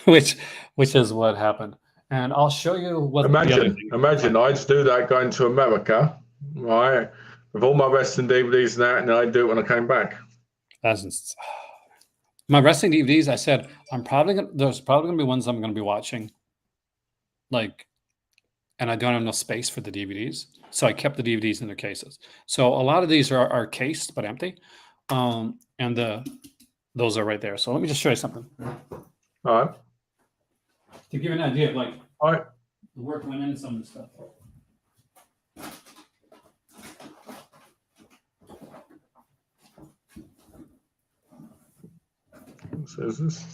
which is what happened. And I'll show you what. Imagine I'd do that going to America, right, with all my wrestling DVDs and that, and I'd do it when I came back. My wrestling DVDs, I said, there's probably gonna be ones I'm gonna be watching, like, and I don't have enough space for the DVDs, so I kept the DVDs in their cases. So a lot of these are cased but empty, and those are right there. So let me just show you something. All right. To give you an idea of like all right, the work went into some of the stuff. What says this?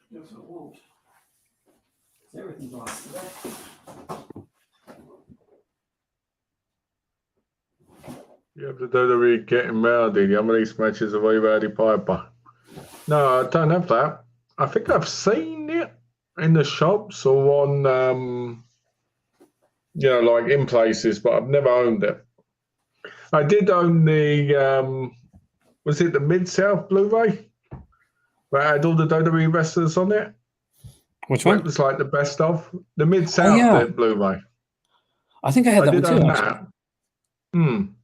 Yes, it won't. Everything's lost today. You have to WWE getting rowdy. The these matches are very rowdy Piper. No, I don't have that. I think I've seen it in the shops or on, like in places, but I've never owned it. I did own the, was it the Mid-South Blu-ray? Where it had all the WWE wrestlers on it. Which one? It was like the best of. The Mid-South Blu-ray. I think I had that one too, actually.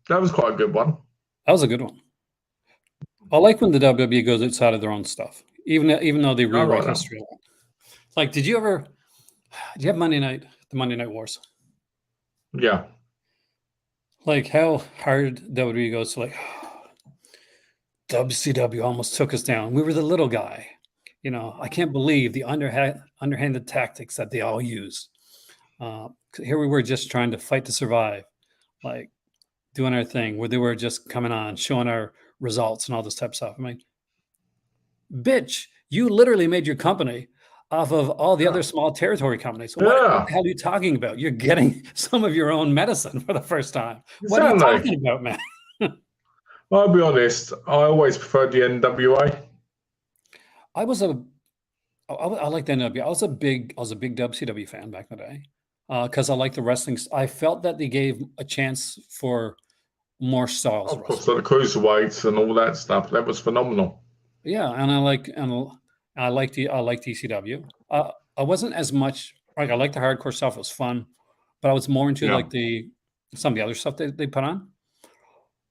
That was quite a good one. That was a good one. I like when the WWE goes outside of their own stuff, even though they rewrite history. Like, did you have Monday Night, the Monday Night Wars? Yeah. Like how hard WWE goes to like, WCW almost took us down. We were the little guy. I can't believe the underhanded tactics that they all use. Here we were just trying to fight to survive, like doing our thing where they were just coming on, showing our results and all this type of stuff. I'm like, bitch, you literally made your company off of all the other small territory companies. So what the hell are you talking about? You're getting some of your own medicine for the first time. What are you talking about, man? I'll be honest. I always preferred the NWA. I like the NWA. I was a big WCW fan back in the day because I liked the wrestling. I felt that they gave a chance for more styles. Of course, like the cruiserweights and all that stuff. That was phenomenal. Yeah, and I liked ECW. I wasn't as much like I liked the hardcore stuff. It was fun, but I was more into like some of the other stuff they put on.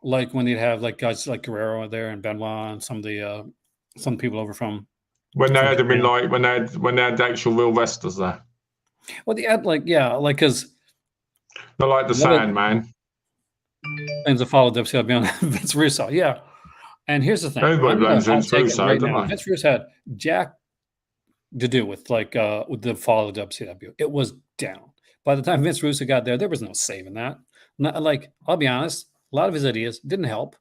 Like when they'd have like guys like Guerrero there and Benoit and some people over from when they had them in like when they had the actual real wrestlers there. Well, they had because not like the Sandman. Things that followed WCW on Vince Russo, yeah. And here's the thing: everybody blames Vince Russo, right now. Vince Russo had jack to do with with the fall of WCW. It was down. By the time Vince Russo got there was no saving that. I'll be honest, a lot of his ideas didn't help.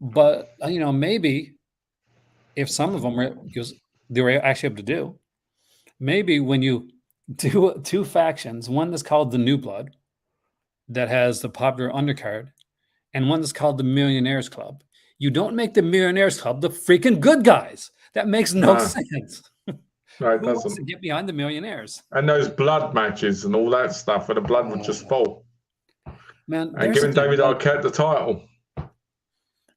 But maybe if some of them they were actually able to do, maybe when you do two factions, one that's called the New Blood, that has the popular undercard, and one that's called the Millionaires Club. You don't make the Millionaires Club the freaking good guys. That makes no sense. No, it Who doesn't. wants to get behind the Millionaires? And those blood matches and all that stuff, where the blood would just fall. Man, and giving David Arquette the title.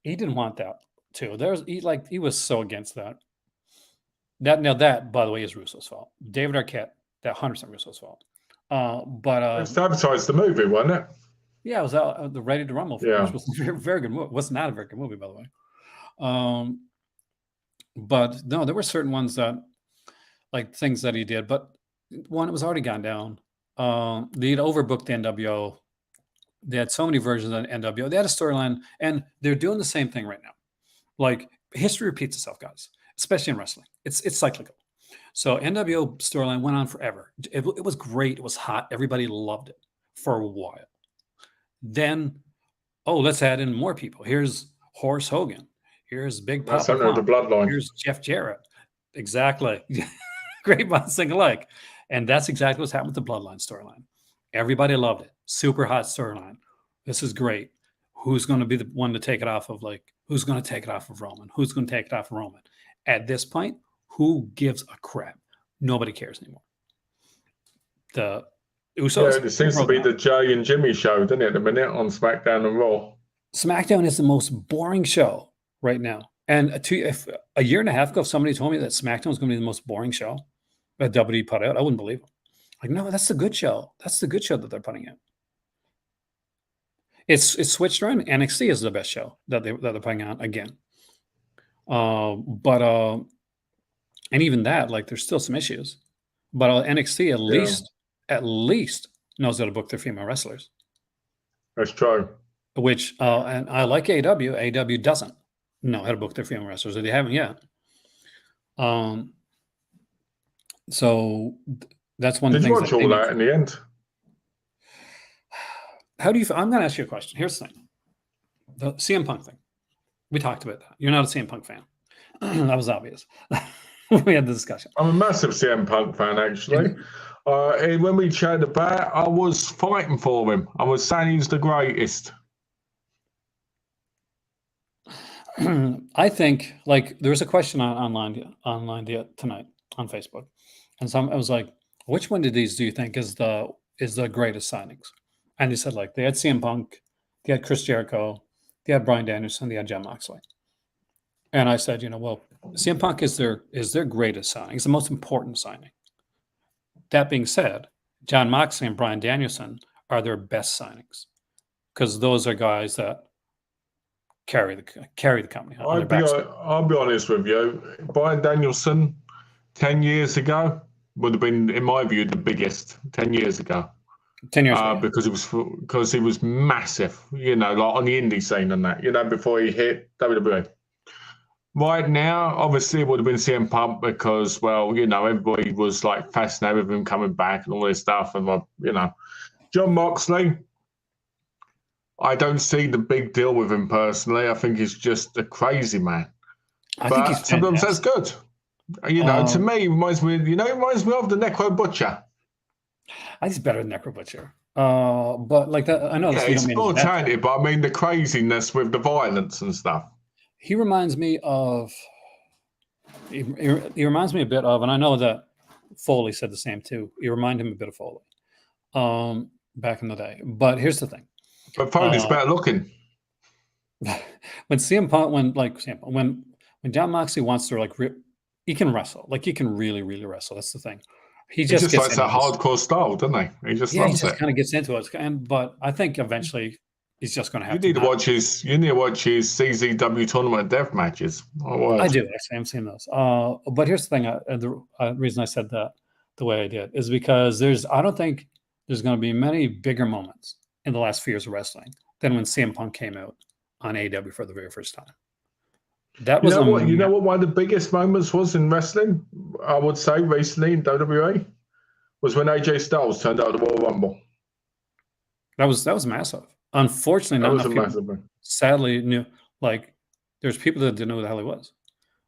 He didn't want that too. He was so against that. That by the way is Russo's fault. David Arquette, that 100% Russo's fault. It's advertised the movie, wasn't it? Yeah, it was the Ready to Rumble film, which was a very, very good movie. It was not a very good movie, by the way. But no, there were certain ones that, like things that he did, but one, it was already gone down. They'd overbooked the NWO. They had so many versions of NWO. They had a storyline, and they're doing the same thing right now. Like history repeats itself, guys, especially in wrestling. It's cyclical. So NWO storyline went on forever. It was great. It was hot. Everybody loved it for a while. Then, oh, let's add in more people. Here's Horace Hogan. Here's Big That's Papa under the Pump. bloodline. Here's Jeff Jarrett. Exactly. Great minds think alike. And that's exactly what's happened with the Bloodline storyline. Everybody loved it. Super hot storyline. This is great. Who's going to be the one to take it off of, like, who's going to take it off of Roman? Who's going to take it off of Roman? At this point, who gives a crap? Nobody cares anymore. The Usos. Yeah, it seems to be the Jay and Jimmy show, doesn't it, at the minute on SmackDown and Raw? SmackDown is the most boring show right now. And if a year and a half ago, if somebody told me that SmackDown was going to be the most boring show that WWE put out, I wouldn't believe them. Like, no, that's the good show. That's the good show that they're putting out. It's switched around. NXT is the best show that they're putting on again. And even that, like, there's still some issues. But NXT at least knows how to book their female wrestlers. That's true. Which and I like AEW. AEW doesn't know how to book their female wrestlers, or they haven't yet. So that's one of the things. Did you watch all that in the end? How do you? I'm going to ask you a question. Here's the thing: the CM Punk thing. We talked about that. You're not a CM Punk fan. That was obvious. We had the discussion. I'm a massive CM Punk fan, actually. When we chatted about, I was fighting for him. I was saying he's the greatest. I think, like, there was a question online tonight on Facebook, and I was like, which one of these do you think is the greatest signings? And they said, like, they had CM Punk, they had Chris Jericho, they had Bryan Danielson, they had Jon Moxley. And I said, well, CM Punk is their greatest signing. It's the most important signing. That being said, Jon Moxley and Bryan Danielson are their best signings, because those are guys that carry the company. I'll be honest with you. Bryan Danielson, 10 years ago, would have been, in my view, the biggest 10 years ago. 10 years ago. Because he was massive, like on the indie scene and that, before he hit WWE. Right now, obviously, it would have been CM Punk because, well, everybody was like fascinated with him coming back and all this stuff. And, Jon Moxley, I don't see the big deal with him personally. I think he's just a crazy man. I think he's sometimes that's good. To me, it reminds me of the Necro Butcher. I think he's better than Necro Butcher. But like that, I know. Yeah, it's more talented, but I mean the craziness with the violence and stuff. He reminds me of. He reminds me a bit of, and I know that Foley said the same too. He reminded him a bit of Foley, back in the day. But here's the thing. But Foley's better looking. When CM Punk, when Jon Moxley wants to he can wrestle. Like, he can really, really wrestle. That's the thing. He just likes that hardcore style, doesn't he? He just loves it. Kind of gets into it. But I think eventually he's just going to have. You need to watch his CZW tournament of death matches. I do. Actually, I'm seeing those. But here's the thing. The reason I said that the way I did is because I don't think there's going to be many bigger moments in the last few years of wrestling than when CM Punk came out on AEW for the very first time. That was you know what one of the biggest moments was in wrestling, I would say, recently in WWE, was when AJ Styles turned out the Royal Rumble. That was massive. Unfortunately, not enough people sadly knew. Like, there's people that didn't know who the hell he was,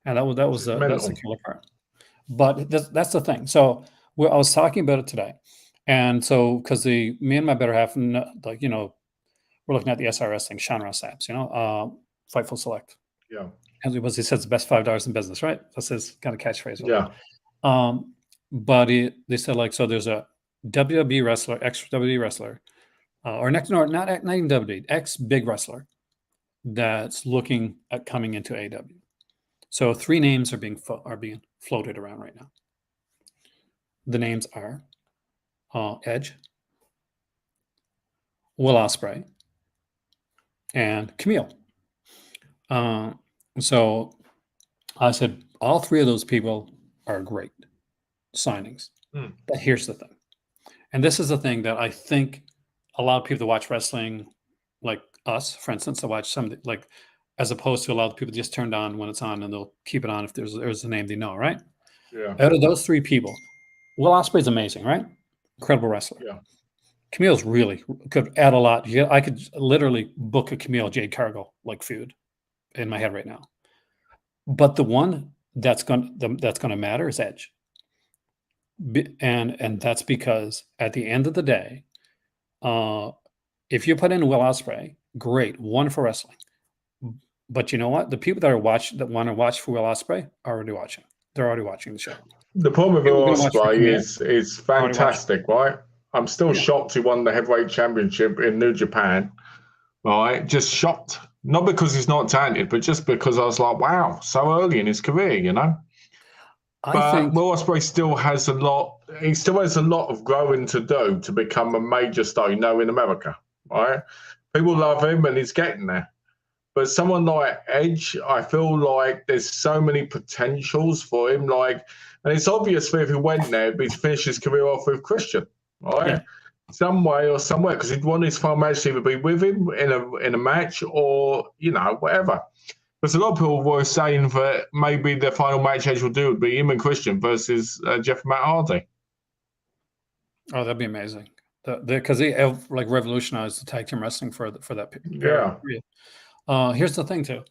and that's the killer part. But that's the thing. So I was talking about it today, and so because me and my better half, we're looking at the SRS thing, Sean Ross Saps, Fightful Select. Yeah. As he says, it's the best $5 in business, right? That's his kind of catchphrase. Yeah. But they said, so there's a WWE wrestler, ex-WWE wrestler, not even WWE, ex-big wrestler that's looking at coming into AEW. So 3 names are being floated around right now. The names are Edge, Will Ospreay, and Camille. So I said, all 3 of those people are great signings. But here's the thing. And this is the thing that I think a lot of people that watch wrestling, like us, for instance, that watch some, as opposed to a lot of people just turned on when it's on and they'll keep it on if there's a name they know, right? Yeah. Out of those three people, Will Ospreay's amazing, right? Incredible wrestler. Yeah. Camille's really could add a lot. I could literally book a Camille Jade Cargill like food in my head right now. But the one that's going to matter is Edge, and that's because at the end of the day, if you put in Will Ospreay, great, wonderful wrestling. But you know what? The people that want to watch for Will Ospreay are already watching. They're already watching the show. The problem with Will Ospreay is fantastic, right? I'm still shocked he won the heavyweight championship in New Japan. Right, just shocked. Not because he's not talented, but just because I was like, wow, so early in his career, you know. I think Will Ospreay still has a lot. He still has a lot of growing to do to become a major star, in America. Right, people love him, and he's getting there. But someone like Edge, I feel like there's so many potentials for him. And it's obvious if he went there, he'd finish his career off with Christian, right? Yeah. Some way or somewhere, because he'd want his final match to either be with him in a match or whatever. Because a lot of people were saying that maybe the final match Edge will do would be him and Christian versus Jeff and Matt Hardy. Oh, that'd be amazing. Because they have revolutionized the tag team wrestling for that period. Yeah. Here's the thing too,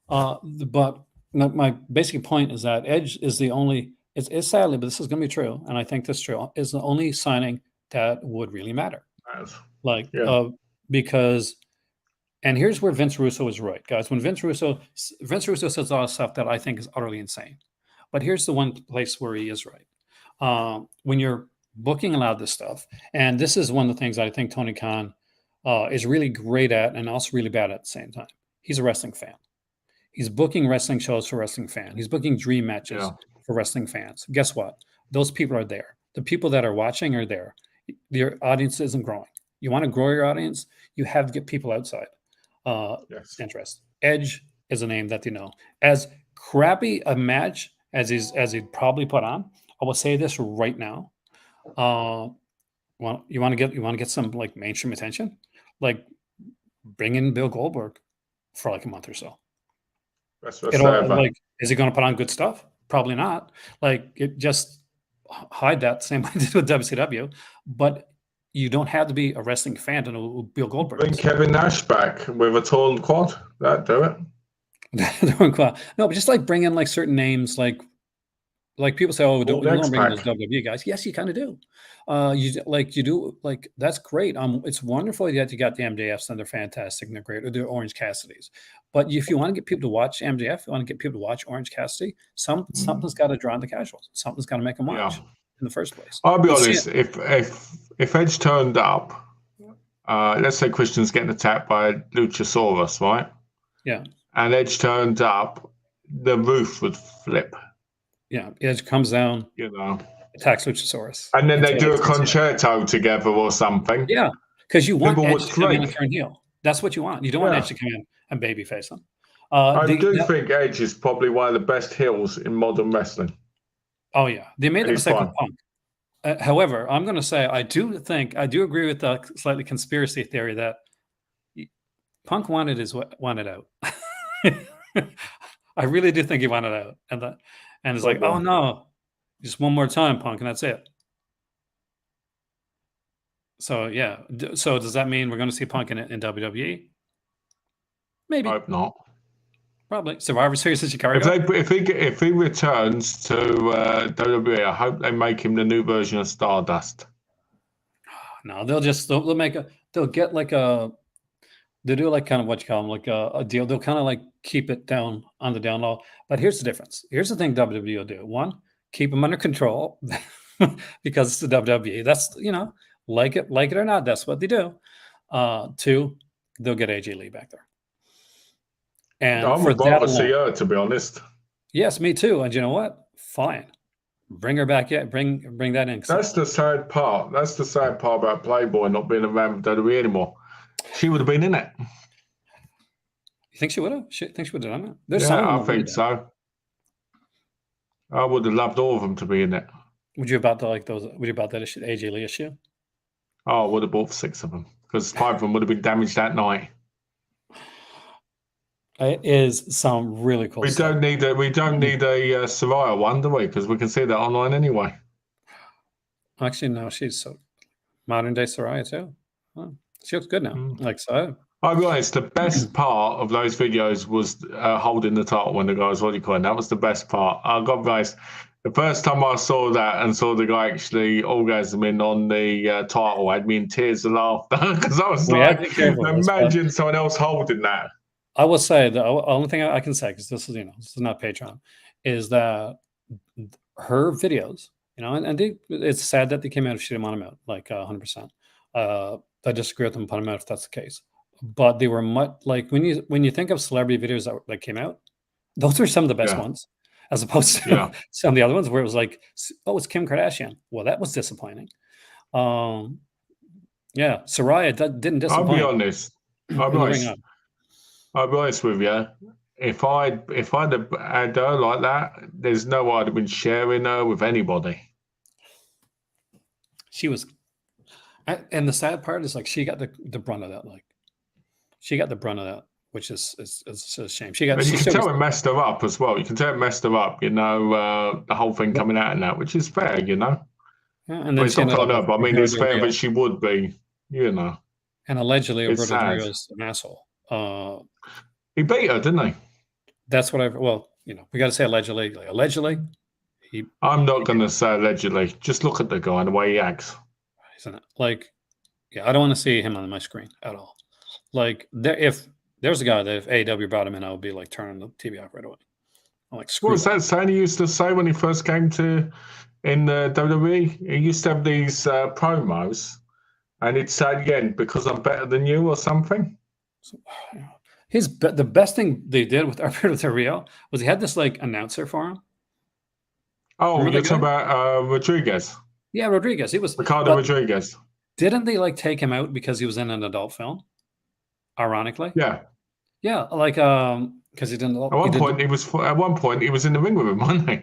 but my basic point is that Edge is the only. It's sadly, but this is going to be true, and I think this is true. Is the only signing that would really matter. Because, and here's where Vince Russo is right, guys. When Vince Russo says a lot of stuff that I think is utterly insane, but here's the one place where he is right. When you're booking a lot of this stuff, and this is one of the things I think Tony Khan is really great at, and also really bad at the same time. He's a wrestling fan. He's booking wrestling shows for wrestling fans. He's booking dream matches for wrestling fans. Guess what? Those people are there. The people that are watching are there. Your audience isn't growing. You want to grow your audience, you have to get people outside interest. Edge is a name that they know. As crappy a match as he'd probably put on, I will say this right now. Well, you want to get some mainstream attention, bring in Bill Goldberg for a month or so. Is he going to put on good stuff? Probably not. It just hide that same way they did with WCW, but you don't have to be a wrestling fan to know who Bill Goldberg is. Bring Kevin Nash back with a torn quad. That'd do it. No, but just bring in certain names, like people say, oh, don't bring those WWE guys. Yes, you kind of do. That's great. It's wonderful that you got the MJFs and they're fantastic and they're great, or the Orange Cassidys. But if you want to get people to watch MJF, you want to get people to watch Orange Cassidy, something's got to draw in the casuals. Something's got to make them watch in the first place. I'll be honest. If Edge turned up, let's say Christian's getting attacked by Luchasaurus, right? Yeah. And Edge turned up, the roof would flip. Yeah, Edge comes down, attacks Luchasaurus. And then they do a concerto together or something. Yeah, because you want Edge to come in and turn heel. That's what you want. You don't want Edge to come in and babyface him. I do think Edge is probably one of the best heels in modern wrestling. Oh, yeah. They made the mistake with Punk. However, I'm going to say I do agree with the slightly conspiracy theory that Punk wanted out. I really do think he wanted out. And it's oh no, just one more time, Punk, and that's it. So yeah. So does that mean we're going to see Punk in WWE? Maybe. I hope not. Probably. Survivor Series in Chicago. If he returns to WWE, I hope they make him the new version of Stardust. No, they'll do kind of what you call them, a deal. They'll kind of keep it down on the down low. But here's the difference. Here's the thing WWE will do. One, keep them under control because it's the WWE. That's, like it or not, that's what they do. Two, they'll get AJ Lee back there. And I'm above to see her, to be honest. Yes, me too. And you know what? Fine. Bring her back. Yeah, bring that in. That's the sad part. That's the sad part about Playboy not being around WWE anymore. She would have been in it. You think she would have? She would have done it? I think so. I would have loved all of them to be in it. Would you about that issue, AJ Lee issue? Oh, I would have bought 6 of them because 5 of them would have been damaged that night. It is some really cool We stuff. don't need a Soraya one, do we? Because we can see that online anyway. Actually, no, she's so modern day Soraya too. Oh, she looks good now. Like so. I'll be honest, the best part of those videos was holding the title when the guy was Wally coin. That was the best part. I got honest. The first time I saw that and saw the guy actually orgasming on the title had me in tears of laughter because I was We have to like, be careful of this, but imagine someone else holding that. I will say the only thing I can say, because this is, this is not Patreon, is that her videos, and it's sad that they came out if she didn't want them out, like 100%. I disagree with them, put them out if that's the case. But they were much like when you think of celebrity videos that came out, those are some of the best ones, as opposed to some of the other ones where it was like, oh, it's Kim Kardashian. Well, that was disappointing. Yeah, Soraya didn't disappoint. I'll be honest. I'll be honest with you. If I'd had her like that, there's no way I'd have been sharing her with anybody. She was, and the sad part is like she got the brunt of that. Like she got the brunt of that, which is a shame. You can tell it messed her up as well. You can tell it messed her up. The whole thing coming out in that, which is fair. Yeah, and then it's not fair, but I mean, it's fair that she would be. And allegedly, Roberto Del Rio's an asshole. He beat her, didn't he? That's what we got to say allegedly. Like, allegedly, I'm not going to say allegedly. Just look at the guy and the way he acts. Isn't it? Like, yeah, I don't want to see him on my screen at all. Like, if there's a guy that if AEW brought him in, I would be like turning the TV off right away. I'm like, screw. What was that saying he used to say when he first came in WWE? He used to have these promos, and he'd say again, because I'm better than you or something. The best thing they did with Alberto Del Rio was he had this like announcer for him. Oh, remember you're talking about Rodriguez? Yeah, Rodriguez. He was Ricardo Rodriguez. Didn't they like take him out because he was in an adult film? Ironically, yeah, like because he didn't. At one point he was in the ring with him, wasn't he?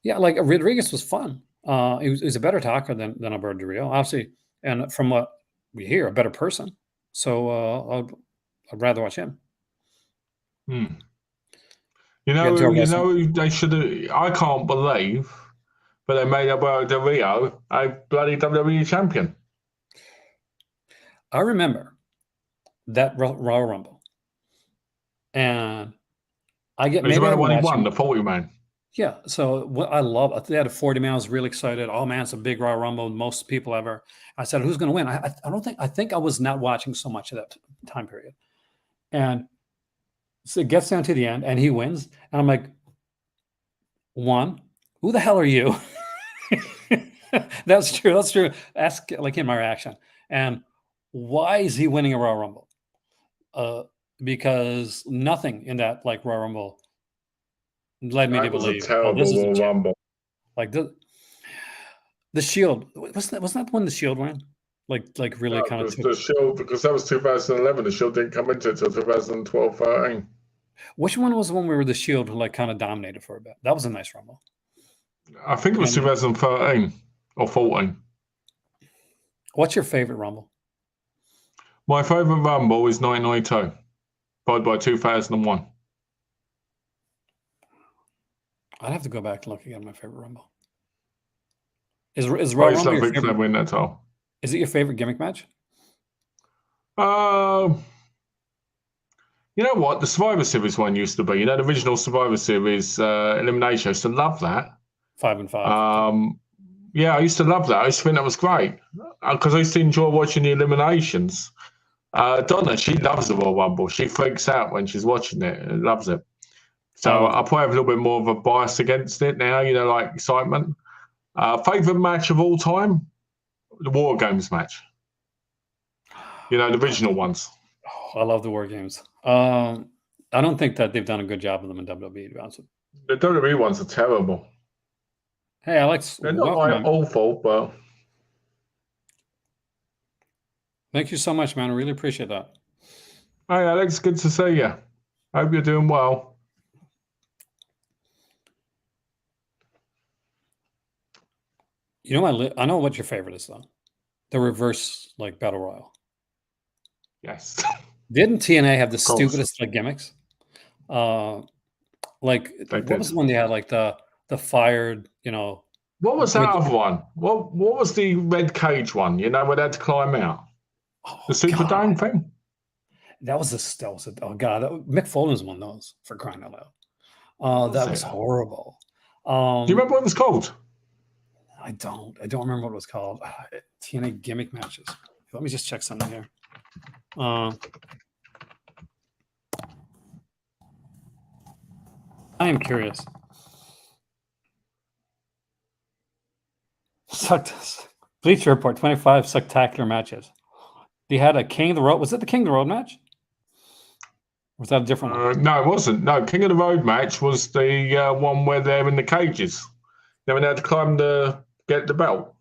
Yeah, like Rodriguez was fun. He was a better talker than Alberto Del Rio, obviously, and from what we hear, a better person. So I'd rather watch him. They should have. I can't believe, but they made Alberto Del Rio a bloody WWE champion. I remember that Royal Rumble, and I get maybe when he won the 40-man. Yeah, so what I love, they had a 40-man. I was really excited. Oh man, it's a big Royal Rumble, most people ever. I said, who's going to win? I think I was not watching so much of that time period, and so it gets down to the end, and he wins, and I'm like, one, who the hell are you? That's true. Ask like in my reaction, and why is he winning a Royal Rumble? Because nothing in that like Royal Rumble led me to believe a terrible Royal Rumble. Like the Shield wasn't that when the Shield ran? Like really kind of the Shield, because that was 2011. The Shield didn't come into it until 2012, 13. Which one was the one where the Shield like kind of dominated for a bit? That was a nice Rumble. I think it was 2013 or 14. What's your favorite Rumble? My favorite Rumble is 1992, followed by 2001. I'd have to go back and look again at my favorite Rumble. Is Royal Rumble your favorite? Win that all. Is it your favorite gimmick match? You know what? The Survivor Series one used to be. The original Survivor Series elimination. I used to love that. 5 and 5. Yeah, I used to love that. I used to think that was great because I used to enjoy watching the eliminations. Donna, she loves the Royal Rumble. She freaks out when she's watching it and loves it. So I probably have a little bit more of a bias against it now, like excitement. Favorite match of all time? The War Games match. The original ones. Oh, I love the War Games. I don't think that they've done a good job of them in WWE, to be honest with you. The WWE ones are terrible. Hey, Alex. They're not like awful, but... Thank you so much, man. I really appreciate that. Hi, Alex. Good to see you. Hope you're doing well. I know what your favorite is, though. The reverse, like, Battle Royal. Yes. Didn't TNA have the Of course. stupidest like gimmicks? Like They what did. was the one they had? Like the fired, What was that with- other one? What was the red cage one? You know, where they had to climb out? The Superdome thing? That was oh god, Mick Foley's one of those, for crying out loud. That was horrible. Do you remember what it was called? I don't remember what it was called. TNA gimmick matches. Let me just check something here. I am curious. Bleacher Report 25 spectacular matches. They had a King of the Road. Was it the King of the Road match? Or was that a different one? No, it wasn't. No, King of the Road match was the one where they're in the cages. They had to climb get the belt.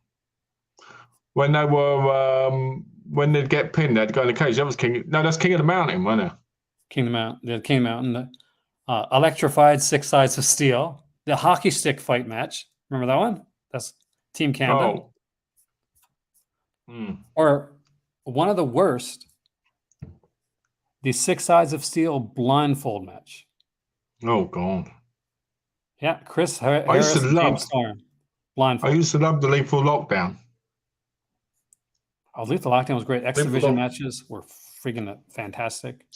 When they were when they'd get pinned, they'd go in the cage. That was King. No, that's King of the Mountain, wasn't it? King of the Mountain. The King of the Mountain. Electrified 6 Sides of Steel. The hockey stick fight match. Remember that one? That's Team Camden. Or one of the worst. The 6 Sides of Steel blindfold match. Oh God. Yeah, Chris Harris and James Storm. Blindfold. I used to love the Lethal Lockdown. Oh, Lethal Lockdown was great. X Division matches were freaking fantastic.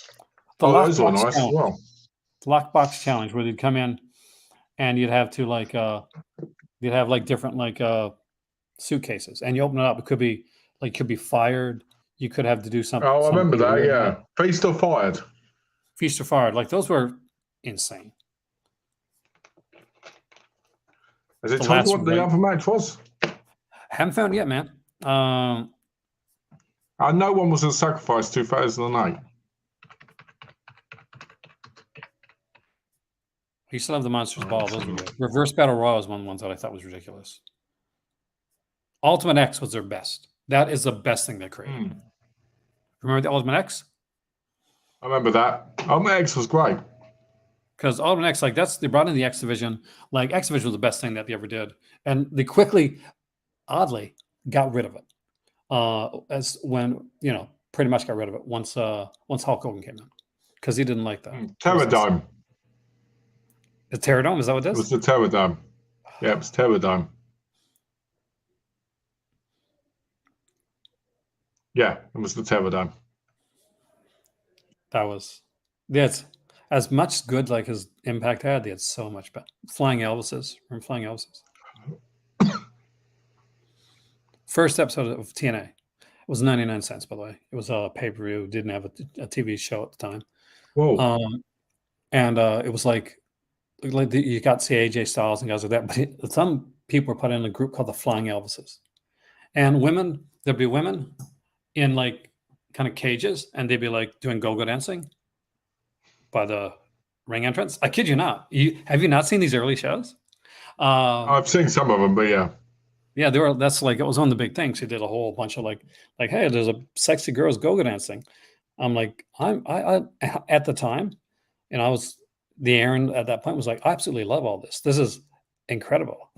Those were nice as well. The Lockbox Challenge, where they'd come in and you'd have to you'd have like different suitcases, and you open it up. It could be fired. You could have to do something. Oh, I remember that. Yeah, Feast or Fired. Feast or Fired. Like those were insane. Has it told you what the other match was? Haven't found it yet, man. I know one was a Sacrifice 2008. I used to love the Monsters Ball. Those were good. Reverse Battle Royal was one of the ones that I thought was ridiculous. Ultimate X was their best. That is the best thing they created. Remember the Ultimate X? I remember that. Ultimate X was great. Because Ultimate X, they brought in the X Division. Like, X Division was the best thing that they ever did. And they quickly, oddly, got rid of it. As when, pretty much got rid of it once Hulk Hogan came in. Because he didn't like that. Terrordome. The Terrordome? Is that what it is? It was the Terrordome. Yeah, it was Terrordome. Yeah, it was the Terrordome. That was... That's as much good like his Impact had. They had so much better. Flying Elvises. Remember Flying Elvises? First episode of TNA. It was 99 cents, by the way. It was a pay-per-view. Didn't have a TV show at the time. Whoa. And it was like you got to see AJ Styles and guys like that. But some people were put in a group called the Flying Elvises. And there'd be women in like kind of cages, and they'd be like doing go-go dancing by the ring entrance. I kid you not. Have you not seen these early shows? I've seen some of them, but yeah. Yeah, that's like, it was one of the big things. He did a whole bunch of like, hey, there's a sexy girls go-go dancing. I'm like, I at the time, and I was, the Aaron at that point was like, I absolutely love all this. This is incredible.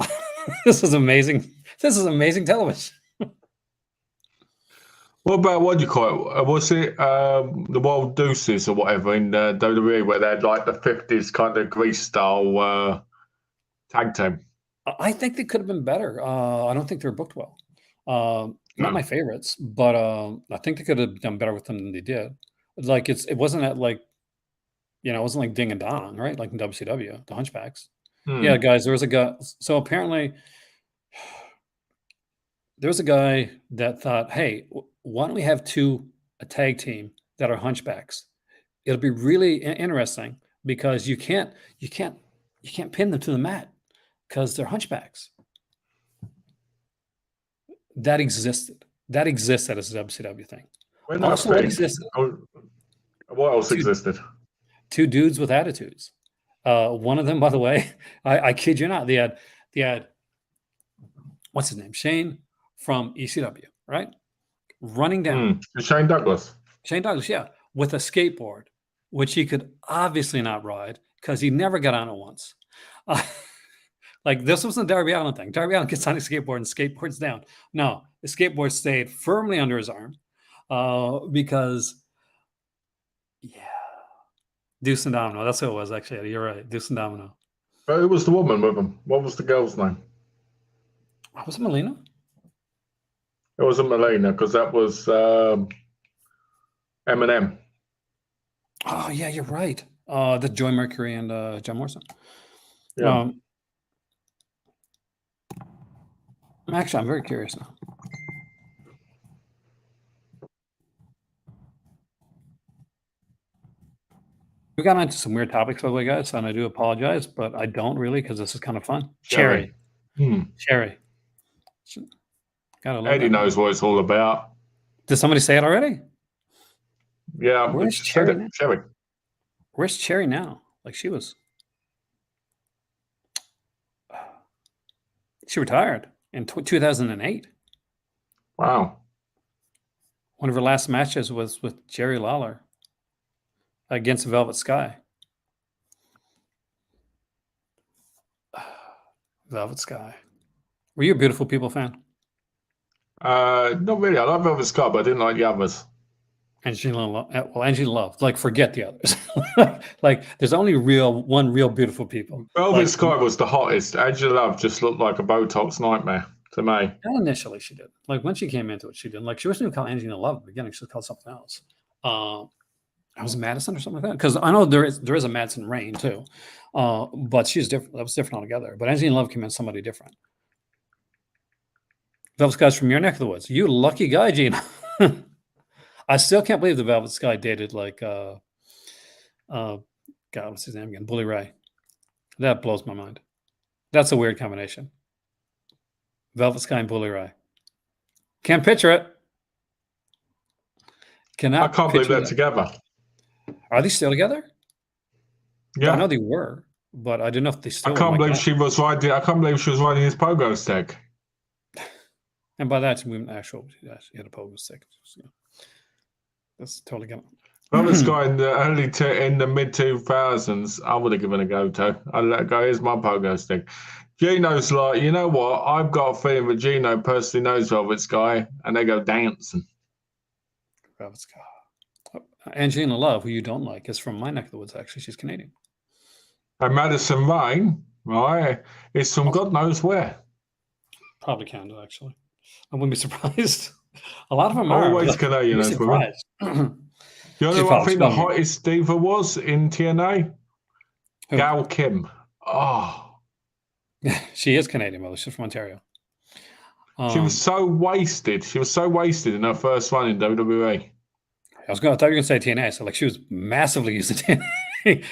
This is amazing. This is amazing television. What about, what do you call it? Was it the Wild Deuces or whatever in WWE, where they had like the 50s kind of Grease style tag team? I think they could have been better. I don't think they were booked well. Not my favorites, but I think they could have done better with them than they did. Like it wasn't at like, it wasn't like Ding and Dong, right? Like in WCW, the Hunchbacks. Yeah, guys, there was a guy. So apparently, there was a guy that thought, hey, why don't we have a tag team that are Hunchbacks? It'll be really interesting because you can't pin them to the mat because they're Hunchbacks. That existed. That existed as a WCW thing. Also, what existed? What else existed? Two dudes with attitudes. One of them, by the way, I kid you not, they had what's his name? Shane from ECW, right? Running down. Shane Douglas. Shane Douglas, yeah, with a skateboard, which he could obviously not ride because he never got on it once. Like this wasn't the Darby Allin thing. Darby Allin gets on a skateboard and skateboards down. No, the skateboard stayed firmly under his arm because Yeah. Deuce and Domino. That's what it was, actually. You're right. Deuce and Domino. But who was the woman with him? What was the girl's name? Was it Melina? It wasn't Melina, because that was Eminem. Oh, yeah, you're right. The Joy Mercury and John Morrison. Yeah. Actually, I'm very curious now. We got into some weird topics, by the way, guys, and I do apologize, but I don't really, because this is kind of fun. Cherry. Cherry. Gotta love Eddie that. knows what it's all about. Did somebody say it already? Yeah. Where's Cherry now? Cherry. Where's Cherry now? Like, she retired in 2008. Wow. One of her last matches was with Jerry Lawler against Velvet Sky. Velvet Sky. Were you a Beautiful People fan? Not really. I love Velvet Sky, but I didn't like the others. Angelina Love. Like, forget the others. Like, there's only one real Beautiful People. Velvet Sky was the hottest. Angela Love just looked like a Botox nightmare to me. Initially, she did. Like, when she came into it, she did. Like, she wasn't even called Angelina Love at the beginning. She was called something else. It was Madison or something like that. Because I know there is a Madison Rain too, but she's different. That was different altogether. But Angelina Love came in somebody different. Velvet Sky's from your neck of the woods. You lucky guy, Gina. I still can't believe the Velvet Sky dated like God, what's his name again? Bully Ray. That blows my mind. That's a weird combination. Velvet Sky and Bully Ray. Can't picture it. I can't believe they're together. Are they still together? Yeah, I know they were, but I don't know if they still. I can't believe she was riding. I can't believe she was riding his pogo stick. And by that, we mean actual. She had a pogo stick. So, that's totally good. Velvet Sky in the mid 2000s, I would have given a go to. I'd let it go. Here's my pogo stick. Gino's like, you know what? I've got a feeling that Gino personally knows Velvet Sky, and they go dancing. Velvet Sky. Angelina Love, who you don't like, is from my neck of the woods. Actually, she's Canadian. And Madison Rain, right, is from God knows where. Probably Canada, actually. I wouldn't be surprised. A lot of them are. Always Canadian, those women. You know what I think the hottest diva was in TNA? Who? Gail Kim. Oh. She is Canadian, though. She's from Ontario. She was so wasted. She was so wasted in her first run in WWE. I thought you were going to say TNA. So, like, she was massively used to TNA.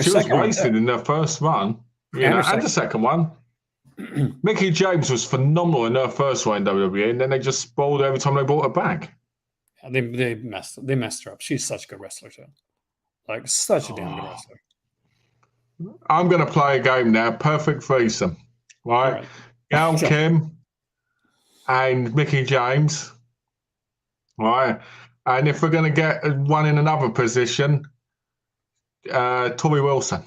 She was wasted in her first run. And the second one. Mickie James was phenomenal in her first run in WWE, and then they just spoiled her every time they brought her back. They messed her up. She's such a good wrestler too. Like, such a damn good wrestler. I'm going to play a game now. Perfect threesome. Right? Gail Kim and Mickie James. Right? And if we're going to get one in another position, Tori Wilson.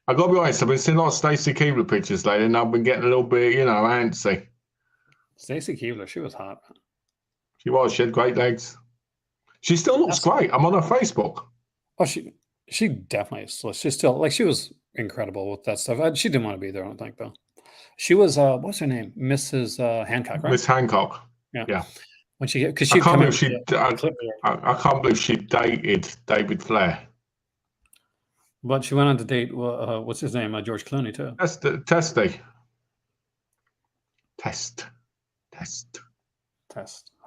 I've got to be honest, I've been seeing a lot of Stacy Keibler pictures lately, and I've been getting a little bit, antsy. Stacy Keibler, she was hot. She was. She had great legs. She still looks great. I'm on her Facebook. Oh, she definitely is. She's still, like, she was incredible with that stuff. She didn't want to be there, I don't think, though. She was, what's her name? Mrs. Hancock, right? Miss Hancock. Yeah. When she, because she, I can't believe she dated David Flair. But she went on to date, what's his name? George Clooney, too. Test.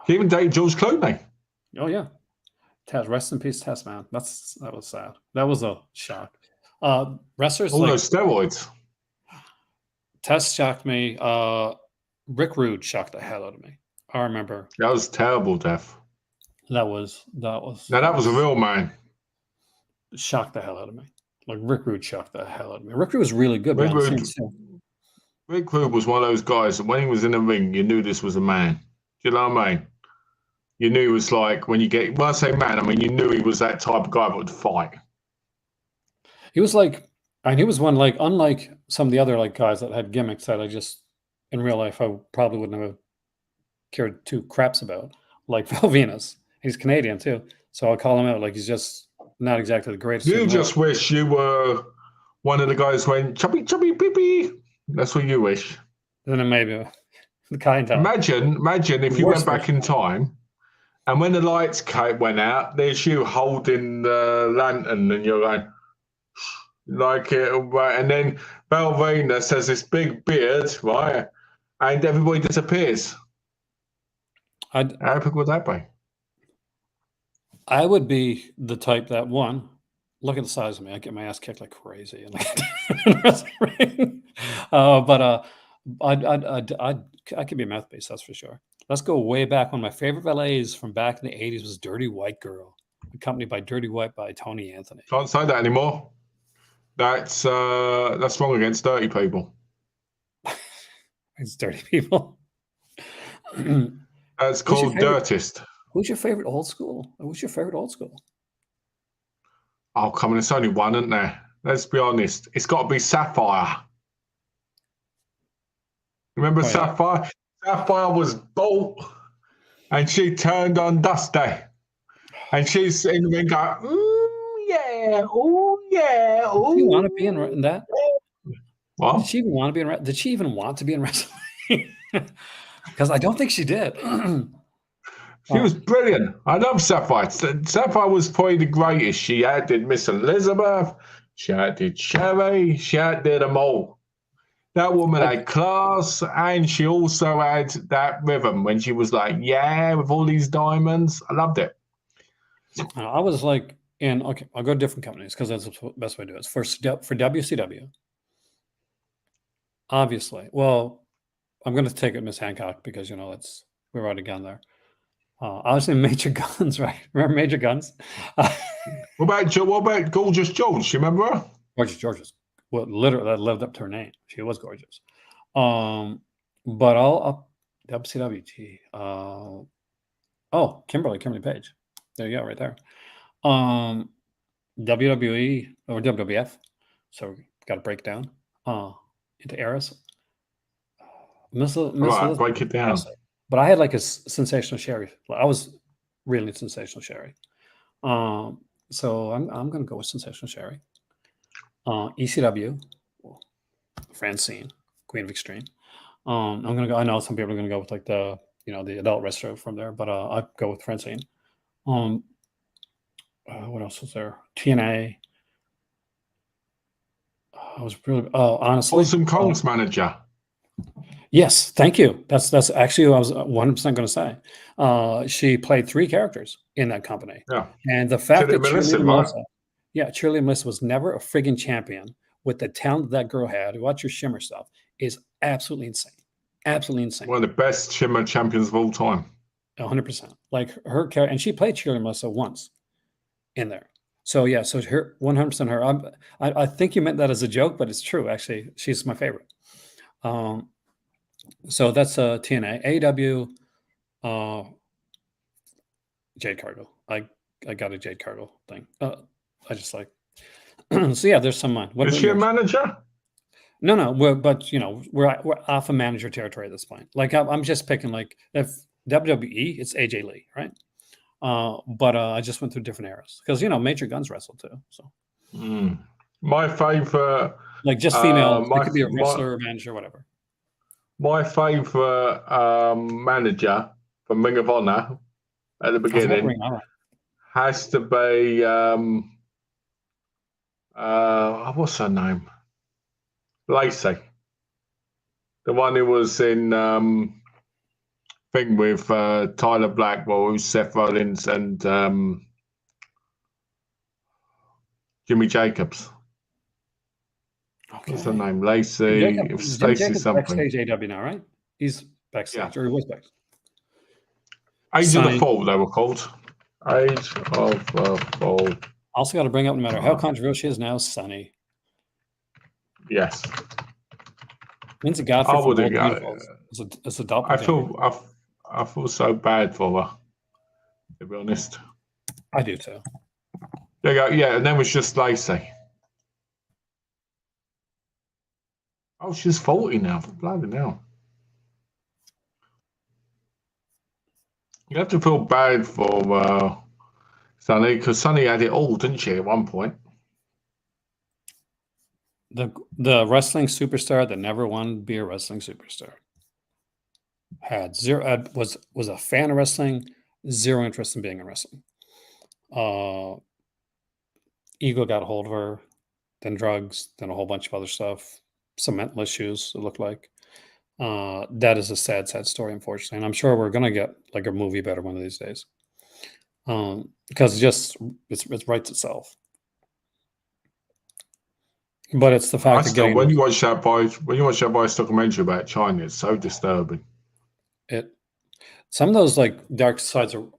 She even dated George Clooney. Oh, yeah. Test. Rest in peace, Test, man. That was sad. That was a shock. Wrestlers. All those steroids. Test shocked me. Rick Rude shocked the hell out of me. I remember. That was terrible death. That was. Now, that was a real man. Shocked the hell out of me. Like, Rick Rude shocked the hell out of me. Rick Rude was really good. Rick Rude was one of those guys that when he was in the ring, you knew this was a man. Do you know what I mean? You knew it was like, when I say man, I mean, you knew he was that type of guy that would fight. He was like, and he was one, like, unlike some of the other, like, guys that had gimmicks that I just, in real life, I probably wouldn't have cared two craps about, like Val Venus. He's Canadian, too. So I'll call him out. Like he's just not exactly the greatest. You just wish you were one of the guys who went chubby chubby pee. That's what you wish. Then maybe the kind of Imagine if you went back in time, and when the lights went out, there's you holding the lantern, and you're going like it, right? And then Belvenus has this big beard, right? And everybody disappears. How epic would that be? I would be the type that one. Look at the size of me. I get my ass kicked like crazy. But I could be a mouthpiece, that's for sure. Let's go way back. One of my favorite ballets from back in the 80s was Dirty White Girl, accompanied by Dirty White by Tony Anthony. Can't say that anymore. That's wrong against dirty people. It's dirty people. That's called dirtist. Who's your favorite old school? Who's your favorite old school? Oh, come on, it's only one, isn't there? Let's be honest. It's got to be Sapphire. Remember Sapphire? Sapphire was bolt, and she turned on Dusty. And she's in the ring going, ooh, yeah, ooh, yeah, ooh. Did she want to be in that? What? Did she even want to be in wrestling? Did she even want to be in wrestling? Because I don't think she did. She was brilliant. I love Sapphire. Sapphire was probably the greatest. She outdid Miss Elizabeth. She outdid Sherry. She outdid them all. That woman had class, and she also had that rhythm when she was like, yeah, with all these diamonds. I loved it. I was like, okay, I'll go to different companies because that's the best way to do it. For WCW, obviously. Well, I'm going to take it Miss Hancock because, we've already gone there. Obviously, Major Guns, right? Remember Major Guns? What about Gorgeous George? You remember her? Gorgeous George. Well, literally, that lived up to her name. She was gorgeous. But I'll WCW. Kimberly Page. There you go, right there. WWE or WWF. So got to break down into eras. Right, break it down. But I had like a Sensational Sherry. I was really into Sensational Sherry. So I'm going to go with Sensational Sherry. ECW, Francine, Queen of Extreme. I'm going to go. I know some people are going to go with like the adult wrestler from there, but I'd go with Francine. What else was there? TNA. I was really honestly. Awesome Kong's manager. Yes, thank you. That's actually what I was 100% going to say. She played 3 characters in that company. Yeah. And the fact that Cheerleader Melissa was never a friggin' champion with the talent that girl had, watch your Shimmer stuff, is absolutely insane. Absolutely insane. One of the best Shimmer champions of all time. 100%. Like her character, and she played Cheerleader Melissa once in there. So yeah, so her 100% her. I think you meant that as a joke, but it's true. Actually, she's my favorite. So that's TNA. AEW, Jade Cargill. I got a Jade Cargill thing. I just like. So yeah, there's some. Is she a manager? No. We're off of manager territory at this point. Like I'm just picking like if WWE, it's AJ Lee, right? But I just went through different eras because Major Guns wrestled too. So my favorite, like just female, it could be a wrestler, or manager, whatever. My favorite manager from Ring of Honor at the beginning has to be what's her name? Lacey, the one who was in thing with Tyler Blackwell, who's Seth Rollins and Jimmy Jacobs. Okay. What's her name? Lacey. Stacey something. Backstage AW now, right? He's backstage, or he was backstage. Age of the Fall, they were called. Age of the Fall. Also, got to bring up, no matter how controversial she is now, Sunny. Yes. Lindsay Godfrey. It's a double. I feel so bad for her, to be honest. I do too. There you go. Yeah, and then it was just Lacey. Oh, she's 40 now. Bloody hell. You have to feel bad for Sonny, because Sonny had it all, didn't she, at one point? The wrestling superstar that never wanted to be a wrestling superstar had zero was a fan of wrestling, zero interest in being in wrestling. Ego got a hold of her, then drugs, then a whole bunch of other stuff, some mental issues. It looked like that is a sad, sad story, unfortunately. And I'm sure we're gonna get like a movie about it one of these days, because it writes itself. But it's the fact of getting when you watch that boy's documentary about China, it's so disturbing. Some of those like dark side of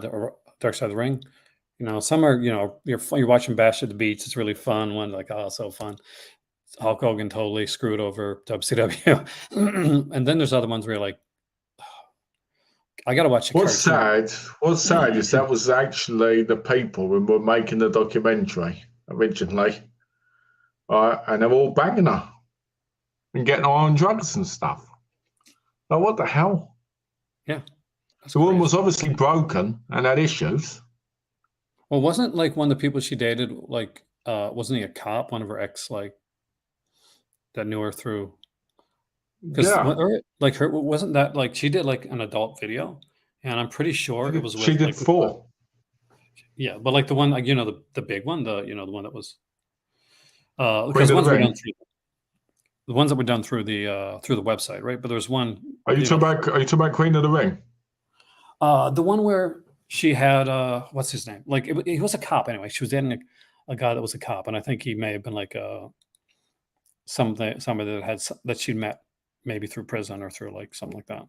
the ring. Some are you're watching Bash at the Beach. It's really fun. One like so fun. Hulk Hogan totally screwed over WCW, and then there's other ones where you're like, I gotta watch. What's sad is that was actually the people who were making the documentary originally, and they're all banging her and getting her on drugs and stuff. Like, what the hell? Yeah, the woman was obviously broken and had issues. Well, wasn't like one of the people she dated like wasn't he a cop? One of her ex that knew her through. Like her wasn't that like she did like an adult video, and I'm pretty sure it was. She did 4. Yeah, but like the one, like the big one, the one that was. Because ones were done through the ones that were done through the website, right? But there's one. Are you talking about Queen of the Ring? The one where she had what's his name? Like he was a cop anyway. She was dating a guy that was a cop, and I think he may have been like somebody that she'd met maybe through prison or through like something like that.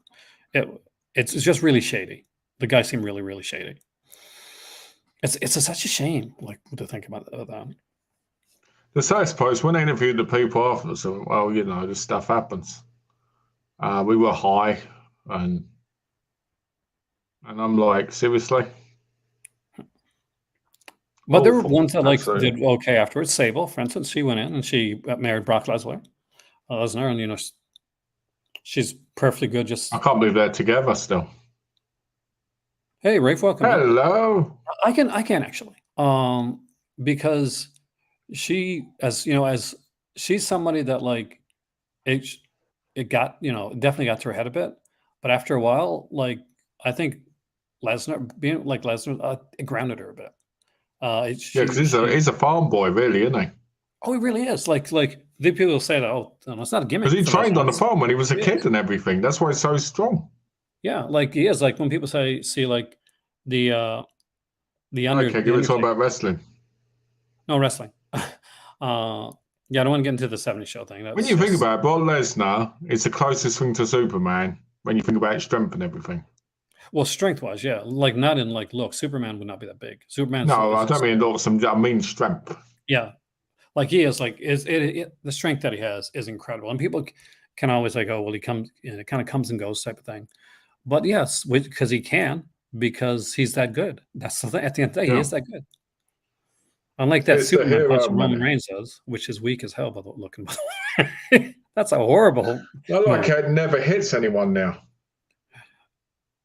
It's just really shady. The guy seemed really, really shady. It's such a shame, like to think about that. The saddest part is when I interviewed the people after, so well, this stuff happens. We were high, and I'm like, seriously. But there were ones that like did okay afterwards. Sable, for instance, she went in and she married Brock Lesnar, and she's perfectly good. I can't believe they're together still. Hey, Rafe, welcome. Hello. I can actually, because she, as she's somebody that like it got definitely got to her head a bit, but after a while, like I think Lesnar being like Lesnar, it grounded her a bit. Because he's a farm boy, really, isn't he? Oh, he really is. Like the people say that. Oh, no, it's not a gimmick. Because he trained on the farm when he was a kid and everything. That's why he's so strong. Yeah, like he is. Like when people see like the Okay, give it talk about wrestling. No wrestling. Yeah, I don't want to get into the 70s show thing. When you think about it, Brock Lesnar is the closest thing to Superman when you think about strength and everything. Well, strength-wise, yeah. Like not in like look. Superman would not be that big. Superman. No, I don't mean looks. I mean strength. Yeah, like he is. Like the strength that he has is incredible, and people can always like, oh, well, he comes. It kind of comes and goes type of thing. But yes, because he can, because he's that good. That's the thing. At the end of the day, he is that good. Unlike that Superman punch Roman Reigns does, which is weak as hell by the looking. That's a horrible. It never hits anyone now.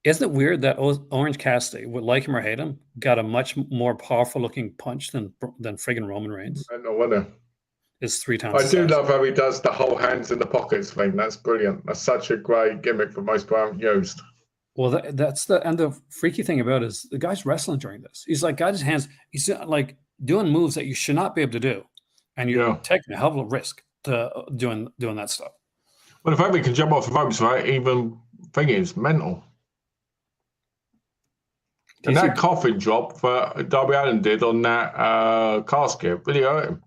Isn't it weird that Orange Cassidy, would like him or hate him, got a much more powerful looking punch than friggin' Roman Reigns? I know, whether is 3 times. I do love how he does the whole hands in the pockets thing. That's brilliant. That's such a great gimmick for most people haven't used. Well, that's the freaky thing about it is the guy's wrestling during this. He's like got his hands. He's like doing moves that you should not be able to do, and you're taking a hell of a risk to doing that stuff. Well, the fact we can jump off the ropes, right? Even thing is mental. And that coffin drop that Darby Allin did on that casket really hurt him.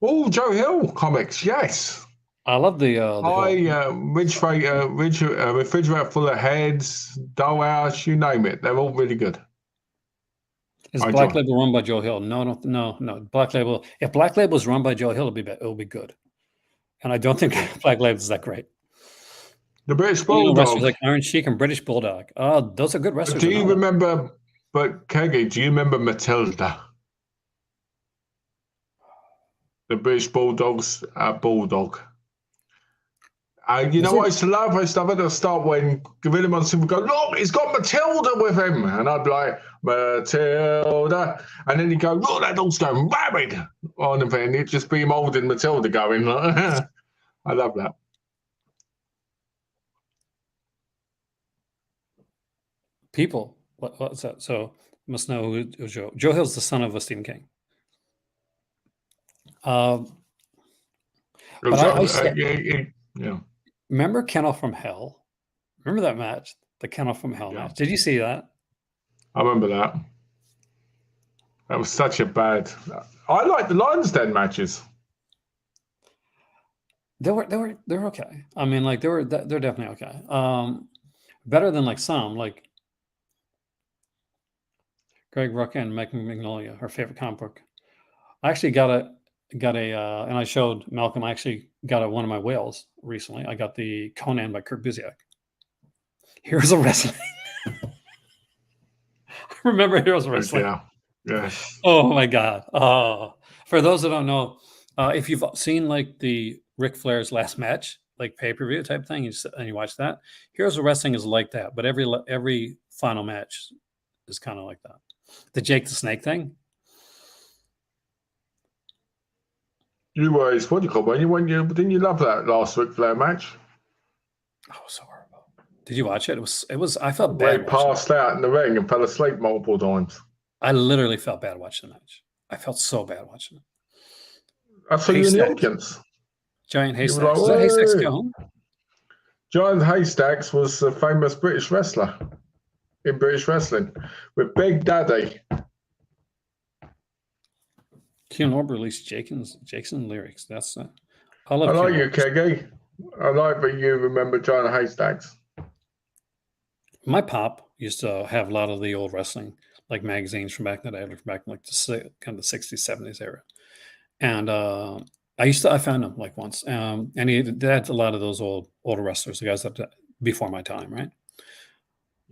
Oh, Joe Hill comics, yes. I love the refrigerator full of heads, dollhouse, you name it. They're all really good. Is Black Label run by Joe Hill? No. Black Label. If Black Label is run by Joe Hill, it'll be good. And I don't think Black Label is that great. The British Bulldog. Wrestlers like Iron Sheik and British Bulldog. Oh, those are good wrestlers. Do you remember? But Keggy, do you remember Matilda? The British Bulldog's bulldog. You know what I used to love? I used to love at the start when Gorilla Monsoon would go, look, he's got Matilda with him. And I'd be like, Matilda. And then he'd go, look, that dog's going rabid on the thing. It'd just be him holding Matilda going. I love that. People, what's that? So must know who Joe. Joe Hill's the son of Stephen King. But yeah. Remember Kennel from Hell? Remember that match? The Kennel from Hell match. Did you see that? I remember that. That was such a bad. I like the Lions Den matches. They're okay. I mean, like they're definitely okay. Better than like some like Greg Rucka and Mike Magnolia, her favorite comic book. I actually got a and I showed Malcolm. I actually got one of my whales recently. I got the Conan by Kurt Busiek. Heroes of Wrestling. Remember Heroes of Wrestling? Yeah. Yeah. Oh my God. For those that don't know, if you've seen like the Ric Flair's last match, like pay-per-view type thing, and you watch that, Heroes of Wrestling is like that, but every final match is kind of like that. The Jake the Snake thing. You were his what do you call didn't you love that last Ric Flair match? Oh, so horrible. Did you watch it? It was I felt bad. He passed out in the ring and fell asleep multiple times. I literally felt bad watching the match. I felt so bad watching it. I saw you in the audience. Giant Haystacks. Is that Haystacks go home? Giant Haystacks was a famous British wrestler in British wrestling with Big Daddy. Kino released Jason lyrics. That's I like you, Keggy. I like that you remember Giant Haystacks. My pop used to have a lot of the old wrestling, like magazines from back in the day, back in like the kind of the 60s, 70s era. And I found them like once. And they had a lot of those older wrestlers, the guys that before my time, right?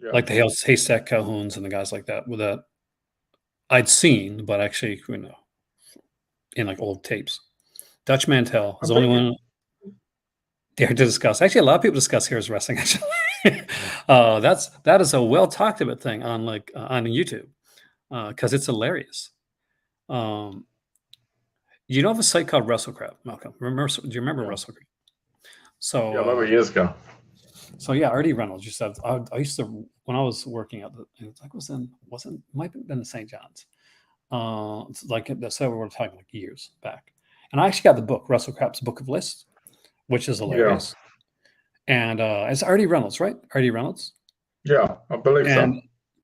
Yeah. Like the Haystack Calhouns and the guys like that, with that I'd seen, but actually, in like old tapes. Dutch Mantel is the only one dared to discuss. Actually, a lot of people discuss Heroes of Wrestling. Actually, that is a well talked about thing on on YouTube because it's hilarious. You know of a site called WrestleCrap, Malcolm? Do you remember WrestleCrap? So yeah, I remember years ago. So yeah, Artie Reynolds used to have. I used to when I was working at might have been in St. John's. Like that's we're talking like years back, and I actually got the book WrestleCrap's Book of Lists, which is hilarious. Yeah. And it's Artie Reynolds, right? Artie Reynolds. Yeah, I believe so.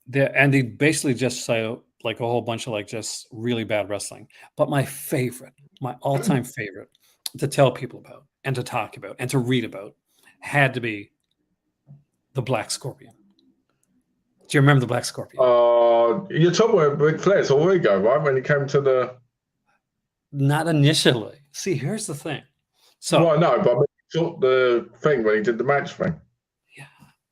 They basically just say like a whole bunch of like just really bad wrestling. But my all-time favorite to tell people about and to talk about and to read about had to be the Black Scorpion. Do you remember the Black Scorpion? You're talking about Ric Flair's a while ago, right? When he came to the... Not initially. See, here's the thing. So, well, no, but I mean, he took the thing when he did the match thing. Yeah.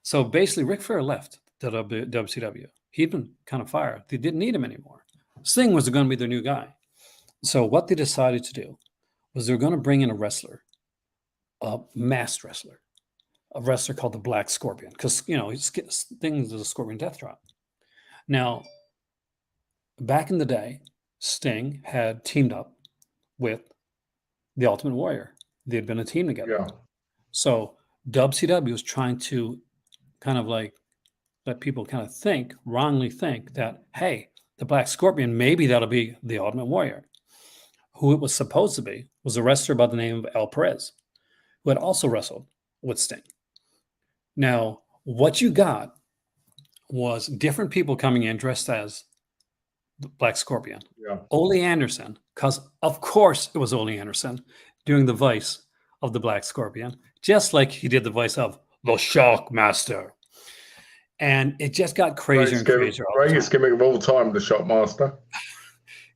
So basically, Ric Flair left the WCW. He'd been kind of fired. They didn't need him anymore. Sting was going to be their new guy. So what they decided to do was they're going to bring in a wrestler, a masked wrestler, a wrestler called the Black Scorpion, because Sting is a Scorpion Death Drop. Now, back in the day, Sting had teamed up with the Ultimate Warrior. They had been a team together. Yeah. So WCW was trying to kind of like let people kind of wrongly think that, hey, the Black Scorpion, maybe that'll be the Ultimate Warrior. Who it was supposed to be was a wrestler by the name of El Perez, who had also wrestled with Sting. Now, what you got was different people coming in dressed as the Black Scorpion. Yeah. Ole Anderson, because of course it was Ole Anderson doing the voice of the Black Scorpion, just like he did the voice of the Shockmaster. And it just got crazier and crazier. Greatest gimmick of all time, the Shockmaster.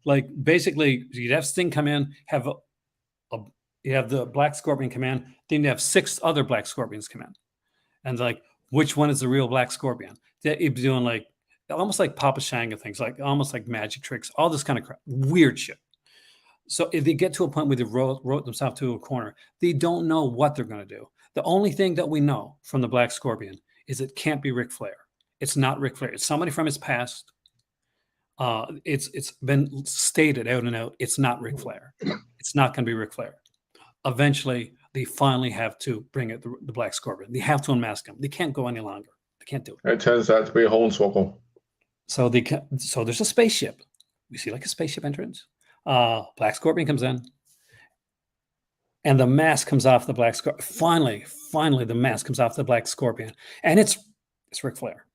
Like basically, you'd have Sting come in, you have the Black Scorpion come in, then you have 6 other Black Scorpions come in, and like, which one is the real Black Scorpion? They'd be doing like almost like Papa Shango things, like almost like magic tricks, all this kind of crap, weird shit. So if they get to a point where they wrote themselves to a corner, they don't know what they're going to do. The only thing that we know from the Black Scorpion is it can't be Ric Flair. It's not Ric Flair. It's somebody from his past. It's been stated out and out. It's not Ric Flair. It's not going to be Ric Flair. Eventually, they finally have to bring it the Black Scorpion. They have to unmask him. They can't go any longer. They can't do it. It turns out to be a hornswoggle. So there's a spaceship. We see like a spaceship entrance. Black Scorpion comes in, and the mask comes off the Black Scorpion. Finally, the mask comes off the Black Scorpion, and it's Ric Flair.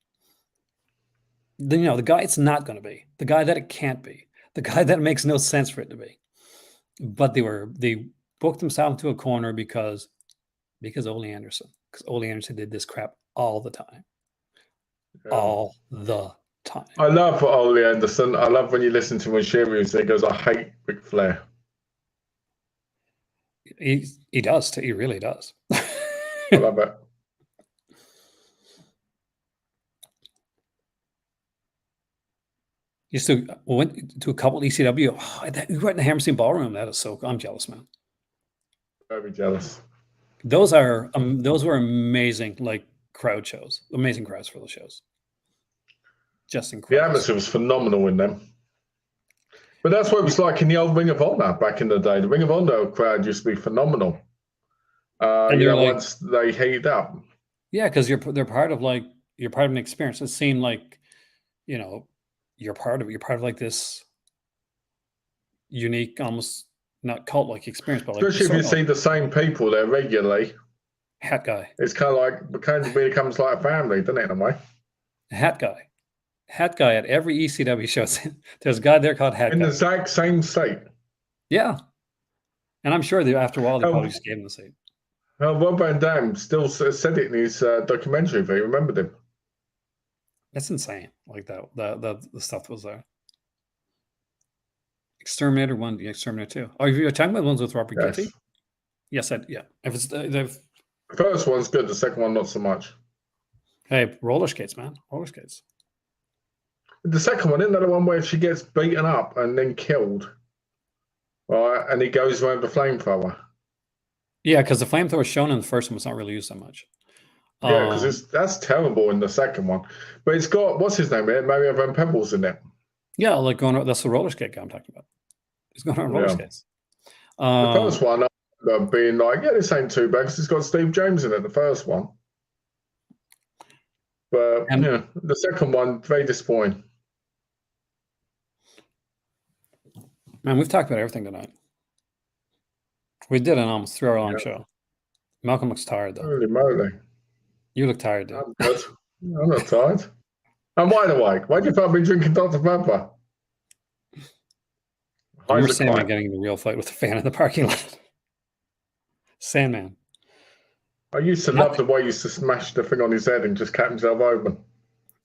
The guy it's not going to be, the guy that it can't be, the guy that makes no sense for it to be. But they booked themselves into a corner because Ole Anderson. Because Ole Anderson did this crap all the time. Yeah. All the time. I love Ole Anderson. I love when you listen to him on sheer music. He goes, "I hate Ric Flair." He does too. He really does. I love it. Used to went to a couple of ECW. We were in the Hammerstein Ballroom. That is so. I'm jealous, man. Very jealous. Those were amazing, like crowd shows. Amazing crowds for those shows. Just incredible. The atmosphere was phenomenal in them. But that's what it was like in the old Ring of Honor back in the day. The Ring of Honor crowd used to be phenomenal. Once they heated up. Yeah, because they're part of an experience. It seemed like, you're part of like this unique, almost not cult-like experience, but especially if you see the same people there regularly. Hat guy. It's kind of like becomes like a family, doesn't it, in a way? Hat guy at every ECW show. There's a guy there called Hat Guy. In the exact same state. Yeah. And I'm sure that after a while, they probably just gave him the seat. Rob Van Dam still said it in his documentary, if he remembered him. That's insane. Like that, the stuff that was there. Exterminator 1, Exterminator 2. Oh, you're talking about the ones with Robert Getty? Yes, yeah. If it's the first one's good, the second one not so much. Hey, roller skates, man. Roller skates. The second one, isn't that the one where she gets beaten up and then killed? Right, and he goes around the flamethrower. Yeah, because the flamethrower shown in the first one was not really used so much. Yeah, because that's terrible in the second one. But it's got, what's his name here? Mario Van Peebles in it. Yeah, like that's the roller skate guy I'm talking about. He's going on roller skates. The first one, being like, yeah, this ain't too bad because it's got Steve James in it, the first one. But the second one, very disappointing. Man, we've talked about everything tonight. We did an almost 3-hour-long show. Malcolm looks tired, though. Holy moly. You look tired, dude. I'm good. I'm not tired. I'm wide awake. Why do you think I've been drinking Dr. Pepper? I remember Sandman getting in a real fight with a fan in the parking lot. Sandman. I used to love the way he used to smash the thing on his head and just cut himself open.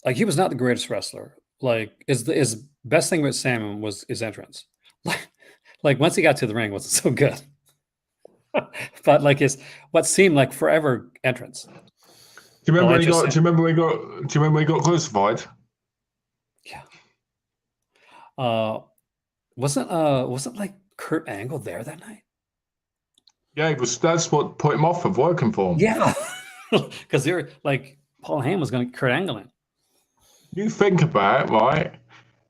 Like, he was not the greatest wrestler. Like, his best thing with Sandman was his entrance. Like once he got to the ring, it wasn't so good. But like what seemed like forever entrance. Do you remember when he got crucified? Yeah. Wasn't like Kurt Angle there that night? Yeah, that's what put him off of working for him. Yeah. Because they were like, Paul Heyman was going to Kurt Angle in. You think about it, right?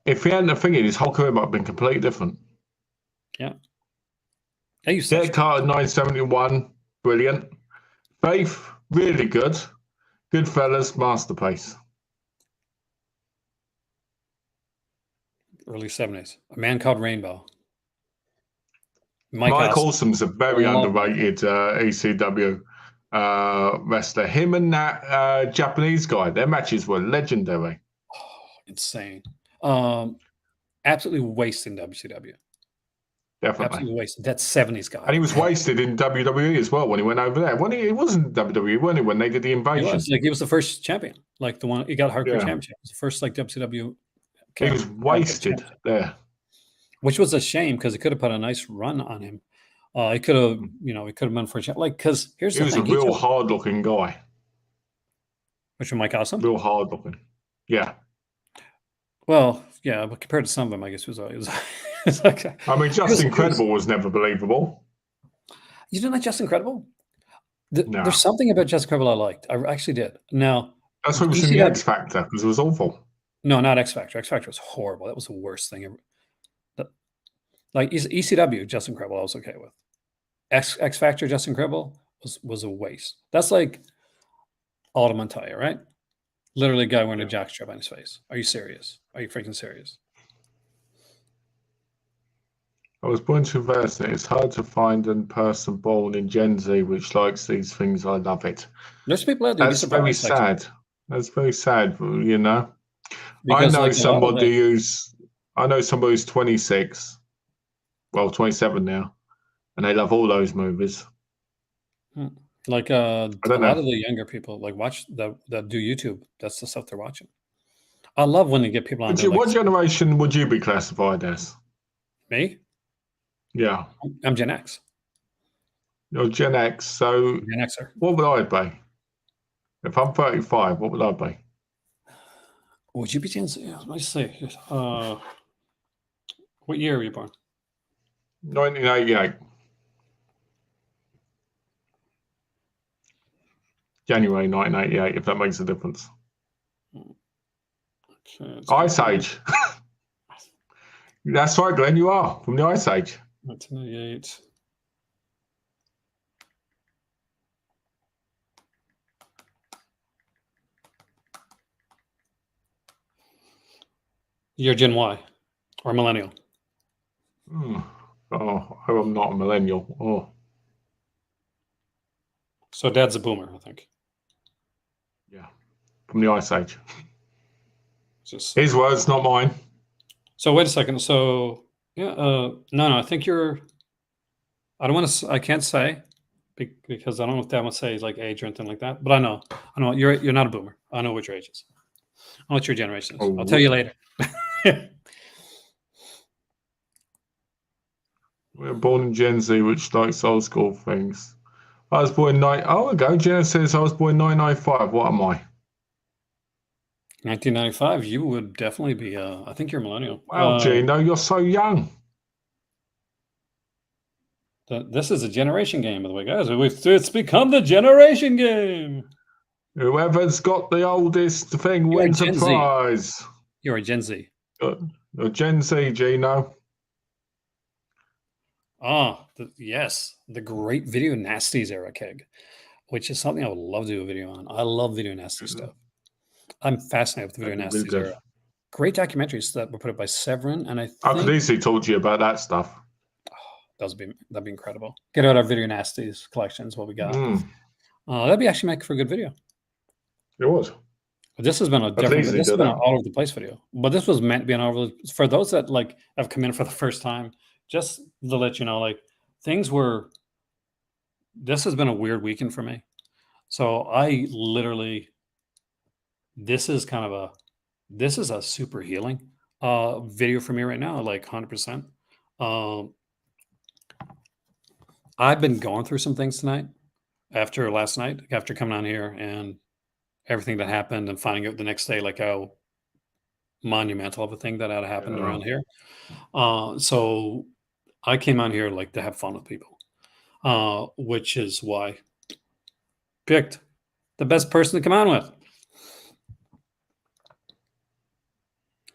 If he hadn't have figured, his whole career might have been completely different. Yeah. Dead Card 971, brilliant. Faith, really good. Goodfellas, masterpiece. Early 70s. A Man Called Rainbow. Mike Awesome's a very underrated ECW wrestler. Him and that Japanese guy, their matches were legendary. Oh, insane. Absolutely wasted in WCW. Definitely. Absolutely wasted. That 70s guy. And he was wasted in WWE as well when he went over there. He wasn't WWE, wasn't he, when they did the invasion? He was the first champion. Like the one, he got a hardcore championship. It was the first like WCW. He was wasted there. Which was a shame because he could have put a nice run on him. He could have, he could have been for a champion. Like, because here's the thing. He was a real hard-looking guy. Which one, Mike Awesome? Real hard-looking. Yeah. Well, yeah, but compared to some of them, I guess it was it's okay. I mean, Just Incredible was never believable. You didn't like Just Incredible? No, There's something about Jessica Cribble I liked. I actually did. Now, that's what was in the X Factor because it was awful. No, not X Factor. X Factor was horrible. That was the worst thing ever. Like ECW, Justin Cribble, I was okay with. X Factor, Justin Cribble was a waste. That's like Alderman Tire, right? Literally, a guy wearing a jockstrap on his face. Are you serious? Are you freaking serious? I was born to invest in it. It's hard to find a person born in Gen Z which likes these things. I love it. There's people out there. That's very sad. That's very sad, you know. Because, I know like, somebody who's 26, well, 27 now, and they love all those movies. Like a lot of the younger people like watch that do YouTube. That's the stuff they're watching. I love when they get people on there. What generation would you be classified as? Me? Yeah. I'm Gen X. You're Gen X, so Gen Xer. What would I be? If I'm 35, what would I be? Would you be Gen Z? Let me see. What year were you born? 1988. January 1988, if that makes a difference. Okay, Ice Age. That's right, Glenn, you are from the Ice Age. 1988. You're Gen Y or millennial? Oh, I'm not a millennial. Oh. So Dad's a boomer, I think. Yeah, from the Ice Age. Just his words, not mine. So wait a second. So yeah, no, I think you're. I don't want to. I can't say because I don't know if Dad would say like age or anything like that. But I know you're not a boomer. I know what your age is. I know what your generation is. I'll tell you later. We're born in Gen Z, which likes old school things. I was born Jenna says I was born in 1995. What am I? 1995. You would definitely be. I think you're a millennial. Wow, Gino, you're so young. This is a generation game, by the way, guys. It's become the generation game. Whoever's got the oldest thing wins a prize. You're a Gen Z. You're Gen Z, Gino. Yes, the great Video Nasties era, Keg, which is something I would love to do a video on. I love Video Nasty stuff. I'm fascinated with the Video Nasties era. Great documentaries that were put up by Severin, and I could easily talk to you about that stuff. That'd be incredible. Get out our Video Nasties collections, what we got. That'd be actually make for a good video. It would. This has been an all over the place video, but this was meant to be an all over for those that like have come in for the first time. Just to let you know, like this has been a weird weekend for me. So I literally, this is a super healing video for me right now, like 100%. I've been going through some things tonight after last night, after coming on here and everything that happened and finding out the next day, like how monumental of a thing that had happened around here. So I came on here like to have fun with people, which is why I picked the best person to come on with.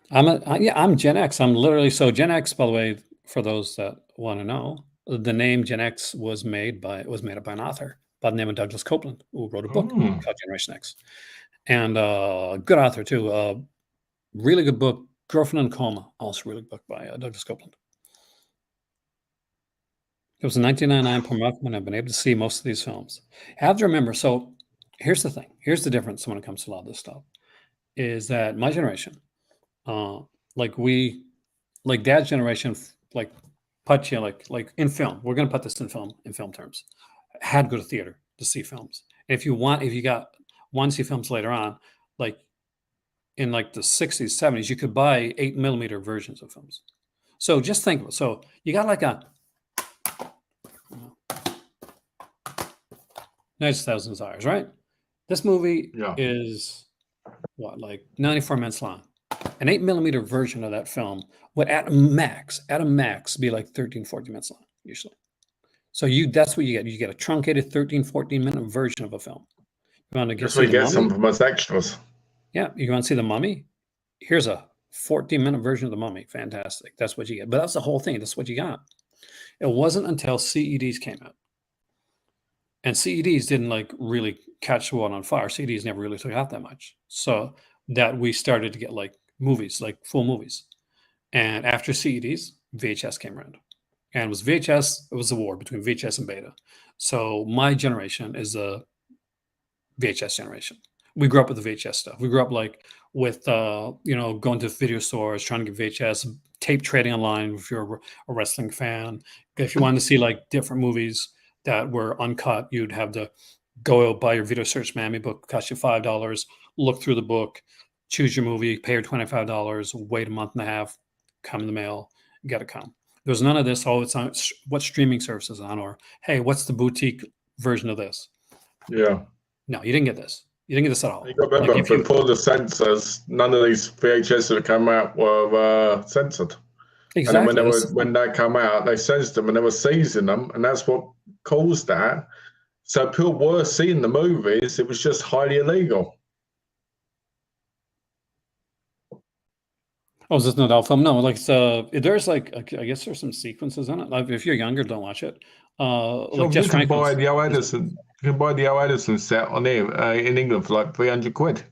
I'm Gen X. I'm literally Gen X. By the way, for those that want to know, the name Gen X was made up by an author by the name of Douglas Copeland, who wrote a book called Generation X, and good author too. Really good book, Girlfriend in Coma, also really good book by Douglas Copeland. It was in 1999 per month when I've been able to see most of these films. I have to remember. So here's the thing. Here's the difference when it comes to a lot of this stuff. Is that my generation, like Dad's generation, like put you like in film. We're gonna put this in film terms. Had to go to theater to see films. And if you want to see films later on, like in like the 60s, 70s, you could buy 8mm versions of films. So just think of it. So you got like a Nice Thousand Desires, right? This movie is what, like 94 minutes long. An 8mm version of that film would at a max be like 13, 14 minutes long, usually. So that's what you get. You get a truncated 13, 14-minute version of a film. You want to That's see where you the get Mummy? some from us extras. Yeah, you want to see the Mummy? Here's a 14-minute version of the Mummy. Fantastic. That's what you get. But that's the whole thing. That's what you got. It wasn't until CEDs came out. And CEDs didn't like really catch the world on fire. CEDs never really took out that much. So that we started to get like movies, like full movies. And after CEDs, VHS came around. And it was VHS, it was a war between VHS and beta. So my generation is the VHS generation. We grew up with the VHS stuff. We grew up like with going to video stores, trying to get VHS, tape trading online if you're a wrestling fan. If you wanted to see like different movies that were uncut, you'd have to go out, buy your Video Search Mammy book, cost you $5, look through the book, choose your movie, pay your $25, wait a month and a half, come in the mail, get it come. There's none of this. Oh, it's on what streaming service is on, or hey, what's the boutique version of this? Yeah. No, you didn't get this. You didn't get this at all. You got to remember, before the censors, none of these VHS that came out were censored. Exactly. And then when they come out, they censored them and they were seizing them, and that's what caused that. So people were seeing the movies. It was just highly illegal. Oh, is this not out film? No, like there's like I guess there's some sequences in it. Like if you're younger, don't watch it. Like you can buy the O. Edison. You can buy the O. Edison set on here in England for like £300.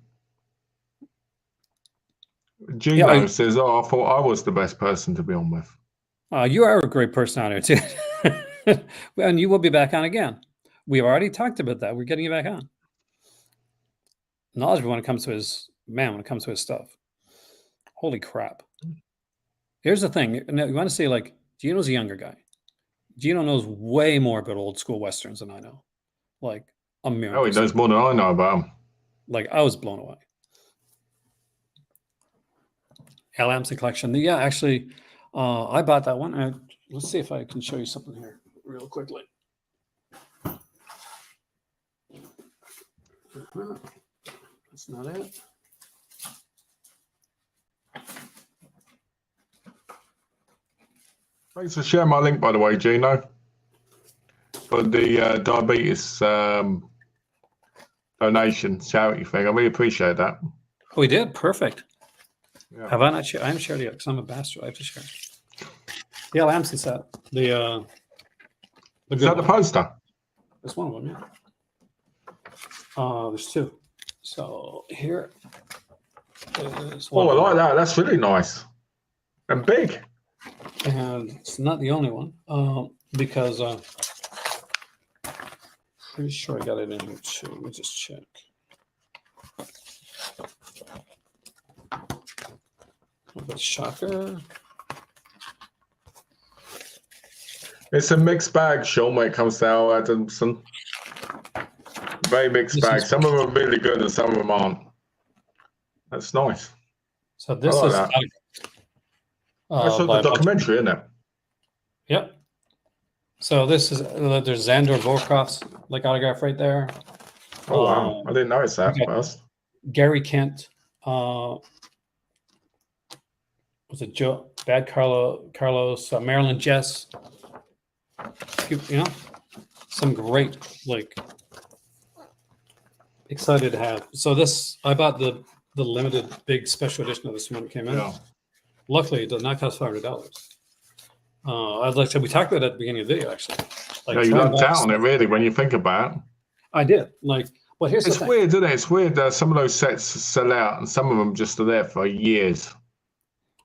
Gino says, "Oh, I thought I was the best person to be on with." You are a great person on here too, and you will be back on again. We already talked about that. We're getting you back on. Knowledgeable when it comes to his stuff. Holy crap! Here's the thing. You want to say like Gino's a younger guy. Gino knows way more about old school westerns than I know. Like a million. Oh, he knows more than I know about him. Like I was blown away. Al Amson collection. Yeah, actually, I bought that one. Let's see if I can show you something here real quickly. That's not it. Thanks for sharing my link, by the way, Gino, for the diabetes donation charity thing. I really appreciate that. Oh, we did? Perfect. Yeah. Have I not shared? I haven't shared it yet because I'm a bastard. I have to share. The Al Amson set. Is that the poster? There's one of them, yeah. There's two. So here is one. Oh, I like that. That's really nice and big. And it's not the only one because pretty sure I got it in here too. Let me just check. But shocker. It's a mixed bag, Sean, when it comes to Al Adamson. Very mixed bag. Some of them are really good and some of them aren't. That's nice. So this is that. That's the documentary, isn't it? Yep. So this is there's Xander Volkov's like autograph right there. Oh wow! I didn't notice that first. Gary Kent. Was it Joe? Bad Carlos, Marilyn Jess. Some great like. Excited to have. So this I bought the limited big special edition of this one came in. Yeah. Luckily, it does not cost $500. As I said, we talked about it at the beginning of the video, actually. Like, you lucked out on it, really, when you think about it. I did. Like, well, here's the thing. It's weird, isn't it? It's weird. Some of those sets sell out, and some of them just are there for years.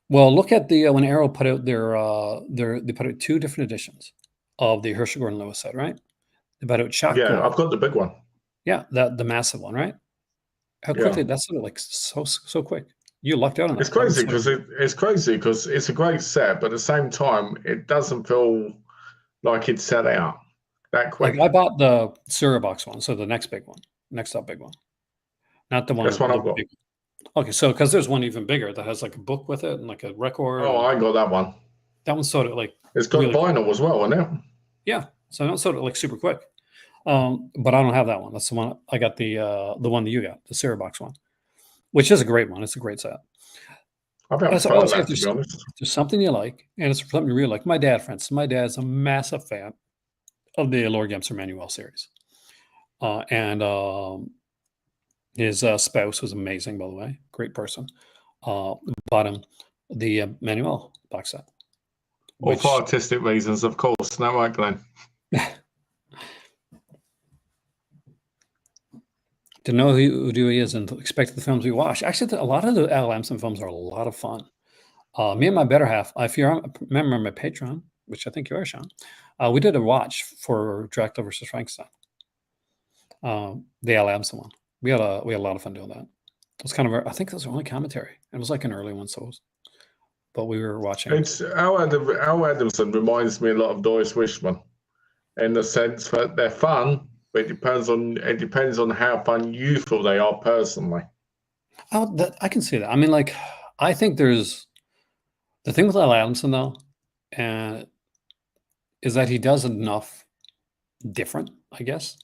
Well, look at the when Arrow put out they put out two different editions of the Herschel Gordon Lewis set, right? They put out Shock. Yeah, I've got the big one. Yeah, the massive one, right? How quickly that's like so quick. You lucked out on it. It's crazy because it's a great set, but at the same time, it doesn't feel like it's set out that quick. Like I bought the cereal box one, so the next up big one, not the one. That's one I've got. Big. Okay, so because there's one even bigger that has like a book with it and like a record. Oh, I got that one. That one's sort of like it's got really vinyl as well, isn't it? Yeah, so it's sort of like super quick. But I don't have that one. That's the one I got. The one that you got, the cereal box one, which is a great one. It's a great set. There's something you like, and it's something you really like. My dad, for instance, my dad's a massive fan of the Lord Gemser Manuel series. And his spouse was amazing, by the way, great person. Bought him the Manuel box set. Or for artistic reasons, of course. Not right, Glenn. To know who he is and to expect the films we watch. Actually, a lot of the Al Lamson films are a lot of fun. Me and my better half, if you're a member of my Patreon, which I think you are, Sean, we did a watch for Dracula versus Frankenstein. The Al Lamson one. We had a lot of fun doing that. It was kind of, I think that was our only commentary. It was like an early one, but we were watching. It's Al Adamson reminds me a lot of Doris Wishman, in the sense that they're fun, but it depends on how fun you feel they are personally. Oh, I can see that. I mean, like, I think there's the thing with Al Adamson though, is that he does enough different, I guess.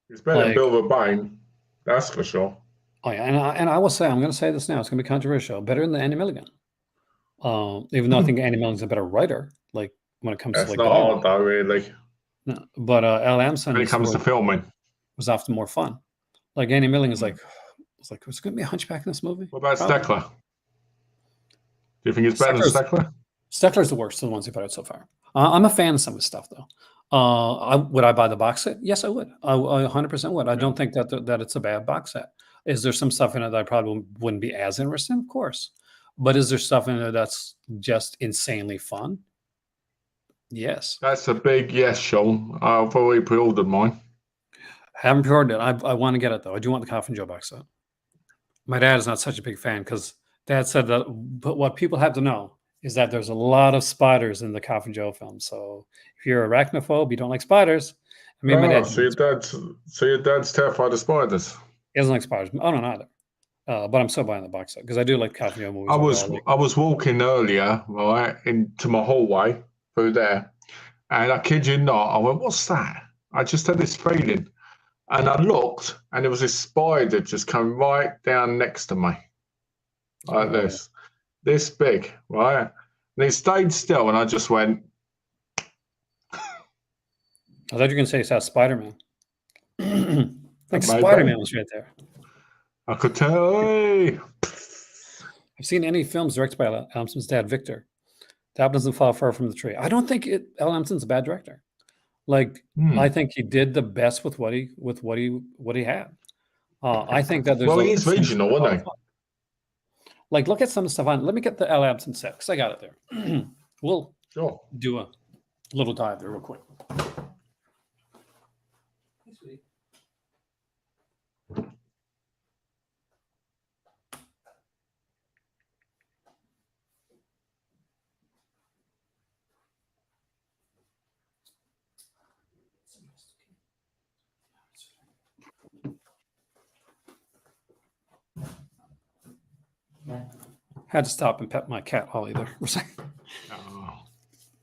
It's better than Bill Rabine, that's for sure. Oh yeah, and I will say, I'm going to say this now. It's going to be controversial. Better than Andy Milligan. Even though I think Andy Milligan's a better writer, like when it comes to like not hard though, really. No, but Al Lamson, when it comes to filming, was often more fun. Like Andy Milligan is like, was it going to be a Hunchback in this movie? What about Steckler? Do you think it's better than Steckler? Steckler's the worst of the ones we've had so far. I'm a fan of some of his stuff though. Would I buy the box set? Yes, I would. I 100% would. I don't think that it's a bad box set. Is there some stuff in it that I probably wouldn't be as interested in? Of course. But is there stuff in it that's just insanely fun? Yes. That's a big yes, Sean. I've already pre-ordered mine. Haven't pre-ordered it. I want to get it though. I do want the Coffin Joe box set. My dad is not such a big fan because Dad said that. But what people have to know is that there's a lot of spiders in the Coffin Joe film. So if you're arachnophobe, you don't like spiders. I mean, my dad. So your dad's terrified of spiders. He doesn't like spiders. I don't either. But I'm still buying the box set because I do like Coffin Joe movies. I was walking earlier, right, into my hallway through there, and I kid you not, I went, "What's that?" I just had this feeling, and I looked, and there was this spider just coming right down next to me, like this big, right, and it stayed still, and I just went. I thought you were going to say it's out Spider-Man. Like Spider-Man was right there. I could tell. Hey. I've seen any films directed by Al Lamson's dad, Victor. The apple doesn't fall far from the tree. I don't think Al Lamson's a bad director. Like I think he did the best with what he had. I think that there's he's regional, wasn't he? Like look at some stuff on. Let me get the Al Lamson set because I got it there. We'll do a little dive there real quick. Had to stop and pet my cat Holly there.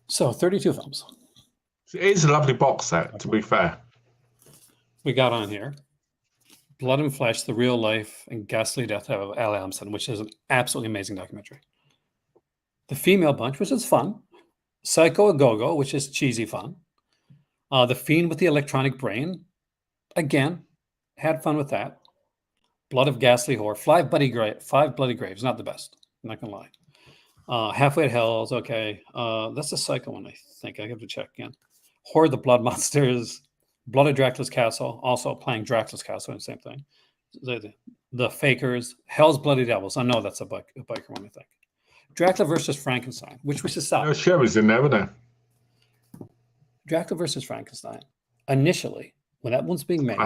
So 32 films. It is a lovely box set, to be fair. We got on here Blood and Flesh, The Real Life and Ghastly Death of Al Lamson, which is an absolutely amazing documentary. The Female Bunch, which is fun. Psycho a Go-Go, which is cheesy fun. The Fiend with the Electronic Brain. Again, had fun with that. Blood of Ghastly Horror. Five Bloody Graves, not the best. I'm not going to lie. Halfway to Hell is okay. That's the Psycho one, I think. I have to check again. Horror of the Blood Monsters. Blood of Dracula's Castle. Also playing Dracula's Castle, the same thing. The Fakers. Hell's Bloody Devils. I know that's a biker one, I think. Dracula versus Frankenstein, which was just No, Sherry's in there, wasn't there? Dracula versus Frankenstein. Initially, when that one's being made,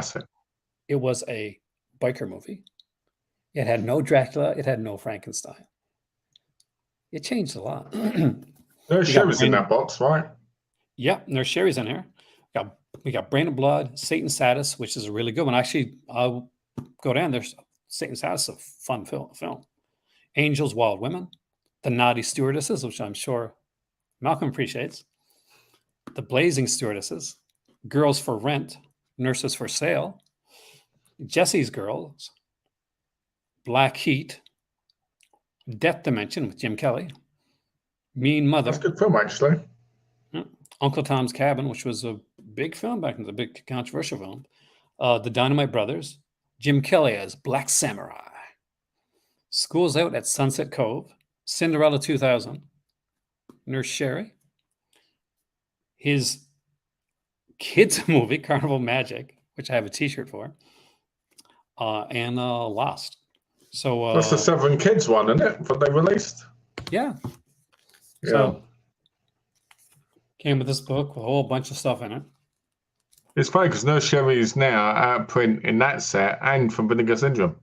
it was a biker movie. It had no Dracula. It had no Frankenstein. It changed a lot. There's Sherry's in that box, right? Yeah, there's Sherry's in here. We got Brain of Blood, Satan's Saddest, which is a really good one. Actually, I'll go down. There's Satan's Saddest, a fun film. Angels, Wild Women, The Naughty Stewardesses, which I'm sure Malcolm appreciates. The Blazing Stewardesses, Girls for Rent, Nurses for Sale, Jesse's Girls, Black Heat, Death Dimension with Jim Kelly, Mean Mother. That's a good film, actually. Uncle Tom's Cabin, which was a big film back in the big controversial film. The Dynamite Brothers, Jim Kelly as Black Samurai, School's Out at Sunset Cove, Cinderella 2000, Nurse Sherry, his kids movie Carnival Magic, which I have a T-shirt for, and Lost. So that's the 7 Kids one, isn't it? That they released. Yeah. Yeah. So came with this book with a whole bunch of stuff in it. It's funny because Nurse Sherry is now out of print in that set and from Vinegar Syndrome.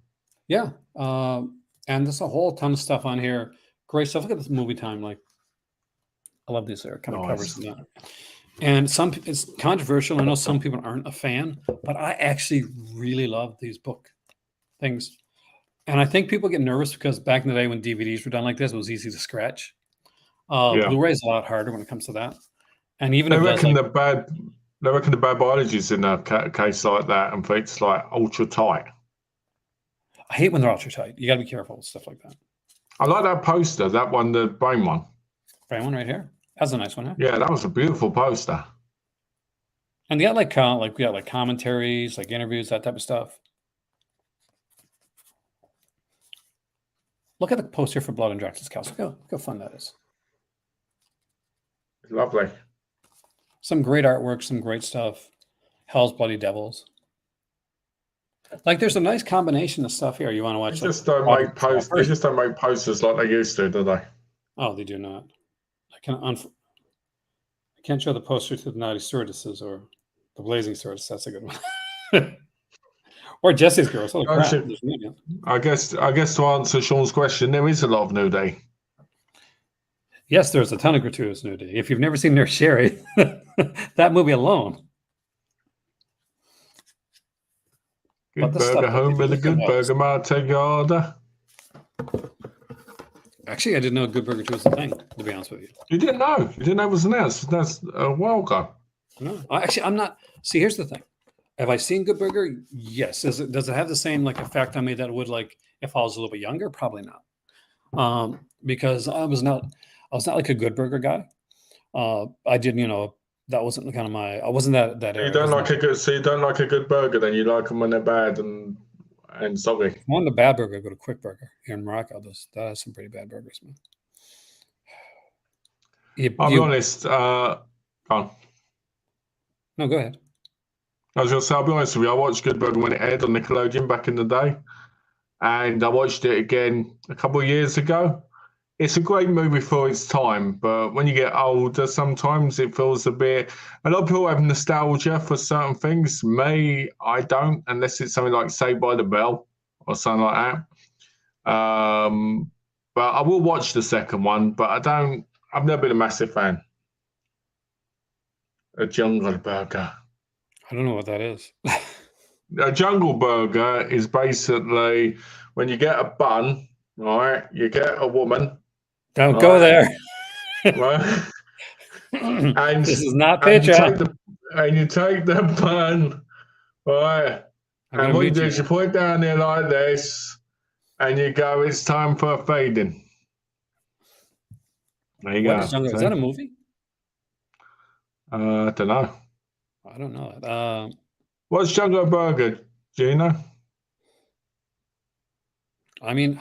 Yeah. And there's a whole ton of stuff on here. Great stuff. Look at this movie time. Like, I love these kind of covers. And it's controversial. I know some people aren't a fan, but I actually really love these book things. And I think people get nervous because back in the day when DVDs were done like this, it was easy to scratch. Blu-ray is a lot harder when it comes to that. And even they reckon the bad biology is in a case like that, and it's like ultra tight. I hate when they're ultra tight. You got to be careful with stuff like that. I like that poster, that one, the brain one. Brain one right here. That's a nice one, huh? Yeah, that was a beautiful poster. And they got we got commentaries, like interviews, that type of stuff. Look at the poster for Blood and Drax's Castle. Look how fun that is. Lovely. Some great artwork, some great stuff. Hell's Bloody Devils. Like, there's a nice combination of stuff here. You want to watch? They just don't make posters. They just don't make posters like they used to, do they? Oh, they do not. I can't show the poster to the Naughty Stewardesses or the Blazing Stewardess. That's a good one. Or Jesse's Girls. Holy crap. I guess to answer Sean's question, there is a lot of nudity. Yes, there's a ton of gratuitous nudity. If you've never seen Nurse Sherry, that movie alone. Good burger home with a good burger, might take your order. Actually, I didn't know Good Burger 2 was a thing, to be honest with you. You didn't know? You didn't know it was announced? That's a while ago. No, actually, I'm not. See, here's the thing. Have I seen Good Burger? Yes. Does it have the same effect on me that it would if I was a little bit younger? Probably not. Because I was not like a Good Burger guy. I didn't, that wasn't kind of I wasn't that you don't like you don't like a good burger, then you like them when they're bad and soggy. If I want a bad burger, I go to Quick Burger here in Morocco. That has some pretty bad burgers, man. I'll be honest. Go on. No, go ahead. I was going to say, I'll be honest with you, I watched Good Burger when it aired on Nickelodeon back in the day. And I watched it again a couple of years ago. It's a great movie for its time, but when you get older, sometimes it feels a lot of people have nostalgia for certain things. Me, I don't, unless it's something like Saved by the Bell or something like that. But I will watch the second one, but I've never been a massive fan. A Jungle Burger. I don't know what that is. A Jungle Burger is basically when you get a bun, right? You get a woman. Don't go there. Right? And this is not Patreon. And you take the bun, right? And what you do is you put it down there like this, and you go, it's time for a fading. There you go. Is that a movie? I don't know. I don't know. What's Jungle Burger? Do you know? I mean,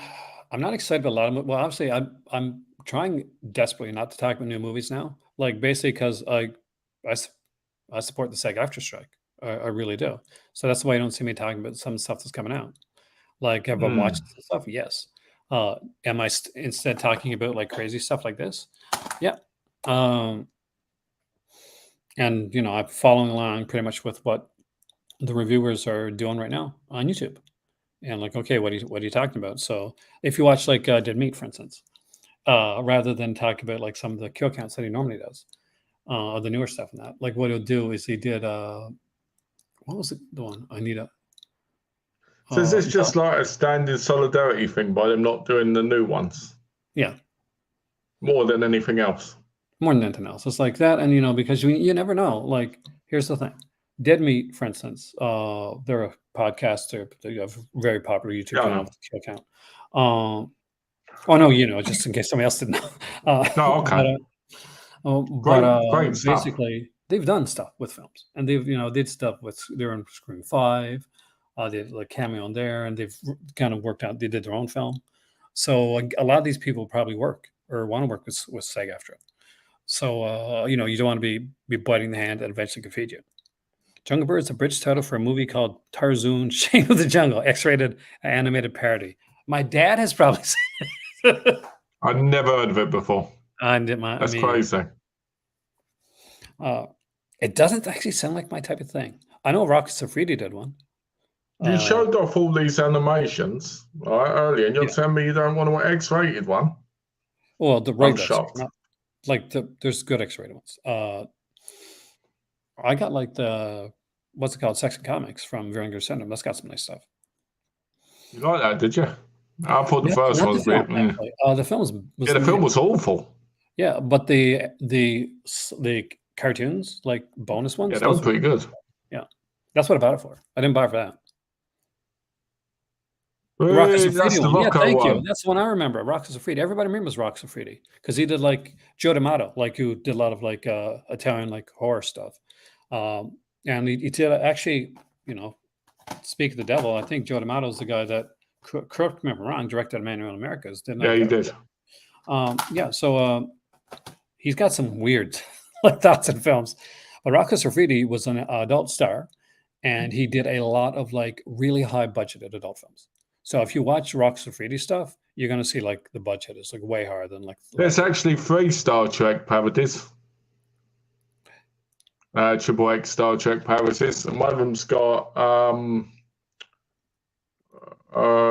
I'm not excited about a lot of. Well, obviously, I'm trying desperately not to talk about new movies now. Basically, because I support the SAG-AFTRA strike. I really do. So that's why you don't see me talking about some stuff that's coming out. Have I watched stuff? Yes. Am I instead talking about crazy stuff like this? Yeah. And I'm following along pretty much with what the reviewers are doing right now on YouTube. And okay, what are you talking about? So if you watch Dead Meat, for instance, rather than talk about some of the kill counts that he normally does, or the newer stuff in that, what he'll do is he did what was it, the one I need a. So is this just like a standard solidarity thing by them not doing the new ones? Yeah. More than anything else. More than anything else. It's like that, and because you never know. Here's the thing. Dead Meat, for instance, they're a podcaster. They have a very popular YouTube channel with kill count. Oh no, just in case somebody else didn't know. No, okay. But great basically, they've done stuff with films, and they've did stuff with they're in Scream 5. They did like cameo on there, and they've kind of worked out. They did their own film, so a lot of these people probably work or want to work with SAG after it. So you don't want to be biting the hand that eventually can feed you. Jungle Bird is a British title for a movie called Tarzoon: Shame of the Jungle, X-rated animated parody. My dad has probably seen it. I've never heard of it before. That's crazy. It doesn't actually sound like my type of thing. I know Rocky Safridi did one. You showed off all these animations earlier, and you're telling me you don't want an X-rated one? Well, the I'm shocked. not like there's good X-rated ones. I got like the what's it called, Section Comics from Vinegar Syndrome. That's got some nice stuff. You like that, did you? I thought the first one was a bit. The film was the film was awful. Yeah, but the cartoons, like bonus ones, yeah, that was pretty good. Yeah, that's what I bought it for. I didn't buy it for that. That's the one. Yeah, thank one. you. That's the one I remember. Rocky Safridi. Everybody remembers Rocky Safridi because he did like Joe D'Amato, like who did a lot of like Italian like horror stuff. And he did actually, speak of the devil. I think Joe D'Amato is the guy that, correct me if I'm wrong, directed Emmanuel Americas. Yeah, he did. So he's got some weird like thoughts in films. But Rocco Siffredi was an adult star, and he did a lot of like really high budgeted adult films. So if you watch Rocco Siffredi stuff, you're going to see like the budget is like way higher than like. There's actually 3 Star Trek parodies. Triple X Star Trek parodies, and one of them's got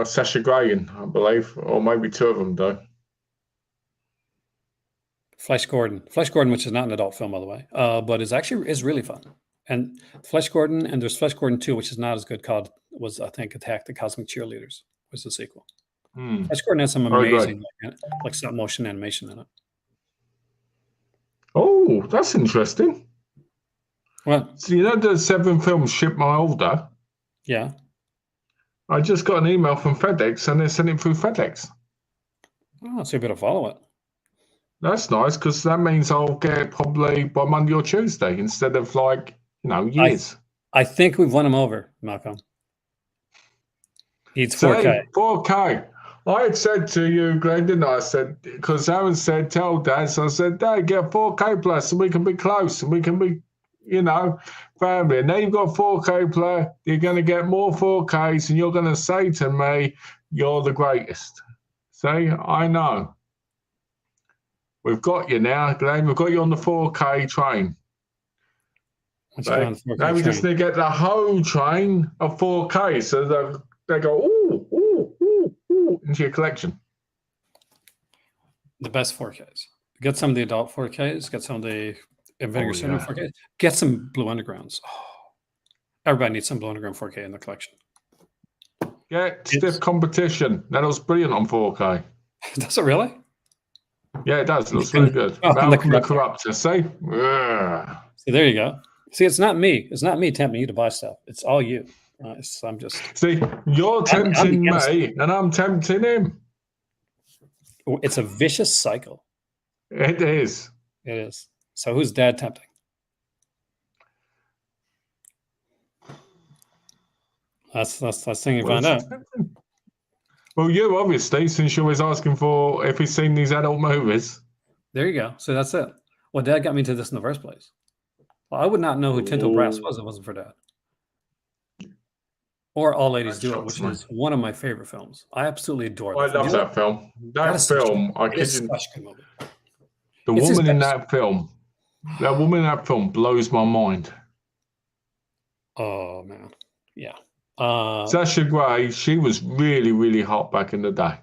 Sasha Grey in, I believe, or maybe 2 of them do. Flash Gordon, which is not an adult film, by the way, but is really fun. And Flash Gordon, and there's Flash Gordon 2, which is not as good. Was I think Attack the Cosmic Cheerleaders was the sequel. Flash Gordon has some amazing like stop motion animation in it. Oh, that's interesting. What? So the 7 films ship my order. Yeah. I just got an email from FedEx, and they're sending it through FedEx. Oh, so you better follow it. That's nice, because that means I'll get it probably by Monday or Tuesday instead of like, years. I think we've won him over, Malcolm. He's 4K. 4K. I had said to you, Glenn, didn't I? I said, because Aaron said, tell Dad. So I said, Dad, get 4K plus, and we can be close, and we can be, family. And now you've got 4K player, you're going to get more 4Ks, and you're going to say to me, you're the greatest. See, I know. We've got you now, Glenn. We've got you on the 4K train. Now we just need to get the whole train of 4K, so they go, ooh, into your collection. The best 4Ks. Get some of the adult 4Ks. Get some of the Vinegar Syndrome 4Ks. Get some Blue Undergrounds. Oh, everybody needs some Blue Underground 4K in the collection. Get Stiff Competition. That was brilliant on 4K. Does it really? Yeah, it does. It looks really good. Malcolm the Corruptor. See? Yeah. So there you go. See, it's not me. It's not me tempting you to buy stuff. It's all you. I'm just. See, you're tempting me, and I'm tempting him. It's a vicious cycle. It is. It is. So who's Dad tempting? That's the thing you find out. Well, you obviously, since you're always asking for if he's seen these adult movies. There you go. So that's it. Well, Dad got me into this in the first place. Well, I would not know who Tinto Brass was if it wasn't for Dad. Or All Ladies Do It, which is one of my favorite films. I absolutely adore that. I love that film. That film, I kid you. The woman in that film blows my mind. Oh, man. Yeah. Sasha Grey, she was really, really hot back in the day.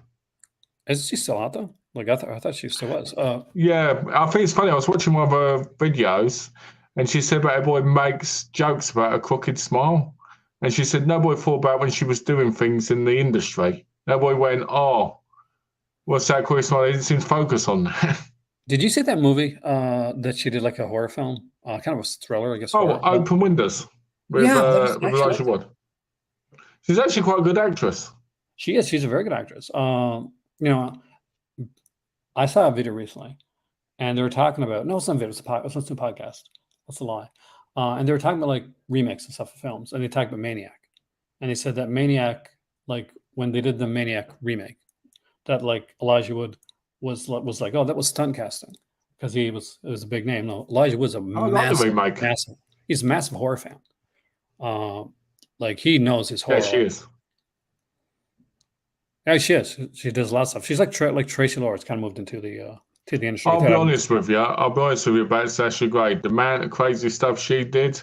Is she still out though? Like I thought she still was. Yeah, I think it's funny. I was watching one of her videos, and she said that everybody makes jokes about a crooked smile, and she said nobody thought about when she was doing things in the industry. Nobody went, "Oh, what's that crooked smile?" They didn't seem to focus on that. Did you see that movie that she did, like a horror film, kind of a thriller, I guess? Oh, Open Windows with Elijah Wood. She's actually quite a good actress. She is. She's a very good actress. I saw a video recently, and they were talking about, no, it's not a video, it's a podcast. That's a lie. And they were talking about like remakes and stuff of films, and they talked about Maniac, and they said that Maniac, like when they did the Maniac remake, that like Elijah Wood was like, oh, that was stunt casting because it was a big name. No, Elijah Wood's a I like the remake. he's a massive horror fan. Like he knows his horror. Yeah, she is. Yeah, she is. She does a lot of stuff. She's like Tracy Lords, kind of moved into the industry. I'll be honest with you. But it's actually great. The amount of crazy stuff she did,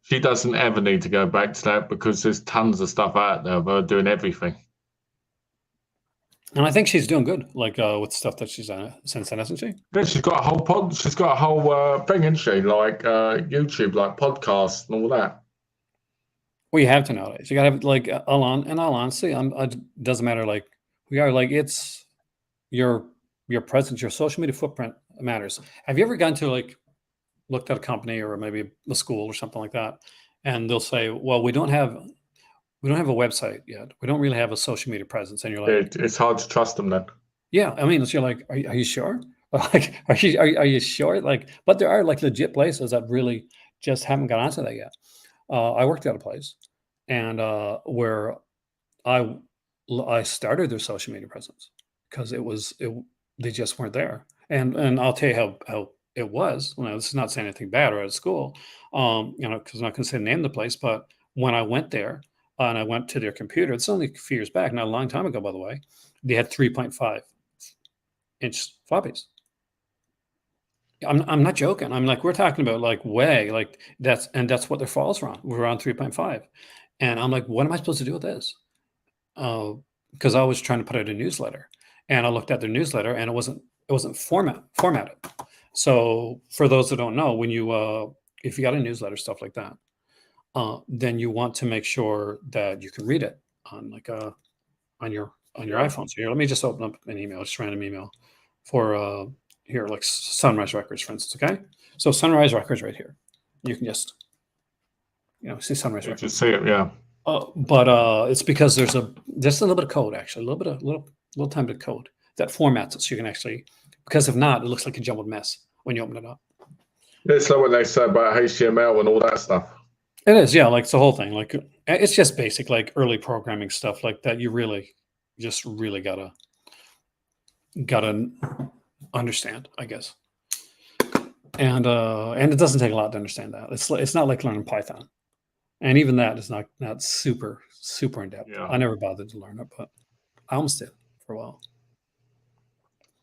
she doesn't ever need to go back to that because there's tons of stuff out there of her doing everything. And I think she's doing good, like with stuff that she's done since then, hasn't she? Yeah, she's got a whole She's got a whole thing, isn't she? Like YouTube, like podcasts and all that. Well, you have to nowadays. You got to have like Alon. And all honesty, it doesn't matter. Like we are, like it's your presence, your social media footprint matters. Have you ever gone to like looked at a company or maybe a school or something like that, and they'll say, "Well, we don't have a website yet. We don't really have a social media presence." And you're like, it's hard to trust them then. Yeah, I mean, you're like, are you sure? Like, are you sure? Like, but there are like legit places that really just haven't got onto that yet. I worked at a place, and where I started their social media presence because they just weren't there. And I'll tell you how it was. This is not saying anything bad or at school, because I'm not going to say the name of the place. But when I went there and I went to their computer, it's only a few years back, not a long time ago, by the way. They had 3.5-inch floppies. I'm not joking. I'm like, we're talking about like way like that's what their files were on. We're on 3.5, and I'm like, what am I supposed to do with this? Because I was trying to put out a newsletter, and I looked at their newsletter, and it wasn't formatted. So for those that don't know, when you if you got a newsletter, stuff like that, then you want to make sure that you can read it on like on your iPhone. So here, let me just open up an email, just random email for here, like Sunrise Records, for instance. Okay, so Sunrise Records right here. You can just see Sunrise Records. Just see it, yeah. But it's because there's a little bit of code, actually, a little tiny bit of code that formats it, so you can actually, because if not, it looks like a jumbled mess when you open it up. It's like what they say about HTML and all that stuff. It is, yeah, like it's the whole thing. Like it's just basic, like early programming stuff like that. You really gotta understand, I guess. And it doesn't take a lot to understand that. It's not like learning Python, and even that is not super in depth. Yeah. I never bothered to learn it, but I almost did for a while.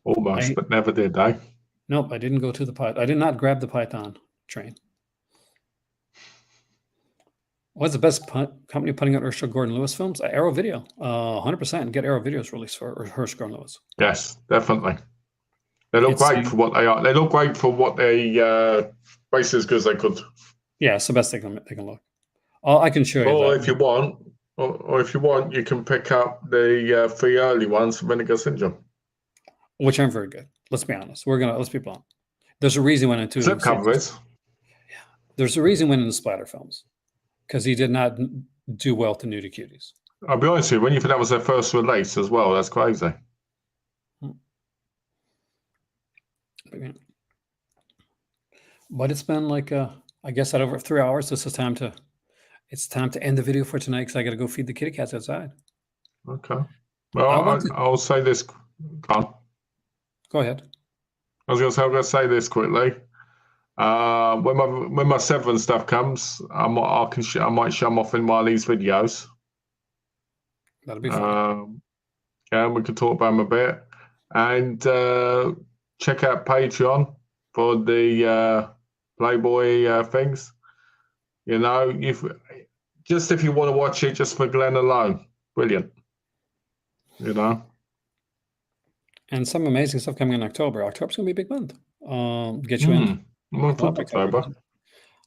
Almost, but never did, eh? Nope, I didn't go to the Python. I did not grab the Python train. What's the best company putting out Herschel Gordon Lewis films? Arrow Video, 100%. Get Arrow Videos released for Herschel Gordon Lewis. Yes, definitely. They look great for what they are. They look great for what they race as good as they could. Yeah, it's the best they can look. I can show you. Or if you want, you can pick up the 3 early ones from Vinegar Syndrome, which aren't very good. Let's be honest. Let's be blunt. There's a reason went into covers. Yeah, there's a reason went into splatter films because he did not do well to Nudie Cuties. I'll be honest with you. When you think that was their first release as well, that's crazy. But it's been like I guess at over 3 hours. It's time to end the video for tonight because I got to go feed the kitty cats outside. Okay. Well, I'll say this. Go ahead. I was going to say this quickly. When my Severin stuff comes, I might show them off in one of these videos. That'll be fun. Yeah, we can talk about them a bit, and check out Patreon for the Playboy things. If you want to watch it just for Glenn alone, brilliant. And some amazing stuff coming in October. October's gonna be a big month. Get you in. October.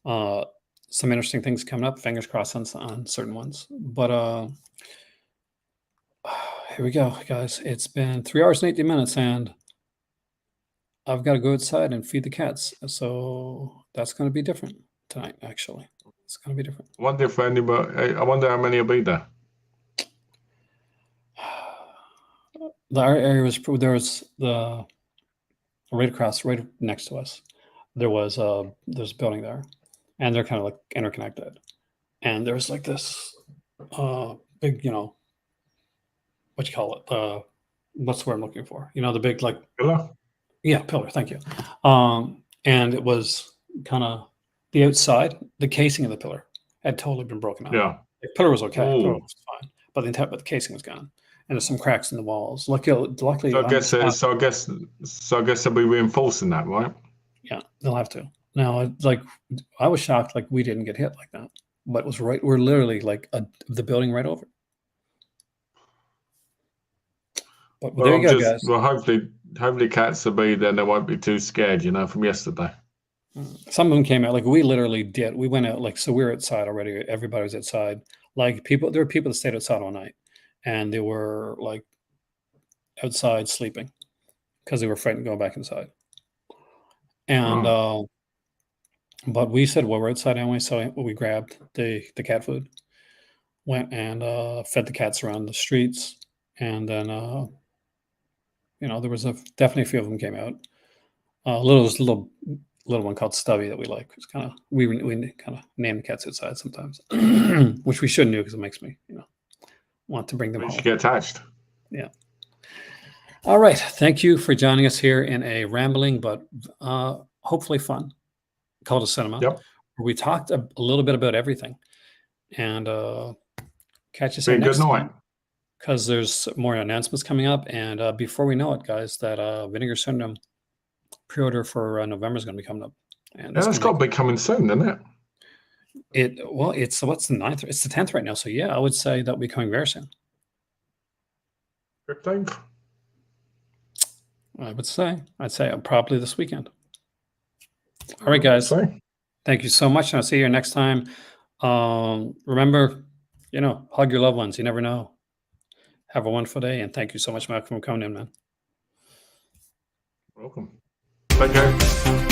Some interesting things coming up. Fingers crossed on certain ones. But here we go, guys. It's been 3 hours and 18 minutes, and I've got to go outside and feed the cats. So that's going to be different tonight. Actually, it's going to be different. I wonder how many will be there. Our area was there was the right next to us. there was there's a building there, and they're kind of like interconnected. And there's like this big, what you call it? What's the word I'm looking for? The big like Pillar? Yeah, pillar. Thank you. And it was kind of the outside, the casing of the pillar had totally been broken out. Yeah. The pillar was okay. The pillar Ooh. was fine, but the casing was gone, and there's some cracks in the walls. Luckily, So I guess they'll be reinforcing that, right? yeah, they'll have to. Now, like, I was shocked, like we didn't get hit like that, but it was right. We're literally like the building right over. But there you go, guys. Well, hopefully cats will be there. They won't be too scared, from yesterday. Some of them came out, like we literally did. We went out, like, so we were outside already. Everybody was outside. Like there were people that stayed outside all night, and they were like outside sleeping because they were frightened to go back inside. And but we said, well, we're outside anyway, so we grabbed the cat food, went and fed the cats around the streets, and then there was definitely a few of them came out. Little one called Stubby that we like. It's kind of we kind of name the cats outside sometimes, which we shouldn't do because it makes me want to bring them home. You get attached. Yeah. All right. Thank you for joining us here in a rambling but hopefully fun Cult of Cinema. Yep. Where we talked a little bit about everything, and catch us next time because there's more announcements coming up. And before we know it, guys, that Vinegar Syndrome pre-order for November is going to be coming up. And that's got to be coming soon, isn't it? It's what's the 9th? It's the 10th right now. So yeah, I would say that'll be coming very soon. 15th. I'd say probably this weekend. All right, guys. Thank you so much. And I'll see you next time. Remember, hug your loved ones. You never know. Have a wonderful day. And thank you so much, Malcolm, for coming in, man. Welcome. Take care.